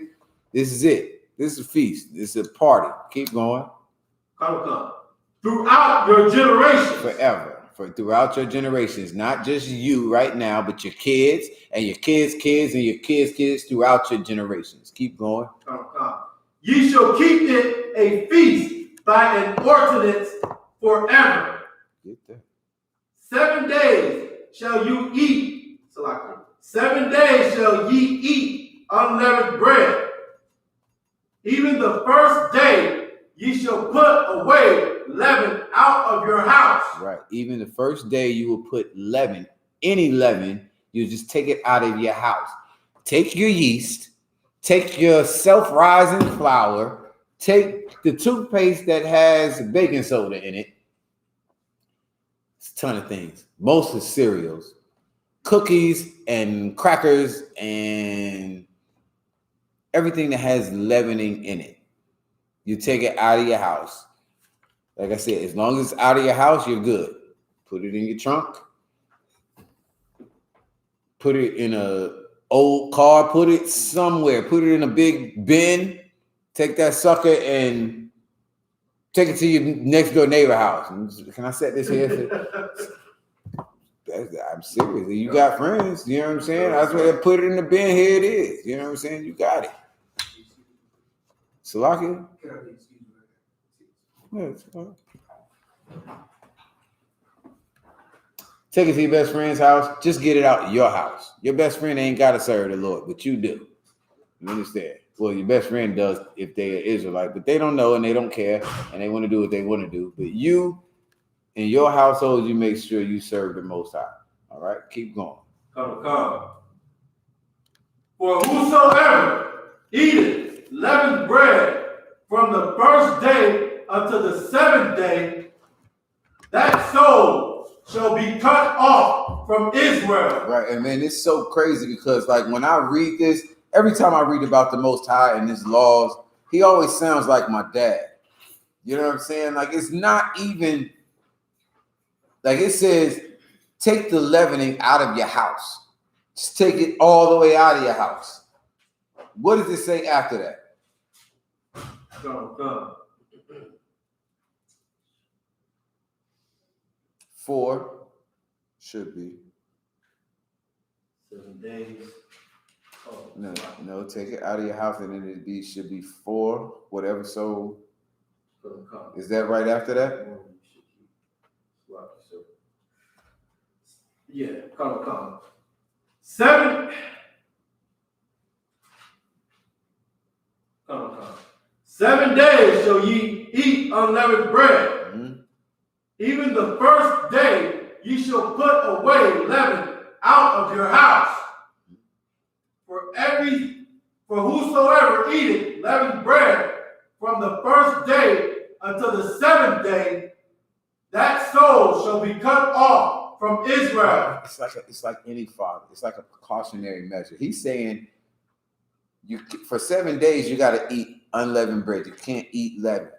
This is it. This is a feast. This is a party. Keep going. Throughout your generations. Forever. Throughout your generations. Not just you right now, but your kids and your kids' kids and your kids' kids throughout your generations. Keep going. Ye shall keep it a feast by an ordinance forever. Get there. 7 days shall you eat. 7 days shall ye eat unleavened bread. Even the first day ye shall put away leaven out of your house. Right. Even the first day you will put leaven, any leaven, you just take it out of your house. Take your yeast, take your self-rising flour, take the toothpaste that has baking soda in it. It's a ton of things. Most of cereals, cookies and crackers and everything that has leavening in it. You take it out of your house. Like I said, as long as it's out of your house, you're good. Put it in your trunk. Put it in a old car. Put it somewhere. Put it in a big bin. Take that sucker and take it to your next door neighbor house. Can I set this here? I'm serious. You got friends. You know what I'm saying? I swear, put it in the bin. Here it is. You know what I'm saying? You got it. Salaki? Take it to your best friend's house. Just get it out of your house. Your best friend ain't got to serve the Lord, but you do. You understand? Well, your best friend does if they're Israelite, but they don't know and they don't care and they want to do what they want to do. But you, in your household, you make sure you serve the Most High. All right? Keep going. Come. For whosoever eateth leavened bread from the first day unto the 7th day, that soul shall be cut off from Israel. Right, and man, it's so crazy because like when I read this, every time I read about the Most High and his laws, he always sounds like my dad. You know what I'm saying? Like it's not even, like it says, take the leavening out of your house. Just take it all the way out of your house. What does it say after that? Come. 4 should be. 7 days. Oh, No, take it out of your house and then it should be 4, whatever. So is that right after that? Yeah, come. 7. Come. 7 days shall ye eat unleavened bread. Mm-hmm. Even the first day ye shall put away leaven out of your house. For whosoever eateth leavened bread from the first day until the 7th day, that soul shall be cut off from Israel. It's like any father. It's like a precautionary measure. He's saying for 7 days you got to eat unleavened bread. You can't eat leaven.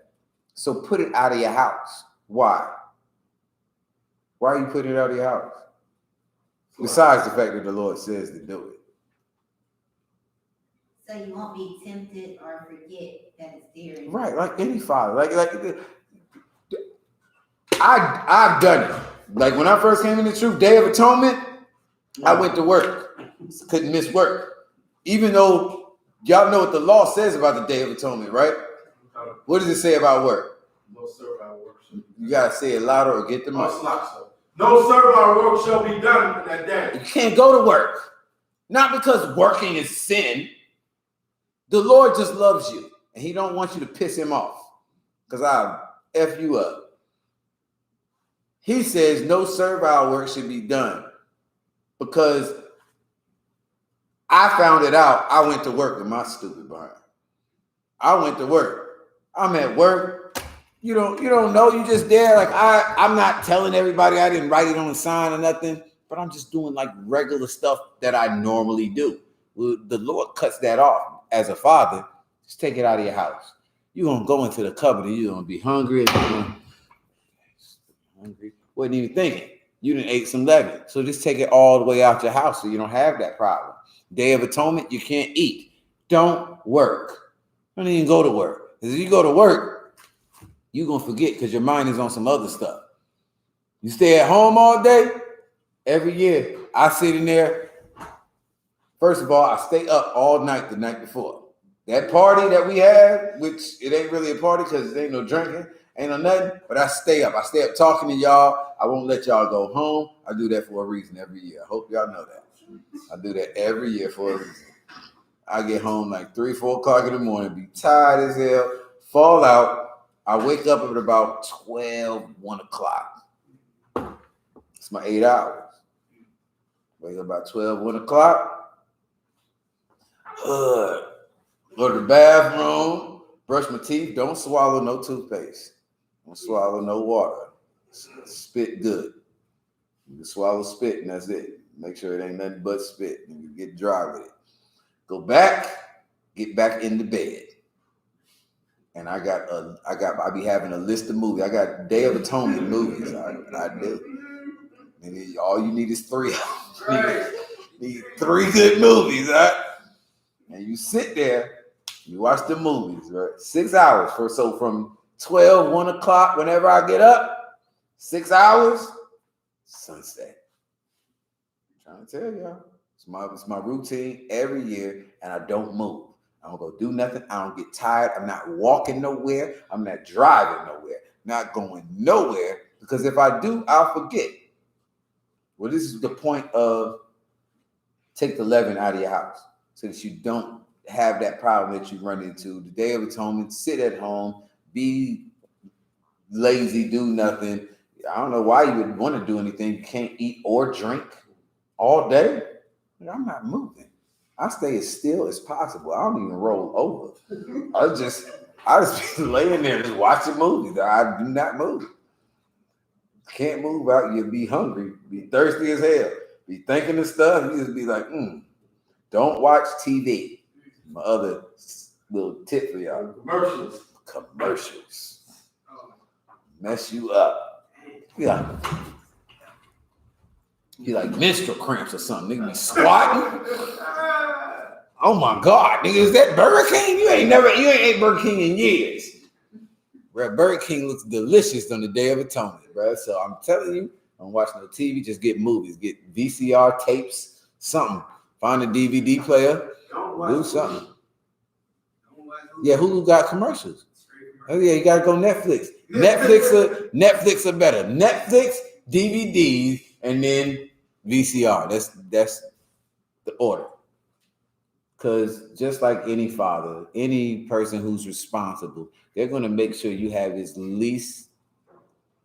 So put it out of your house. Why? Why are you putting it out of your house? Besides the fact that the Lord says to do it. So you won't be tempted or forget that it's there. Right, like any father. Like I've done it. Like when I first came in the truth, Day of Atonement, I went to work. Couldn't miss work. Even though y'all know what the law says about the Day of Atonement, right? What does it say about work? No servile work. You gotta say it louder or get the mic. No servile work shall be done in that day. You can't go to work. Not because working is sin. The Lord just loves you, and he don't want you to piss him off, because I'll F you up. He says no servile work should be done, because I found it out. I went to work with my stupid behind. I went to work. I'm at work. You don't know. You just there. Like I'm not telling everybody. I didn't write it on a sign or nothing, but I'm just doing like regular stuff that I normally do. Well, the Lord cuts that off. As a father, just take it out of your house. You're gonna go into the cupboard and you're gonna be hungry. Hungry. Wasn't even thinking. You done ate some leaven. So just take it all the way out your house so you don't have that problem. Day of Atonement, you can't eat. Don't work. Don't even go to work. Because if you go to work, you're going to forget because your mind is on some other stuff. You stay at home all day, every year, I sit in there. First of all, I stay up all night the night before. That party that we have, which it ain't really a party because it ain't no drinking, ain't no nothing, but I stay up. I stay up talking to y'all. I won't let y'all go home. I do that for a reason every year. I hope y'all know that. I do that every year for a reason. I get home like 3, 4 o'clock in the morning, be tired as hell, fall out. I wake up at about 12, 1 o'clock. It's my 8 hours. Wake up about 12, 1 o'clock. Go to the bathroom, brush my teeth. Don't swallow no toothpaste. Don't swallow no water. Spit good. You can swallow spit and that's it. Make sure it ain't nothing but spit. And you get dry with it. Go back, get back in the bed. And I be having a list of movies. I got Day of Atonement movies. I do. And all you need is 3. Need 3 good movies, right? And you sit there, you watch the movies, right? 6 hours. So from 12, 1 o'clock, whenever I get up, 6 hours, sunset. I'm trying to tell y'all. It's my routine every year, and I don't move. I don't go do nothing. I don't get tired. I'm not walking nowhere. I'm not driving nowhere. Not going nowhere, because if I do, I'll forget. Well, this is the point of take the leaven out of your house so that you don't have that problem that you run into. The Day of Atonement, sit at home, be lazy, do nothing. I don't know why you would want to do anything. You can't eat or drink all day. I'm not moving. I stay as still as possible. I don't even roll over. I just be laying there just watching movies. I do not move. Can't move out. You'll be hungry, be thirsty as hell, be thinking of stuff. You just be like, Don't watch TV. My other little tip for y'all. Commercials. Mess you up. You like menstrual cramps or something. Nigga be squatting. Oh my God, nigga, is that Burger King? You ain't ate Burger King in years. Bro, Burger King looks delicious on the Day of Atonement, bro. So I'm telling you, don't watch no TV, just get movies, get VCR tapes, something. Find a DVD player, do something. Yeah, Hulu got commercials. Oh yeah, you gotta go Netflix. Netflix are better. Netflix, DVDs, and then VCR. That's the order. Because just like any father, any person who's responsible, they're going to make sure you have as least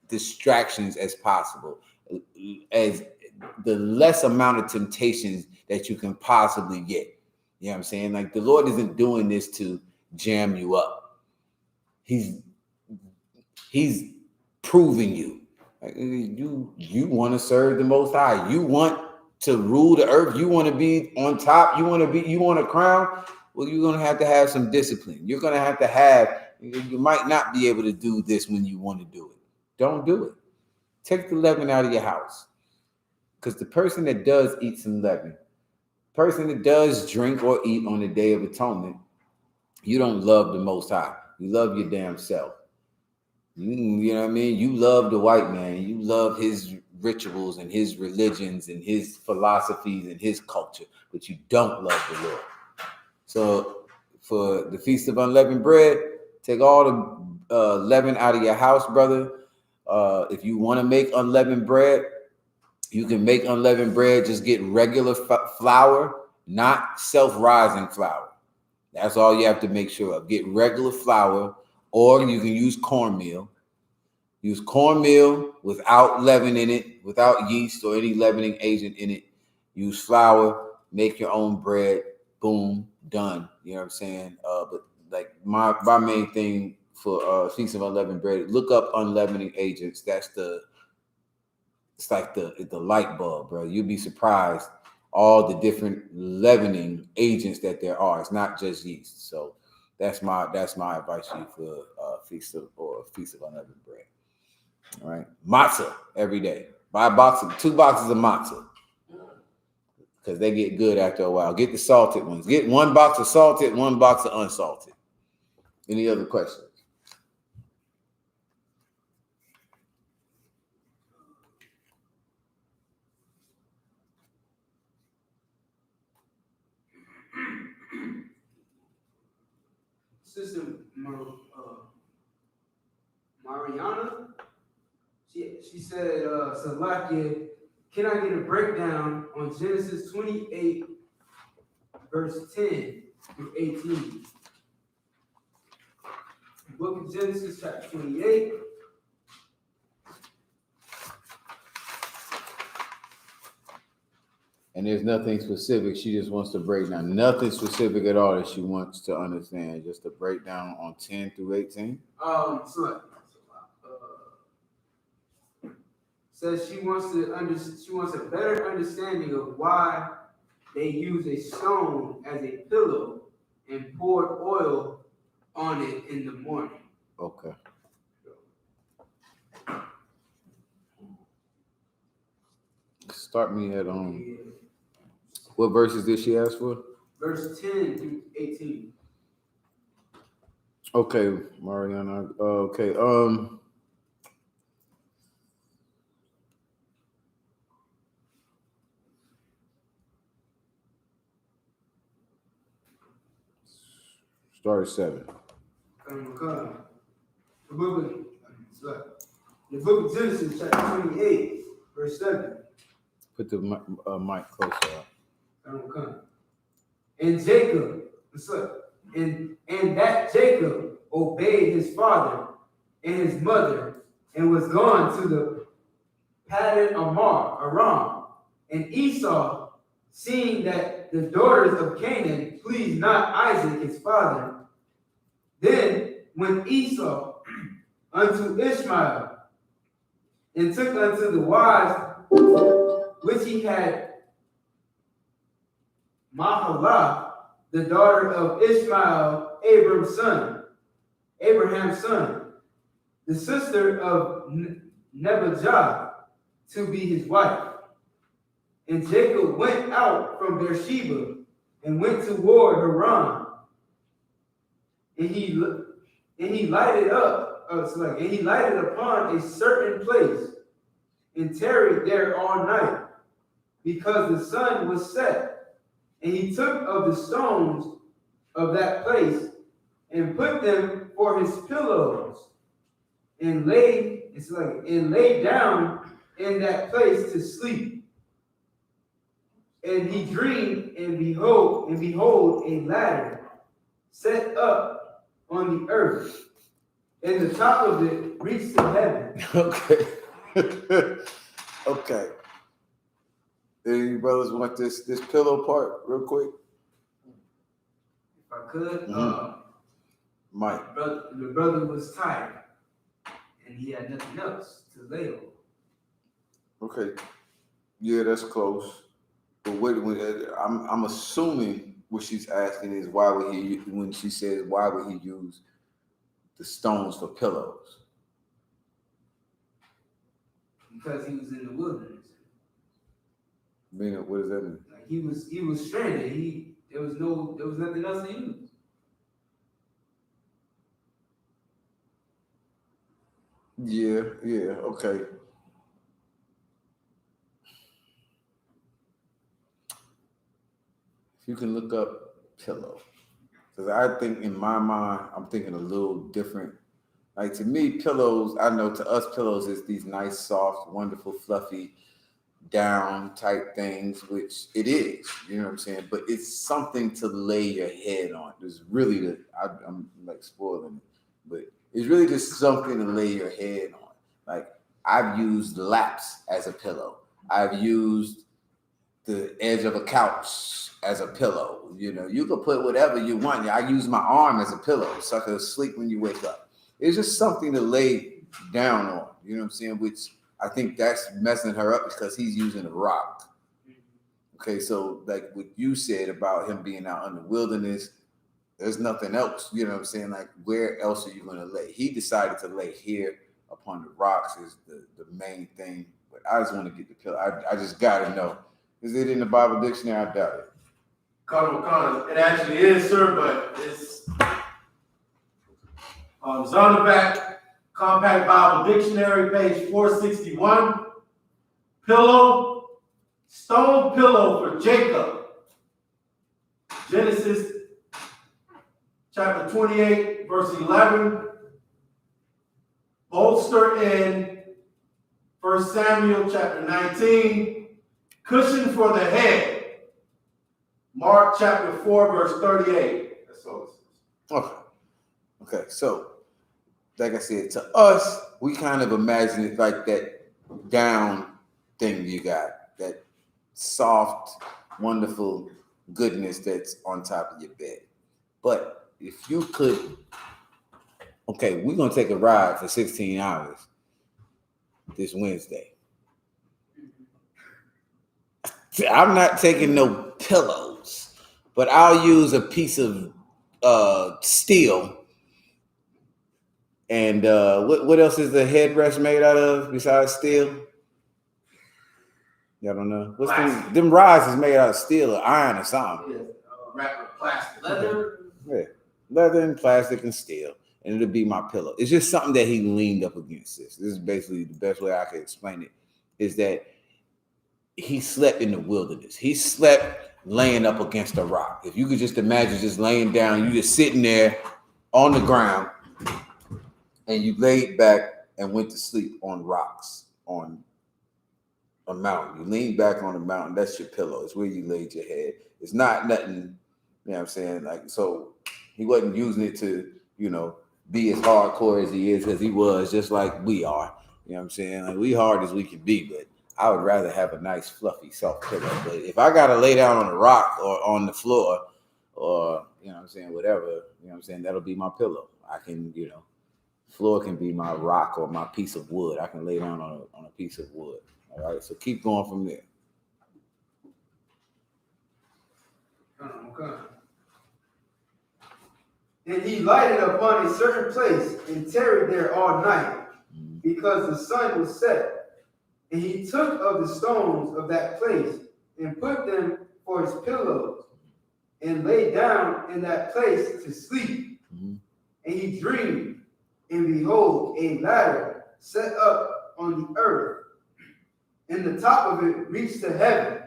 distractions as possible, as the less amount of temptations that you can possibly get. You know what I'm saying? Like the Lord isn't doing this to jam you up. He's proving you. Like, you want to serve the Most High. You want to rule the earth. You want to be on top. You want a crown. Well, you're going to have some discipline. You're going to have, you might not be able to do this when you want to do it. Don't do it. Take the leaven out of your house. Because the person that does eat some leaven, person that does drink or eat on the Day of Atonement, you don't love the Most High. You love your damn self. You know what I mean? You love the white man. You love his rituals and his religions and his philosophies and his culture, but you don't love the Lord. So for the Feast of Unleavened Bread, take all the leaven out of your house, brother. If you want to make unleavened bread, you can make unleavened bread. Just get regular flour, not self-rising flour. That's all you have to make sure of. Get regular flour, or you can use cornmeal. Use cornmeal without leaven in it, without yeast or any leavening agent in it. Use flour, make your own bread, boom, done. You know what I'm saying? But like my main thing for Feast of Unleavened Bread, look up unleavening agents. It's like the light bulb, bro. You'll be surprised all the different leavening agents that there are. It's not just yeast. So that's my advice to you for Feast of Unleavened Bread. All right, matzah every day. Buy 2 boxes of matzah because they get good after a while. Get the salted ones. Get 1 box of salted, 1 box of unsalted. Any other questions? Sister Mariana, she said, Salakia, can I get a breakdown on Genesis 28, verse 10 through 18? The book of Genesis, chapter 28. And there's nothing specific. She just wants to break down. Nothing specific at all that she wants to understand. Just a breakdown on 10 through 18. Says she wants a better understanding of why they use a stone as a pillow and poured oil on it in the morning. Okay. Start me at what verses did she ask for? Verse 10 through 18. Okay, Mariana. Okay. Start at 7. The book of Genesis, chapter 28, verse 7. Put the mic closer up. And Jacob, and that Jacob obeyed his father and his mother and was gone to the Paddan Aram. And Esau, seeing that the daughters of Canaan pleased not Isaac his father, then went Esau unto Ishmael and took unto the wives which he had Mahalah, the daughter of Ishmael, Abraham's son, the sister of Nebuchadnezzar, to be his wife. And Jacob went out from Beersheba and went toward Haran, and he lighted upon a certain place and tarried there all night, because the sun was set. And he took of the stones of that place and put them for his pillows, and lay down in that place to sleep. And he dreamed, and behold, a ladder set up on the earth, and the top of it reached to heaven. Okay. Okay. Any brothers want this pillow part real quick? If I could, Mike. the brother was tired, and he had nothing else to lay on. Okay. Yeah, that's close. But I'm assuming what she's asking is when she says why would he use the stones for pillows? Because he was in the wilderness. Meaning, what does that mean? Like he was stranded. There was nothing else to use. Yeah, okay. If you can look up pillow. Because I think in my mind, I'm thinking a little different. Like to me, pillows, I know to us pillows is these nice, soft, wonderful, fluffy, down type things, which it is, you know what I'm saying? But it's something to lay your head on. It's really I'm like spoiling it, but it's really just something to lay your head on. Like I've used laps as a pillow. I've used the edge of a couch as a pillow. You know, you could put whatever you want. I use my arm as a pillow, so I can sleep when you wake up. It's just something to lay down on, you know what I'm saying? Which I think that's messing her up because he's using a rock. Okay, so like what you said about him being out in the wilderness, there's nothing else, you know what I'm saying? Like, where else are you going to lay? He decided to lay here upon the rocks is the main thing. But I just want to get the pillow. I just got to know. Is it in the Bible dictionary? I doubt it. Connor, it actually is, sir, but it's on the back, Compact Bible Dictionary, page 461. Pillow, stone pillow for Jacob. Genesis chapter 28, verse 11. Bolster in 1 Samuel chapter 19. Cushion for the head. Mark chapter 4, verse 38. That's all it says. Okay. So, like I said, to us, we kind of imagine it like that down thing you got, that soft, wonderful goodness that's on top of your bed. But if you could, okay, we're going to take a ride for 16 hours this Wednesday. I'm not taking no pillows, but I'll use a piece of steel. And what else is the headrest made out of besides steel? Y'all don't know? What's them rods is made out of steel or iron or something. Yeah, wrapped with plastic. Leather. Yeah, leather and plastic and steel. And it'll be my pillow. It's just something that he leaned up against this. This is basically the best way I can explain it, is that he slept in the wilderness. He slept laying up against a rock. If you could just imagine just laying down, you just sitting there on the ground, and you laid back and went to sleep on rocks, on a mountain. You lean back on a mountain, that's your pillow. It's where you laid your head. It's not nothing, you know what I'm saying? Like, so he wasn't using it to, you know, be as hardcore as he is, because he was just like we are. You know what I'm saying? Like, we hard as we can be, but I would rather have a nice, fluffy, soft pillow. But if I got to lay down on a rock or on the floor or, you know what I'm saying, whatever, you know what I'm saying, that'll be my pillow. I can, you know, floor can be my rock or my piece of wood. I can lay down on a piece of wood. All right, so keep going from there. Okay. And he lighted upon a certain place and tarried there all night, because the sun was set. And he took of the stones of that place and put them for his pillows, and lay down in that place to sleep. And he dreamed, and behold, a ladder set up on the earth, and the top of it reached to heaven.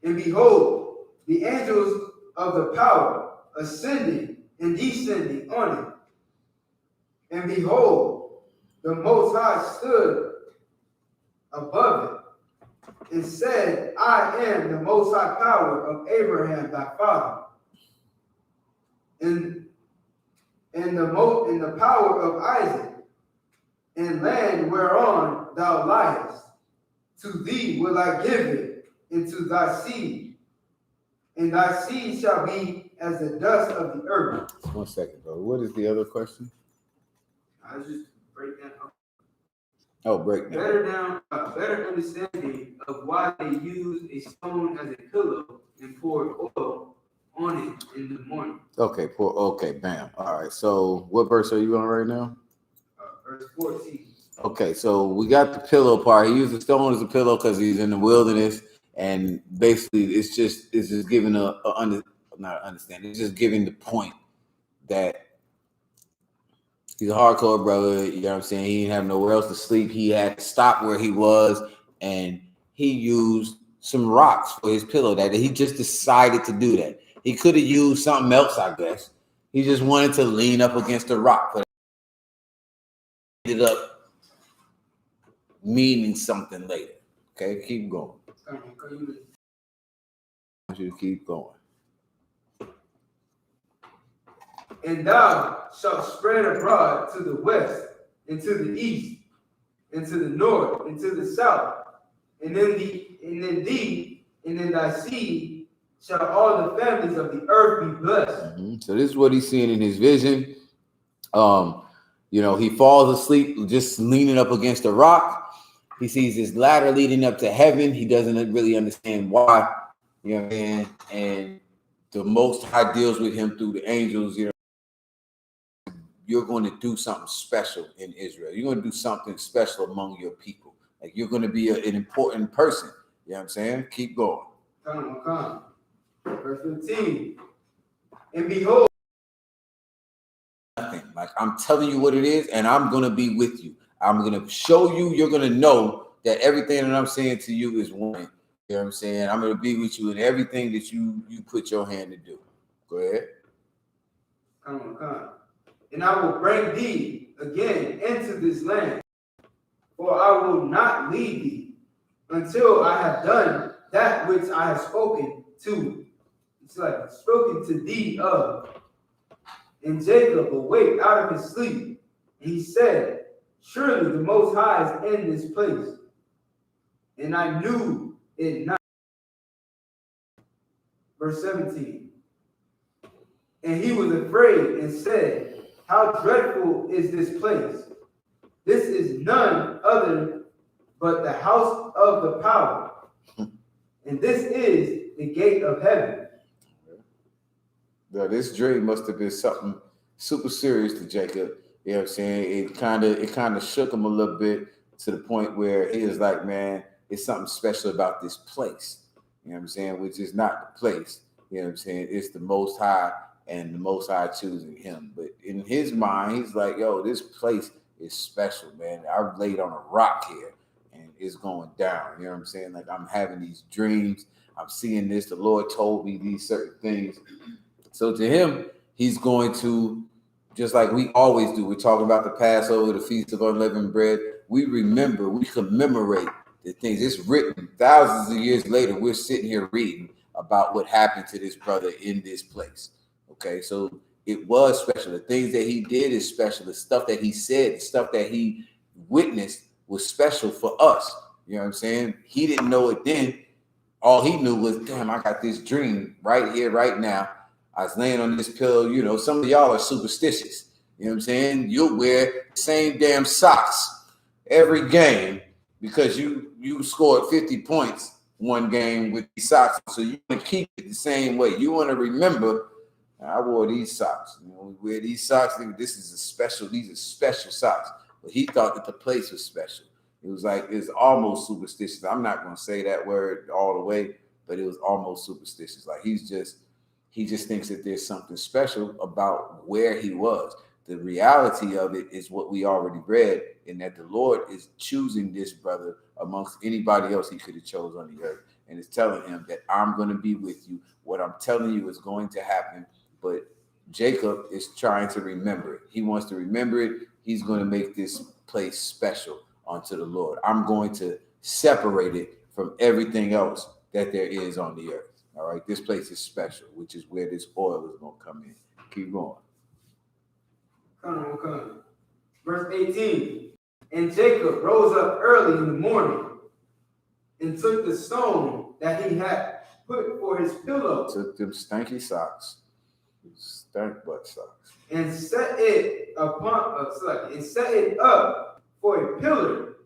And behold, the angels of the power ascending and descending on it. And behold, the Most High stood above it and said, I am the Most High power of Abraham thy father, and the power of Isaac, and land whereon thou liest. To thee will I give it into thy seed, and thy seed shall be as the dust of the earth. 1 second, bro. What is the other question? I just break that up. Oh, break down. Better understanding of why they use a stone as a pillow and pour oil on it in the morning. Okay, bam. All right, so what verse are you on right now? Verse 14. Okay, so we got the pillow part. He used the stone as a pillow because he's in the wilderness, and basically it's just giving not understanding. It's just giving the point that he's a hardcore brother. You know what I'm saying? He didn't have nowhere else to sleep. He had to stop where he was, and he used some rocks for his pillow. That he just decided to do that. He could have used something else, I guess. He just wanted to lean up against a rock, but it ended up meaning something later. Okay, keep going. I want you to keep going. And thou shalt spread abroad to the west, and to the east, and to the north, and to the south, and in thy seed shall all the families of the earth be blessed. So this is what he's seeing in his vision. You know, he falls asleep just leaning up against a rock. He sees this ladder leading up to heaven. He doesn't really understand why, you know what I mean? And the Most High deals with him through the angels. You know, you're going to do something special in Israel. You're going to do something special among your people. Like you're going to be an important person. You know what I'm saying? Keep going. Come. Verse 15. And behold, nothing. Like I'm telling you what it is, and I'm going to be with you. I'm going to show you. You're going to know that everything that I'm saying to you is one. You know what I'm saying? I'm going to be with you in everything that you put your hand to do. Go ahead. Come. And I will bring thee again into this land, for I will not leave thee until I have done that which I have spoken to thee of. And Jacob awaked out of his sleep, and he said, surely the Most High is in this place, and I knew it not. Verse 17. And he was afraid and said, how dreadful is this place? This is none other but the house of the power, and this is the gate of heaven. Now, this dream must have been something super serious to Jacob. You know what I'm saying? It kind of shook him a little bit to the point where he was like, man, it's something special about this place. You know what I'm saying? Which is not the place. You know what I'm saying? It's the Most High and the Most High choosing him. But in his mind, he's like, yo, this place is special, man. I've laid on a rock here and it's going down. You know what I'm saying? Like I'm having these dreams. I'm seeing this. The Lord told me these certain things. So to him, he's going to, just like we always do, we're talking about the Passover, the Feast of Unleavened Bread. We remember, we commemorate the things. It's written thousands of years later. We're sitting here reading about what happened to this brother in this place. Okay, so it was special. The things that he did is special. The stuff that he said, the stuff that he witnessed was special for us. You know what I'm saying? He didn't know it then. All he knew was, damn, I got this dream right here, right now. I was laying on this pillow. You know, some of y'all are superstitious. You know what I'm saying? You'll wear the same damn socks every game because you scored 50 points one game with these socks. So you want to keep it the same way. You want to remember, I wore these socks. You know, we wear these socks. These are special socks. But he thought that the place was special. It was like, it's almost superstitious. I'm not going to say that word all the way, but it was almost superstitious. Like he just thinks that there's something special about where he was. The reality of it is what we already read, in that the Lord is choosing this brother amongst anybody else he could have chose on the earth. And it's telling him that I'm going to be with you. What I'm telling you is going to happen. But Jacob is trying to remember it. He wants to remember it. He's going to make this place special unto the Lord. I'm going to separate it from everything else that there is on the earth. All right, this place is special, which is where this oil is going to come in. Keep going. Come. Verse 18. And Jacob rose up early in the morning and took the stone that he had put for his pillow. Took them stanky socks, stank butt socks, and set it up for a pillar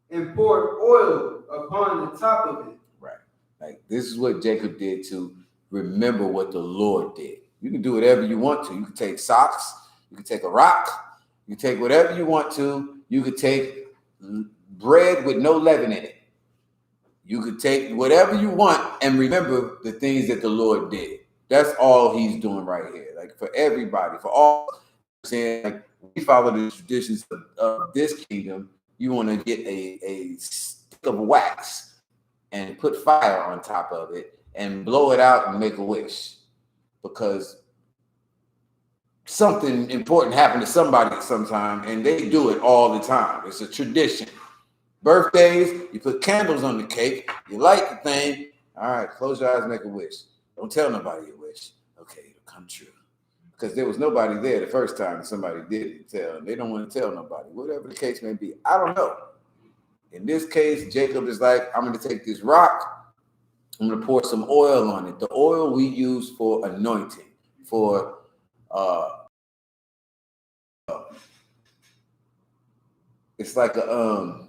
and poured oil upon the top of it. Right. Like this is what Jacob did to remember what the Lord did. You can do whatever you want to. You can take socks. You can take a rock. You can take whatever you want to. You could take bread with no leaven in it. You could take whatever you want and remember the things that the Lord did. That's all he's doing right here. Like for everybody, for all, saying like we follow the traditions of this kingdom. You want to get a stick of wax and put fire on top of it and blow it out and make a wish, because something important happened to somebody sometime, and they do it all the time. It's a tradition. Birthdays, you put candles on the cake, you light the thing. All right, close your eyes, make a wish. Don't tell nobody your wish. Okay, it'll come true. Because there was nobody there the first time somebody did tell. They don't want to tell nobody, whatever the case may be. I don't know. In this case, Jacob is like, I'm going to take this rock, I'm going to pour some oil on it. The oil we use for anointing, for it's like a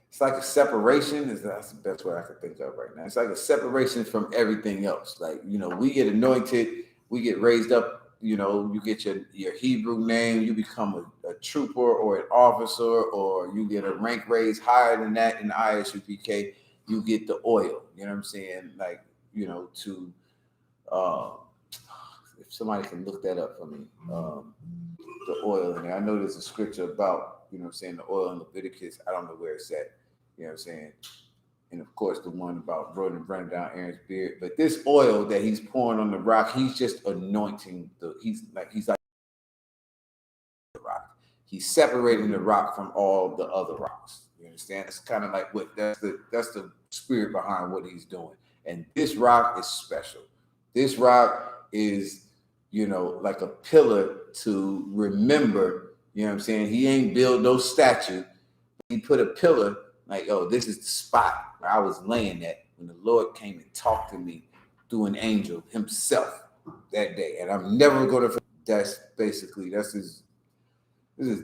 it's like a separation. That's the best way I can think of right now. It's like a separation from everything else. Like, you know, we get anointed, we get raised up, you know, you get your Hebrew name, you become a trooper or an officer, or you get a rank raised higher than that in the I.S.U.P.K, you get the oil. You know what I'm saying? Like, you know, to if somebody can look that up for me, the oil in there. I know there's a scripture about, you know what I'm saying, the oil in Leviticus. I don't know where it's at. You know what I'm saying? And of course, the one about running down Aaron's beard. But this oil that he's pouring on the rock, he's just anointing he's like the rock. He's separating the rock from all the other rocks. You understand? It's kind of like that's the spirit behind what he's doing. And this rock is special. This rock is, you know, like a pillar to remember. You know what I'm saying? He ain't built no statue. He put a pillar. Like, oh, this is the spot where I was laying at when the Lord came and talked to me through an angel himself that day. And I'm never going to, that's as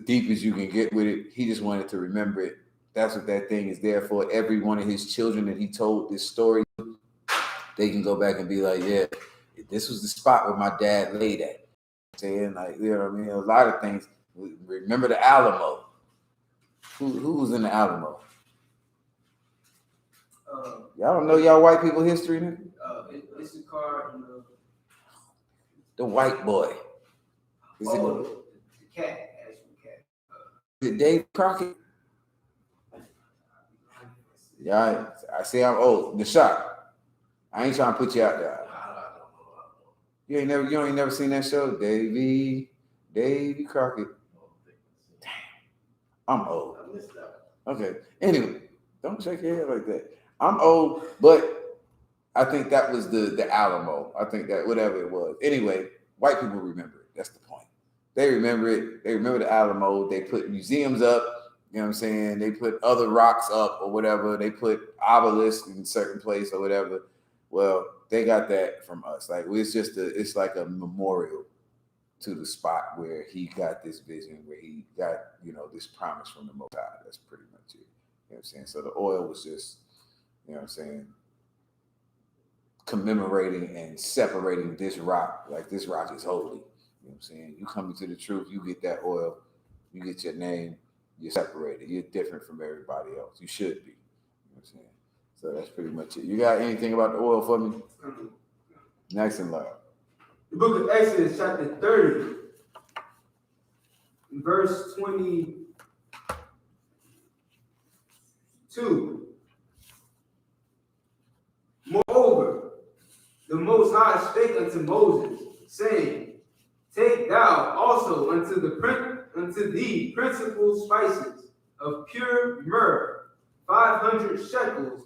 deep as you can get with it. He just wanted to remember it. That's what that thing is there for. Every one of his children that he told this story, they can go back and be like, yeah, this was the spot where my dad laid at. Saying, like, you know what I mean? A lot of things. Remember the Alamo. Who was in the Alamo? Y'all don't know y'all white people history, nigga? Isupk, the white boy. the cat. Is it Dave Crockett? Yeah, I say I'm old. The shot. I ain't trying to put you out there. You ain't never seen that show, Davy Crockett. Damn, I'm old. Okay. Anyway, don't shake your head like that. I'm old, but I think that was the Alamo. I think that whatever it was. Anyway, white people remember it. That's the point. They remember it. They remember the Alamo. They put museums up. You know what I'm saying? They put other rocks up or whatever. They put obelisks in a certain place or whatever. Well, they got that from us. Like, it's like a memorial to the spot where he got this vision, where he got, you know, this promise from the Most High. That's pretty much it. You know what I'm saying? So the oil was just, you know what I'm saying, commemorating and separating this rock. Like, this rock is holy. You know what I'm saying? You come into the truth, you get that oil, you get your name, you're separated. You're different from everybody else. You should be. You know what I'm saying? So that's pretty much it. You got anything about the oil for me? Nice and loud. The book of Exodus, chapter 30, verse 22. Moreover, the Most High spake unto Moses, saying, take thou also unto thee principal spices of pure myrrh, 500 shekels,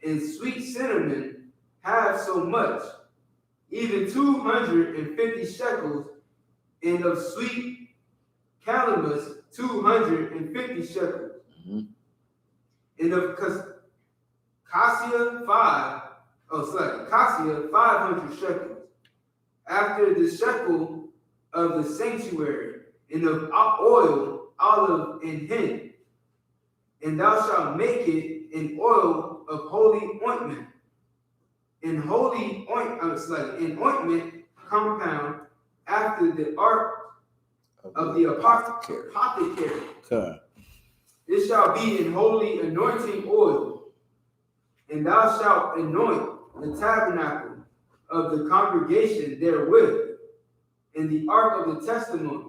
and sweet cinnamon, half so much, even 250 shekels, and of sweet calamus, 250 shekels, and of cassia 500 shekels, after the shekel of the sanctuary, and of oil, olive, and hin. And thou shalt make it an oil of holy ointment, an ointment compound after the art of the apothecary. Okay. It shall be an holy anointing oil, and thou shalt anoint the tabernacle of the congregation therewith, and the ark of the testimony,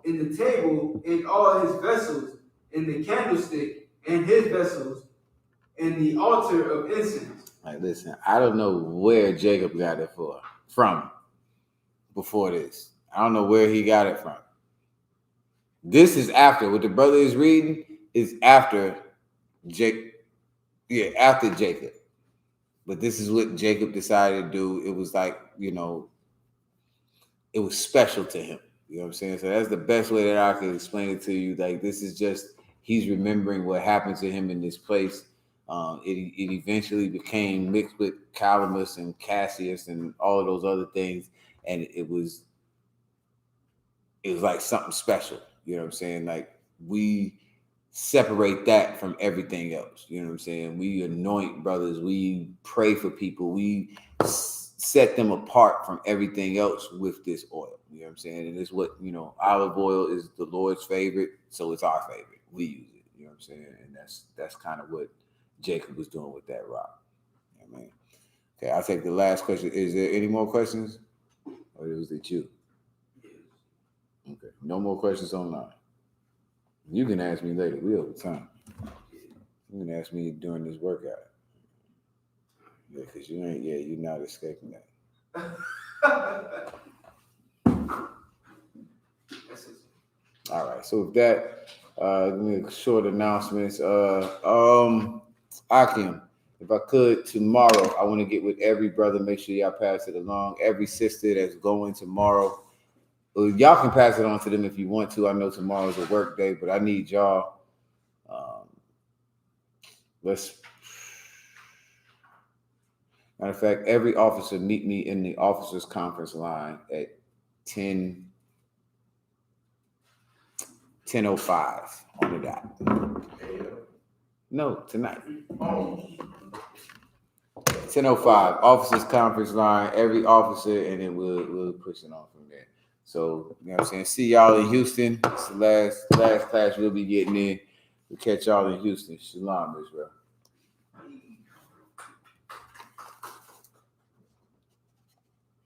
and the table, and all his vessels, and the candlestick, and his vessels, and the altar of incense. Like, listen, I don't know where Jacob got it from before this. I don't know where he got it from. This is after what the brother is reading is after after Jacob. But this is what Jacob decided to do. It was like, it was special to him. You know what I'm saying? So that's the best way that I can explain it to you. Like, this is just, he's remembering what happened to him in this place. It eventually became mixed with Calamus and Cassius and all of those other things. And it was like something special. You know what I'm saying? Like, we separate that from everything else. You know what I'm saying? We anoint brothers. We pray for people. We set them apart from everything else with this oil. You know what I'm saying? And it's what, olive oil is the Lord's favorite, so it's our favorite. We use it. You know what I'm saying? And that's kind of what Jacob was doing with that rock. You know what I mean? Okay, I'll take the last question. Is there any more questions? Or was it you? Okay, no more questions online. You can ask me later. We have time. You can ask me during this workout. Yeah, because you're not escaping that. All right. So with that, short announcements. Akim, if I could, tomorrow, I want to get with every brother. Make sure y'all pass it along. Every sister that's going tomorrow. Y'all can pass it on to them if you want to. I know tomorrow's a work day, but I need y'all. Matter of fact, every officer meet me in the officers' conference line at 10:05 on the dot. No, tonight. 10:05, officers' conference line, every officer, and then we'll push it on from there. So, you know what I'm saying? See y'all in Houston. It's the last class we'll be getting in. We'll catch y'all in Houston. Shalom, Israel.